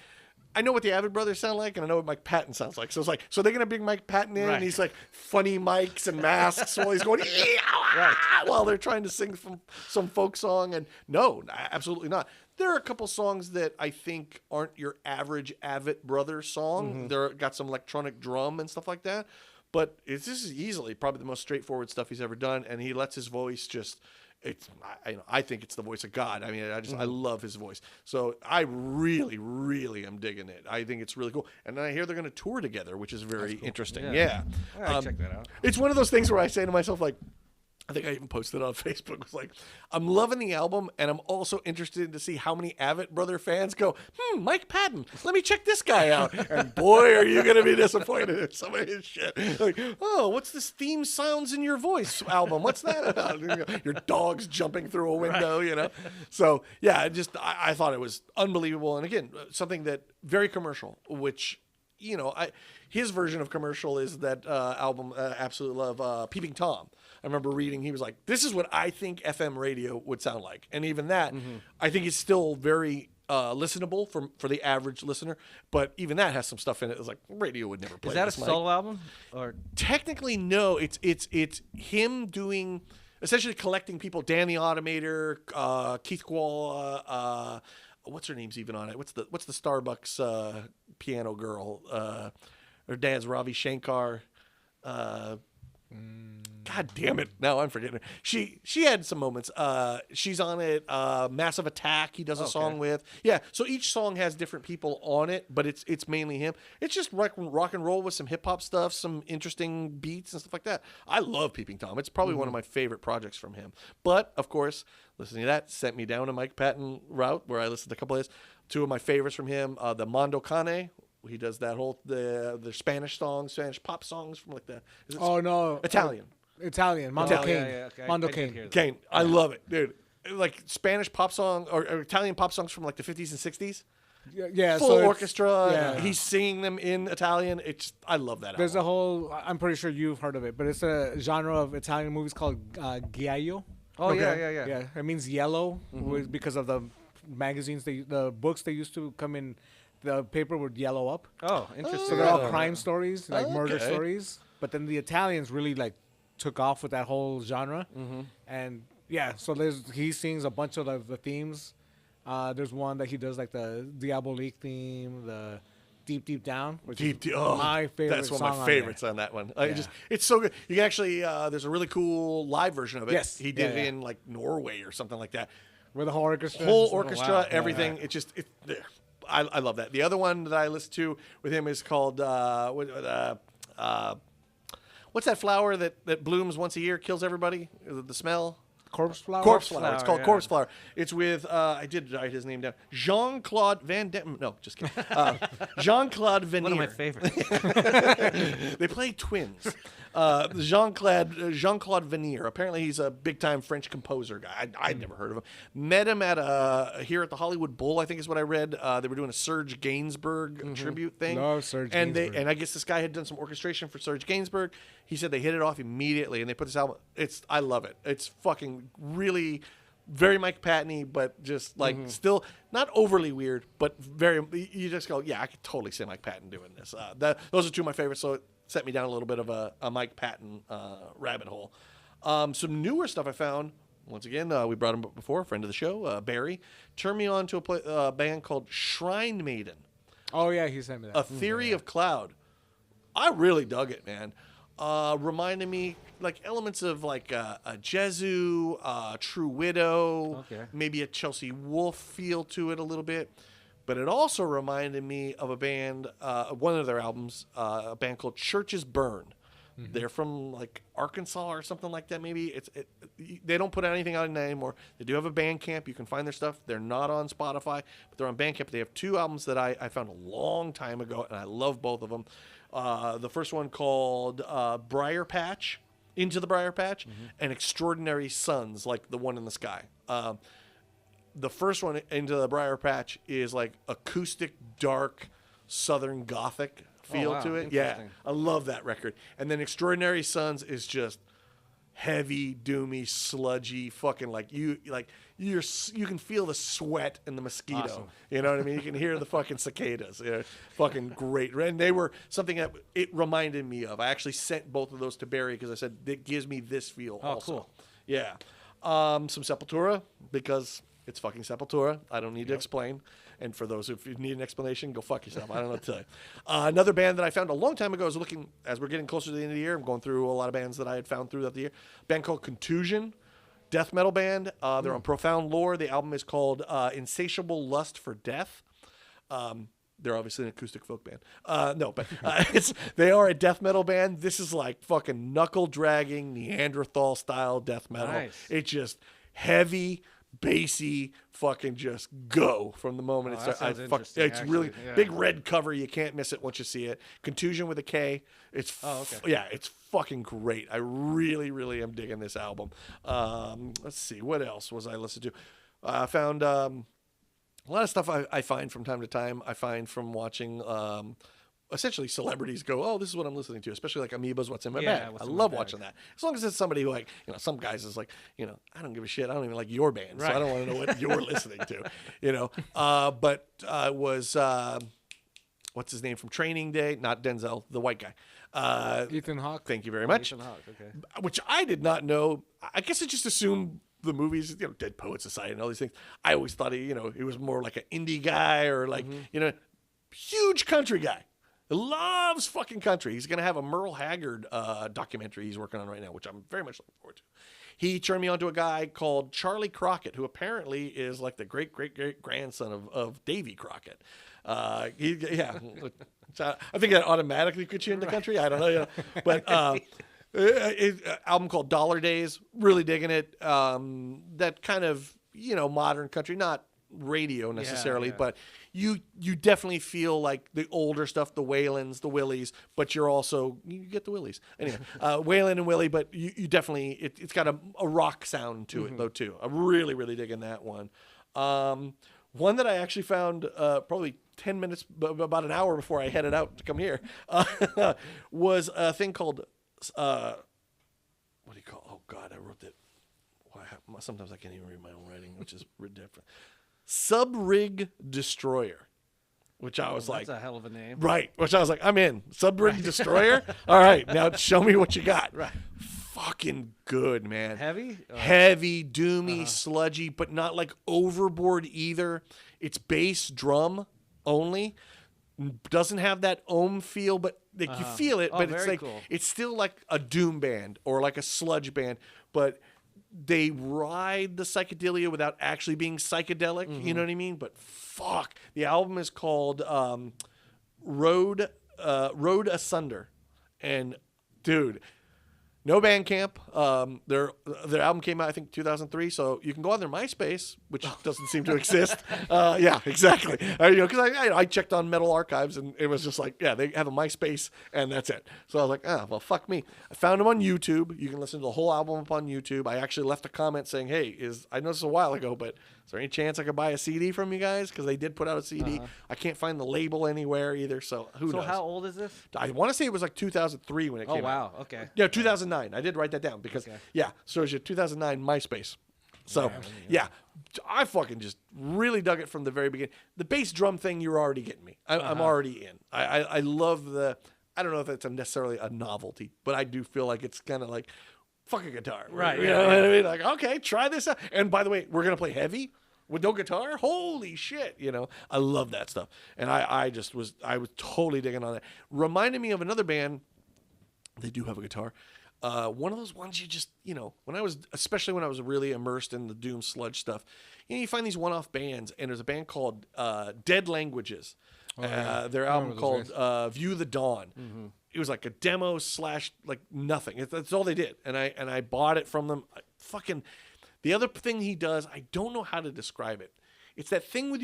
I know what the Avett Brothers sound like, and I know what Mike Patton sounds like. So it's like, so they're gonna bring Mike Patton in, Right. and he's like funny mics and masks while he's going while they're trying to sing some folk song. And no, absolutely not. There are a couple songs that I think aren't your average Avett Brothers song. They're got some electronic drum and stuff like that, but this is easily probably the most straightforward stuff he's ever done, and he lets his voice just. I think it's the voice of God. I mean, I love his voice. So I really, really am digging it. I think it's really cool. And then I hear they're going to tour together, which is very interesting. Yeah. All right, check that out. It's one of those things where I say to myself, like, I think I even posted on Facebook. It was like, I'm loving the album, and I'm also interested to see how many Avett Brother fans go, Mike Patton, let me check this guy out. And boy, are you going to be disappointed in some of his shit. Like, oh, what's this theme sounds in your voice album? What's that about? Your dog's jumping through a window, So, yeah, I thought it was unbelievable. And again, something that very commercial, which, his version of commercial is that album, Absolute Love, Peeping Tom. I remember reading, he was like, this is what I think FM radio would sound like. And even that, I think it's still very listenable for the average listener. But even that has some stuff in it that's like, radio would never play Is that a this, Mike. solo album? Or Technically, no. It's him doing, essentially collecting people. Dan the Automator, Keith Koala, what's her name's even on it? What's the Starbucks piano girl? Her dad's Ravi Shankar. God God damn it! Now I'm forgetting her. She had some moments. She's on it. Massive Attack. He does a song with. Yeah. So each song has different people on it, but it's mainly him. It's just rock and roll with some hip hop stuff, some interesting beats and stuff like that. I love Peeping Tom. It's probably one of my favorite projects from him. But of course, listening to that sent me down a Mike Patton route where I listened to a couple of his. Two of my favorites from him, the Mondo Cane. He does that whole the Spanish songs, Spanish pop songs from like the. Oh no, Italian. Italian. Mondo Cane. Okay. Mondo I did Cane. hear that. Kane, I love it, dude. Like Spanish pop song or Italian pop songs from like the 50s and 60s. Yeah, Full so it's- orchestra. yeah. He's singing them in Italian. I love that. There's a album. whole. I'm pretty sure you've heard of it, but it's a genre of Italian movies called giallo. Oh Okay. yeah. Yeah, it means yellow because of the magazines. The books they used to come in. The paper would yellow up. Oh, interesting. So they're all crime stories, like murder Okay. stories. But then the Italians really like took off with that whole genre. And yeah, so he sings a bunch of the themes. There's one that he does like the Diabolique theme, the Deep Down, which is my favorite. That's one song of my on there. favorites on that one. Yeah. It's so good. You can actually there's a really cool live version of it. Yes. He did Yeah, it yeah. in like Norway or something like that. With the whole orchestra. Whole Oh, orchestra, wow. everything. I love that. The other one that I listen to with him is called what's that flower that blooms once a year, kills everybody? The smell. Corpse Flower. Corpse Flower. It's Flower, called yeah. Corpse Flower. It's with I did write his name down. Jean-Claude Van Damme. No, just kidding. Jean-Claude Vanier. One of my favorites. They play twins. Jean-Claude Vanier. Apparently, he's a big-time French composer guy. I'd never heard of him. Met him at here at the Hollywood Bowl, I think is what I read. They were doing a Serge Gainsbourg tribute thing. Love Serge and Gainsbourg. And I guess this guy had done some orchestration for Serge Gainsbourg. He said they hit it off immediately, and they put this album. I love it. It's fucking really very Mike Patton-y, but just like still not overly weird, but very. You just go, yeah, I could totally see Mike Patton doing this. Those are two of my favorites. So it set me down a little bit of a Mike Patton rabbit hole. Some newer stuff I found. Once again, we brought him up before, a friend of the show, Barry, turned me on to a band called Shrine Maiden. Oh yeah, he sent me that. A Theory of Cloud. I really dug it, man. Reminded me like elements of like a Jesu, True Widow, Okay. maybe a Chelsea Wolfe feel to it a little bit. But it also reminded me of a band, one of their albums, a band called Churches Burn. They're from like Arkansas or something like that. Maybe they don't put anything out anymore. They do have a Bandcamp. You can find their stuff. They're not on Spotify, but they're on Bandcamp. They have two albums that I found a long time ago, and I love both of them. The first one called Briar Patch, Into the Briar Patch, and Extraordinary Suns, like the one in the sky. The first one, Into the Briar Patch, is like acoustic, dark, Southern Gothic feel wow. to it. Yeah, Interesting. I love that record. And then Extraordinary Suns is just heavy, doomy, sludgy, fucking you can feel the sweat and the mosquito. Awesome. You know what I mean? You can hear the fucking cicadas. Fucking great. And they were something that it reminded me of. I actually sent both of those to Barry because I said it gives me this feel. Oh, also. cool. Yeah. Some Sepultura because it's fucking Sepultura. I don't need to explain. And for those if you need an explanation, go fuck yourself. I don't know what to tell you. Another band that I found a long time ago, I was looking, as we're getting closer to the end of the year, I'm going through a lot of bands that I had found throughout the year. A band called Contusion, death metal band. They're on Profound Lore. The album is called Insatiable Lust for Death. They're obviously an acoustic folk band. They are a death metal band. This is like fucking knuckle dragging Neanderthal style death metal. Nice. It's just heavy, bassy, fucking just go from the moment Oh, it that starts. sounds interesting, It's really actually, yeah. big red cover. You can't miss it once you see it. Contusion with a K. It's it's fucking great. I really, really am digging this album. Let's see, what else was I listening to? I found a lot of stuff I find from time to time. I find from watching essentially celebrities go, oh, this is what I'm listening to, especially like Amoeba's What's in My Yeah, Bag. What's I in My love Bag. watching that. As long as it's somebody who like, some guys is like, I don't give a shit. I don't even like your band, so I don't want to know what you're listening to, But it was, what's his name from Training Day? Not Denzel, the white guy. Ethan Hawke. Thank you very much. Ethan Hawke, okay. Which I did not know. I guess I just assumed the movies, Dead Poet Society and all these things. I always thought he was more like an indie guy or like, huge country guy. Loves fucking country. He's gonna have a Merle Haggard documentary he's working on right now, which I'm very much looking forward to. He turned me on to a guy called Charlie Crockett, who apparently is like the great grandson of Davy Crockett. Yeah. So I think that automatically puts you into country. I don't know, but album called Dollar Days. Really digging it. That kind of modern country, not radio necessarily, but you definitely feel like the older stuff, the Whalens, the Willies, but you get the Willies anyway. Waylon and Willie, but you definitely it's got a rock sound to it though too. I'm really digging that one. One that I actually found probably 10 minutes, about an hour before I headed out to come here, was a thing called what do you call? Oh God, I wrote it. Sometimes I can't even read my own writing, which is ridiculous. Subrig Destroyer, which I was like, that's a hell of a name, right? Which I was like, I'm in. Subrig Destroyer. All right, now show me what you got. Right. Fucking good, man. Heavy, heavy, doomy, sludgy, but not like overboard either. It's bass drum only. Doesn't have that ohm feel, but like you feel it. But it's like cool. It's still like a doom band or like a sludge band, but they ride the psychedelia without actually being psychedelic. You know what I mean? But fuck, the album is called Road Asunder, and dude, no Bandcamp. Their album came out I think 2003, so you can go on their MySpace, which doesn't seem to exist. Yeah, exactly. Because I checked on Metal Archives and it was just like, yeah, they have a MySpace and that's it. So I was like, well, fuck me. I found them on YouTube. You can listen to the whole album up on YouTube. I actually left a comment saying, hey, I know this is a while ago, but is there any chance I could buy a CD from you guys? Because they did put out a CD. I can't find the label anywhere either. So who knows? So how old is this? I want to say it was like 2003 when it came out. Oh wow, okay. Yeah, 2009. I did write that down because so it's your 2009 MySpace. So yeah, I fucking just really dug it from the very beginning. The bass drum thing, you're already getting me. I'm already in. I love I don't know if it's necessarily a novelty, but I do feel like it's kind of like fuck a guitar, Right? You know what I mean? Like, okay, try this out. And by the way, we're gonna play heavy with no guitar. Holy shit! I love that stuff. And I was totally digging on that. Reminded me of another band. They do have a guitar. One of those ones you just, especially when I was really immersed in the doom sludge stuff, you find these one-off bands, and there's a band called Dead Languages. Their album called View the Dawn. Mm-hmm. It was like a demo / like nothing. That's all they did, and I bought it from them. The other thing he does, I don't know how to describe it. It's that thing with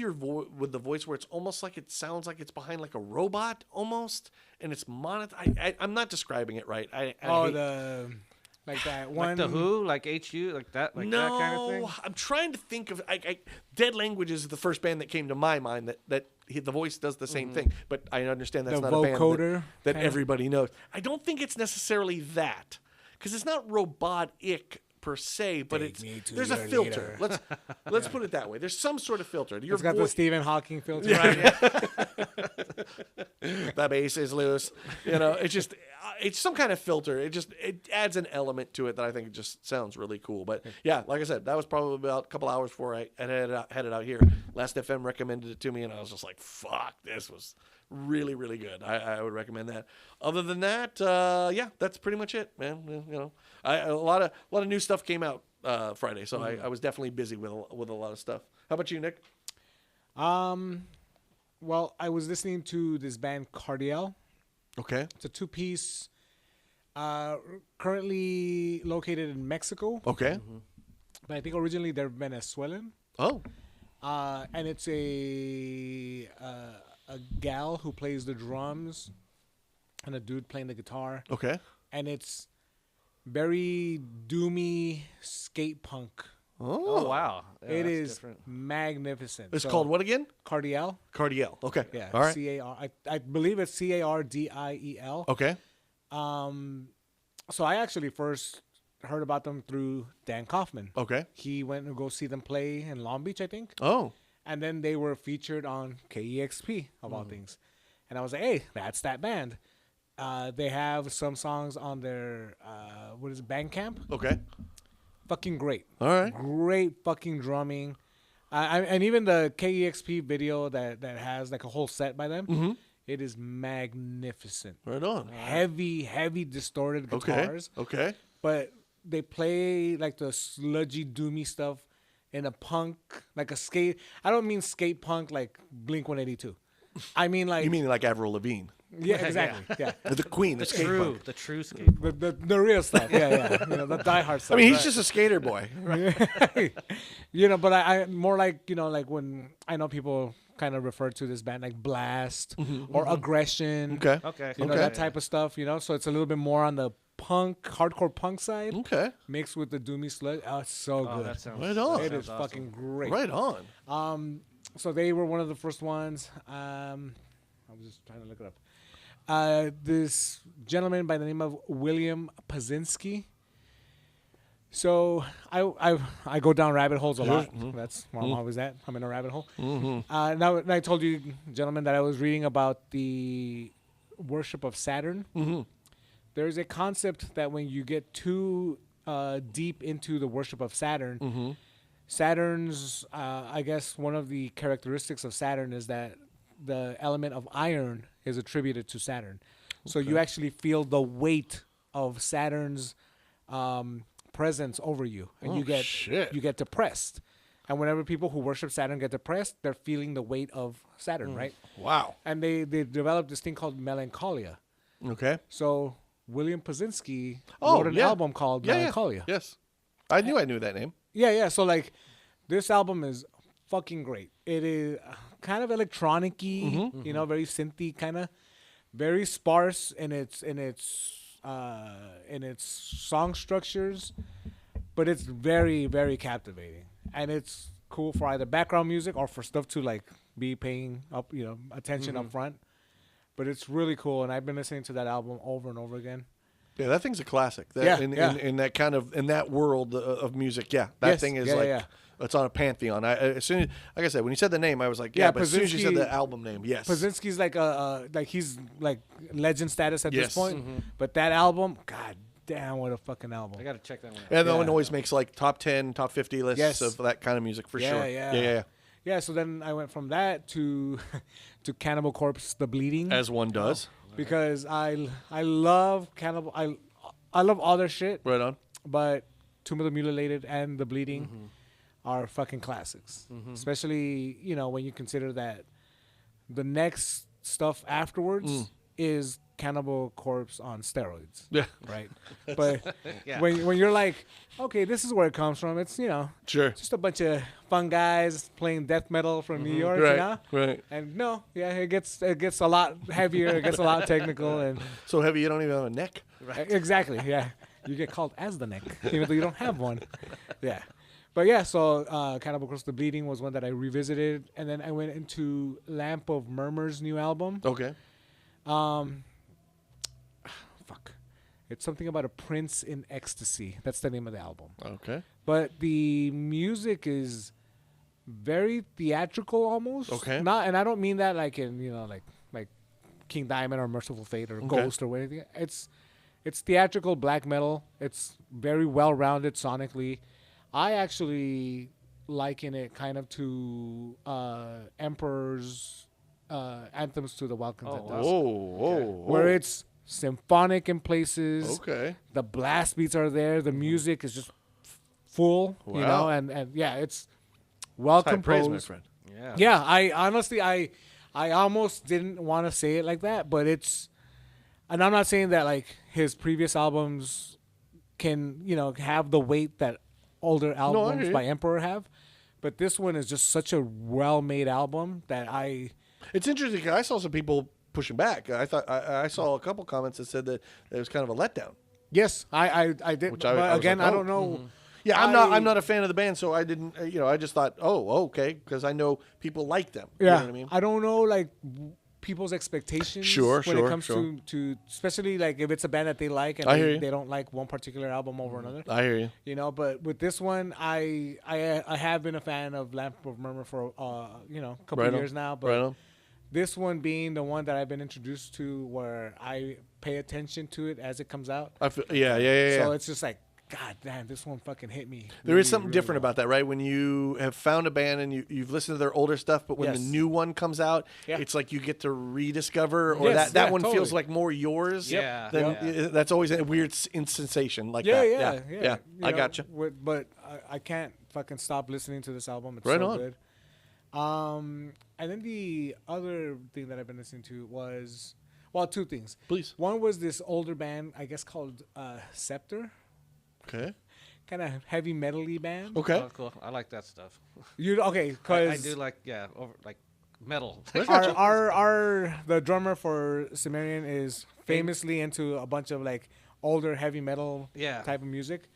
with the voice where it's almost like it sounds like it's behind like a robot almost, and it's I'm not describing it right. Like that one, like the Who, like HU, like that, like no, that kind of thing. I'm trying to think of. Dead Languages is the first band that came to my mind that the voice does the same thing, but I understand that's the not a band vocoder that everybody knows. I don't think it's necessarily that because it's not robotic per se, but there's a filter. Let's put it that way. There's some sort of filter. It's got the Stephen Hawking filter. Right? The bass is loose. It's some kind of filter. It adds an element to it that I think just sounds really cool. But yeah, like I said, that was probably about a couple hours before I headed out here. Last FM recommended it to me, and I was just like, "Fuck, this was really, really good." I would recommend that. Other than that, that's pretty much it, man. A lot of new stuff came out Friday, so I was definitely busy with a lot of stuff. How about you, Nick? Well, I was listening to this band Cardiel. Okay. It's a 2-piece, currently located in Mexico. Okay. Mm-hmm. But I think originally they're Venezuelan. Oh. And it's a gal who plays the drums and a dude playing the guitar. Okay. And it's very doomy skate punk. Oh, wow. Yeah, it is different. magnificent. It's called what again? Cardiel. Cardiel. Okay. Yeah. All right. C-A-R. I believe it's C-A-R-D-I-E-L. Okay. So I actually first heard about them through Dan Kaufman. Okay. He went to go see them play in Long Beach, I think. Oh. And then they were featured on KEXP, of all things. And I was like, hey, that's that band. They have some songs on their, Bandcamp. Okay. Fucking great. All right. Great fucking drumming. And even the KEXP video that has like a whole set by them It is magnificent. Right on. Heavy distorted guitars. Okay. But they play like the sludgy, doomy stuff in a punk, like a skate. I don't mean skate punk like Blink-182. I mean like You mean like Avril Lavigne? yeah, exactly. Yeah, The queen, the skate punk. The true skateboard. the real stuff. Yeah. The diehard stuff. I mean, he's just a skater boy. But I more like like when I know people kind of refer to this band like Blast or Aggression. Okay. Okay. That type of stuff. So it's a little bit more on the hardcore punk side. Okay. Mixed with the doomy sludge. Oh, it's so good. That sounds Right on. It is sounds awesome. fucking great. Right on. So they were one of the first ones. I was just trying to look it up. This gentleman by the name of William Pazinski. So I go down rabbit holes a lot. That's where I'm always at. I'm in a rabbit hole. Now I told you, gentlemen, that I was reading about the worship of Saturn. There's a concept that when you get too deep into the worship of Saturn, Saturn's, I guess one of the characteristics of Saturn is that the element of iron is attributed to Saturn. So you actually feel the weight of Saturn's presence over you, and you get depressed. And whenever people who worship Saturn get depressed, they're feeling the weight of Saturn, right? Wow. And they developed this thing called melancholia. Okay. So William Pazinski wrote an album called Melancholia. Yeah. Yes. I knew that name. Yeah. So like, this album is fucking great. It is kind of electronic-y, very synthy kind of, very sparse in its song structures, but it's very, very captivating, and it's cool for either background music or for stuff to like be paying up, attention up front. But it's really cool, and I've been listening to that album over and over again. Yeah, that thing's a classic. In that kind of in that world of music, that thing is it's on a pantheon. As soon as, like I said, when you said the name, I was like, but as soon as you said the album name, yes. Pazinski's he's like legend status at this point. But that album, god damn, what a fucking album! I gotta check that one out. And that one always makes like top 10, top 50 lists of that kind of music for sure. Yeah. So then I went from that to Cannibal Corpse, The Bleeding, As one does. because I love Cannibal. I love all their shit. Right on. But Tomb of the Mutilated and The Bleeding are fucking classics. Especially, when you consider that the next stuff afterwards is Cannibal Corpse on steroids. Yeah. Right? But when you're like, okay, this is where it comes from. It's, Sure. just a bunch of fun guys playing death metal from New York, Right. And it gets a lot heavier, it gets a lot technical, and So heavy you don't even have a neck. exactly, yeah. You get called as the neck, even though you don't have one. Yeah. But so Cannibal Corpse, The Bleeding was one that I revisited, and then I went into Lamp of Murmur's new album. Okay. It's something about a prince in ecstasy. That's the name of the album. Okay. But the music is very theatrical almost. Okay. And I don't mean that like in, like King Diamond or Merciful Fate or Ghost or anything. It's theatrical black metal. It's very well-rounded sonically. I actually liken it kind of to Emperor's Anthems to the Wild Contenders. Where it's symphonic in places. Okay. The blast beats are there. The music is just full, Wow. and it's well High praise, composed. my friend. Yeah. Yeah, I honestly, I almost didn't want to say it like that, but and I'm not saying that like his previous albums can, have the weight that older albums by Emperor have, but this one is just such a well-made album that It's interesting 'cause I saw some people pushing back. I thought I saw a couple comments that said that it was kind of a letdown. Yes, I did. Which But I was again, like, I don't know. Yeah, I'm not a fan of the band, so I didn't. I just thought, okay, because I know people like them. Yeah, You know what I mean? I don't know like people's expectations Sure, when it comes sure. to especially like if it's a band that they like and I hear you. they don't like one particular album over another. I hear you. But with this one, I have been a fan of Lamp of Murmur for a couple Right on. years now, but Right on. this one being the one that I've been introduced to where I pay attention to it as it comes out. Yeah. So it's just like God damn, this one fucking hit me. There is really, something really different well. about that, right? When you have found a band and you've listened to their older stuff, but when the Yes. new one comes out, Yeah. it's like you get to rediscover, or Yes, that yeah, one feels totally. like more yours. Yeah. Then Yep. that's always a weird sensation like Yeah, that. yeah. Yeah. You I know, gotcha. But I can't fucking stop listening to this album. It's Right so on. good. And then the other thing that I've been listening to was, well, two things. Please. One was this older band, I guess called Scepter, Okay. kind of heavy metal-y band. Okay. Oh, cool. I like that stuff. You okay? I Because do like like metal. our the drummer for Sumerian is famously into a bunch of like older heavy metal Yeah. type of music,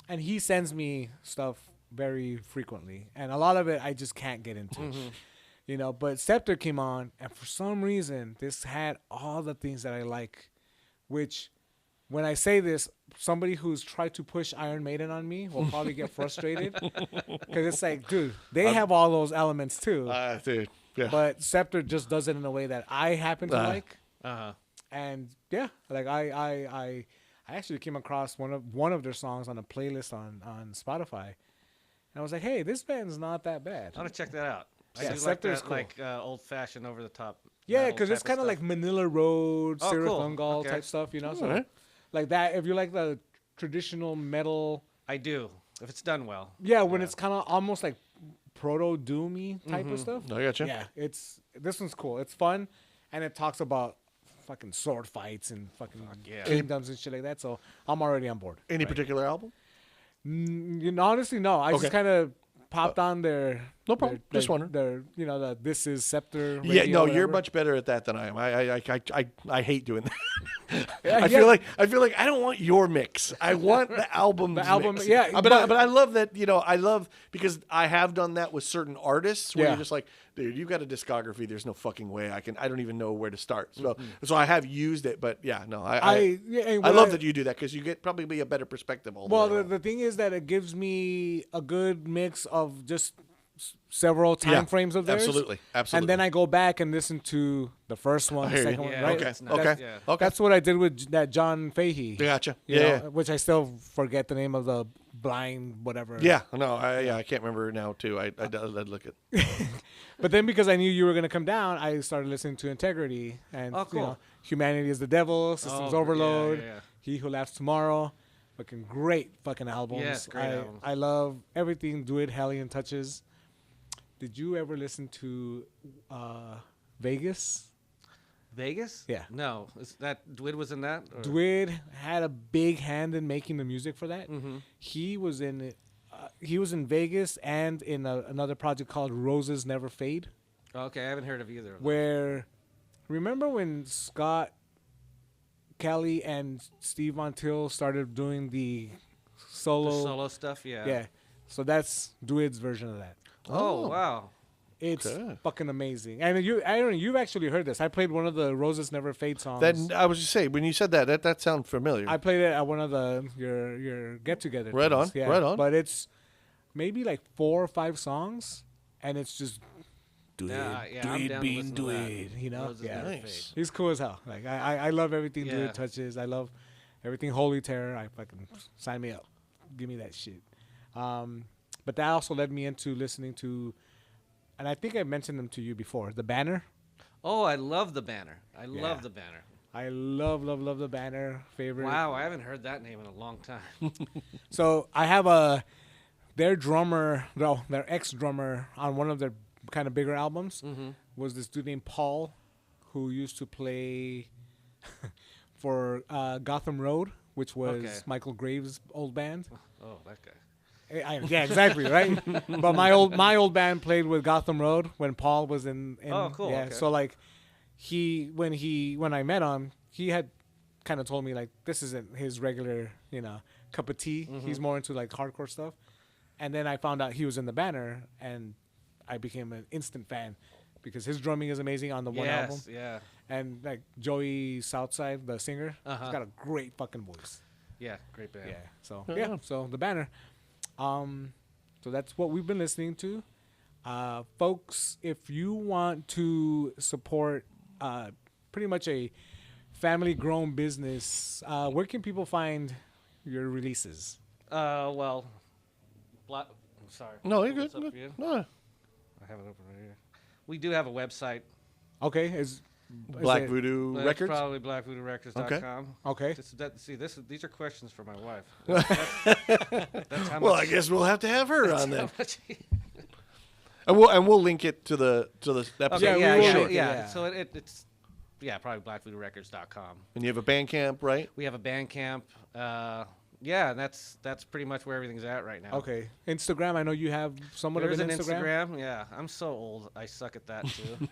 and he sends me stuff very frequently, and a lot of it I just can't get into. You know, but Scepter came on, and for some reason this had all the things that I like, which when I say this, somebody who's tried to push Iron Maiden on me will probably get frustrated, because it's like, dude, they have all those elements too. Dude. Yeah. But Scepter just does it in a way that I happen to like. Uh-huh. And yeah, like I actually came across one of their songs on a playlist on Spotify. And I was like, hey, this band's not that bad. I want to check that out. I Yeah, do like Scepter's that, cool. like old-fashioned, over-the-top. Yeah, metal because it's type kind of like stuff. Manila Road, Oh, Sarah cool. Thungal Okay. type stuff, you know? So Alright. like that, if you like the traditional metal, I do, if it's done well. yeah, when it's kind of almost like proto-doomy type of stuff. I gotcha. Yeah, this one's cool. It's fun, and it talks about fucking sword fights and fucking yeah. kingdoms and shit like that. So I'm already on board. Any particular album? You know, honestly, no. I Okay. just kind of popped on their No problem. Their, Just wondering. Their, you know, the This Is Scepter. Yeah, radio, no, you're whatever. much better at that than I am. I hate doing that. Yeah, I feel like I don't want your mix. I want the album. The album, mix. yeah, But I love that. You know, I love because I have done that with certain artists where Yeah. you're just like, dude, you've got a discography. There's no fucking way I don't even know where to start. So I have used it, but yeah, no, I and I what love that you do that because you get probably a better perspective. All the Well, way around. the thing is that it gives me a good mix of just several time Yeah, frames of theirs. absolutely. And then I go back and listen to the first one, the hear you. second one, Yeah, right? Okay. That's nice. Okay. Yeah. Okay. That's what I did with that John Fahey. Gotcha. you Yeah. know, which I still forget the name of the blind whatever. Yeah. No. I can't remember now too. I'd look at. But then because I knew you were gonna come down, I started listening to Integrity and Oh, cool. you know, Humanity is the Devil, Systems Oh, Overload, yeah. He Who Laughs Tomorrow. Fucking great fucking albums. Yes, great albums. I love everything Dwid Hellion touches. Did you ever listen to Vegas? Vegas? Yeah. No, is that Dwid was in that? Or? Dwid had a big hand in making the music for that. Mm-hmm. He was in it. He was in Vegas and in another project called Roses Never Fade. Okay, I haven't heard of either of them. Where, remember when Scott Kelly and Steve Montiel started doing the The solo? solo stuff, yeah. Yeah. So that's Dwid's version of that. Oh, wow. It's Okay. fucking amazing. And I don't know, you've actually heard this. I played one of the Roses Never Fade songs. Then I was just saying when you said that sounded familiar. I played it at one of your get together. Right on, right on. But it's maybe like 4 or 5 songs, and it's just Dwid, Yeah, I'm Dwid down to being listen to that. Dwid, you know? Roses Yeah. Never Nice. He's cool as hell. Like I love everything Yeah. Dwid touches. I love everything Holy Terror. I fucking sign me up. Give me that shit. But that also led me into listening to, and I think I mentioned them to you before, The Banner. Oh, I love the Banner. I Yeah. love the Banner. I love The Banner. Favorite. Wow, I haven't heard that name in a long time. So I have their drummer, no, their ex-drummer on one of their kind of bigger albums was this dude named Paul, who used to play for Gotham Road, which was Okay. Michael Graves' old band. Oh, that guy. Yeah, exactly, right. But my old band played with Gotham Road when Paul was in Oh, cool, Yeah, okay. so like when I met him, he had kind of told me like this isn't his regular cup of tea. He's more into like hardcore stuff. And then I found out he was in the Banner, and I became an instant fan because his drumming is amazing on the one album. Yes, yeah. And like Joey Southside, the singer, he's got a great fucking voice. Yeah, great band. Yeah. So so The Banner. So that's what we've been listening to. Folks, if you want to support pretty much a family grown business, where can people find your releases? Well, I'm sorry. No, you're Pull good. this up Good. for you. No. I have it open right here. We do have a website. Okay, is Black it- Voodoo That's Records. probably blackvoodoorecords.com. Okay. These are questions for my wife. That's how Well, much, I guess we'll have to have her on how then, much- and we'll link it to the episode. Yeah, yeah, we will yeah, link it, yeah. yeah. So it's probably blackvoodoorecords.com. And you have a Bandcamp, right? We have a Bandcamp. Yeah, and that's pretty much where everything's at right now. Okay. Instagram, I know you have somewhat There's of an an Instagram. Yeah, I'm so old. I suck at that too.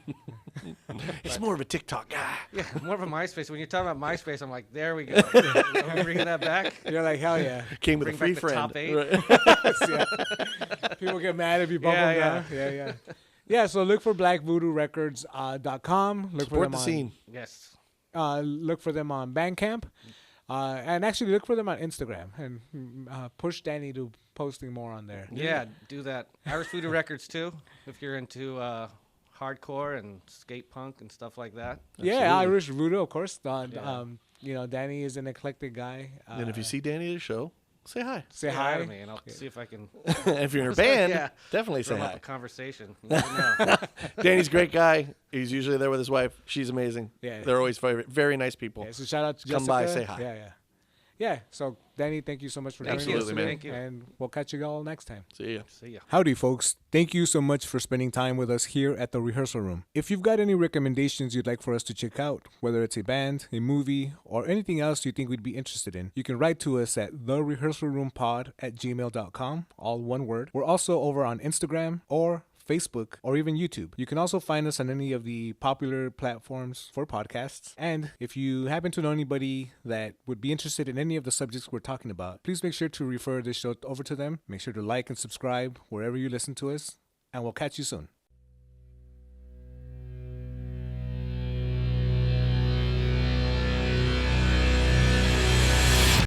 It's more of a TikTok guy. Yeah, more of a MySpace. When you're talking about MySpace, I'm like, there we go. I'm bringing that back. You're like, hell yeah. Came with a Bring free back the friend. top 8. Right. People get mad if you bump Yeah, them yeah. down. Yeah, yeah. Yeah, so look for blackvoodoorecords.com. Look for Support them the on, scene. Yes. Look for them on Bandcamp. And actually look for them on Instagram and push Danny to posting more on there. Yeah, do that. Irish Voodoo Records too, if you're into hardcore and skate punk and stuff like that. Yeah, Absolutely. Irish Voodoo, of course. Yeah. Danny is an eclectic guy. And if you see Danny at a show, say hi. say Hi hi. to me, and I'll see if I can if you're in a band, Yeah. definitely say drum up hi. a conversation. You never know. Danny's a great guy. He's usually there with his wife. She's amazing. Yeah. They're always very, very nice people. Yeah, so shout out to Come Jessica. by, say hi. Yeah, yeah. Yeah, so Danny, thank you so much for joining us Absolutely, today. man. Thank you. And we'll catch you all next time. See ya. See ya. Howdy, folks. Thank you so much for spending time with us here at the rehearsal room. If you've got any recommendations you'd like for us to check out, whether it's a band, a movie, or anything else you think we'd be interested in, you can write to us at therehearsalroompod@gmail.com, all one word. We're also over on Instagram or Facebook, or even YouTube. You can also find us on any of the popular platforms for podcasts. And if you happen to know anybody that would be interested in any of the subjects we're talking about, please make sure to refer this show over to them. Make sure to like and subscribe wherever you listen to us, and we'll catch you soon.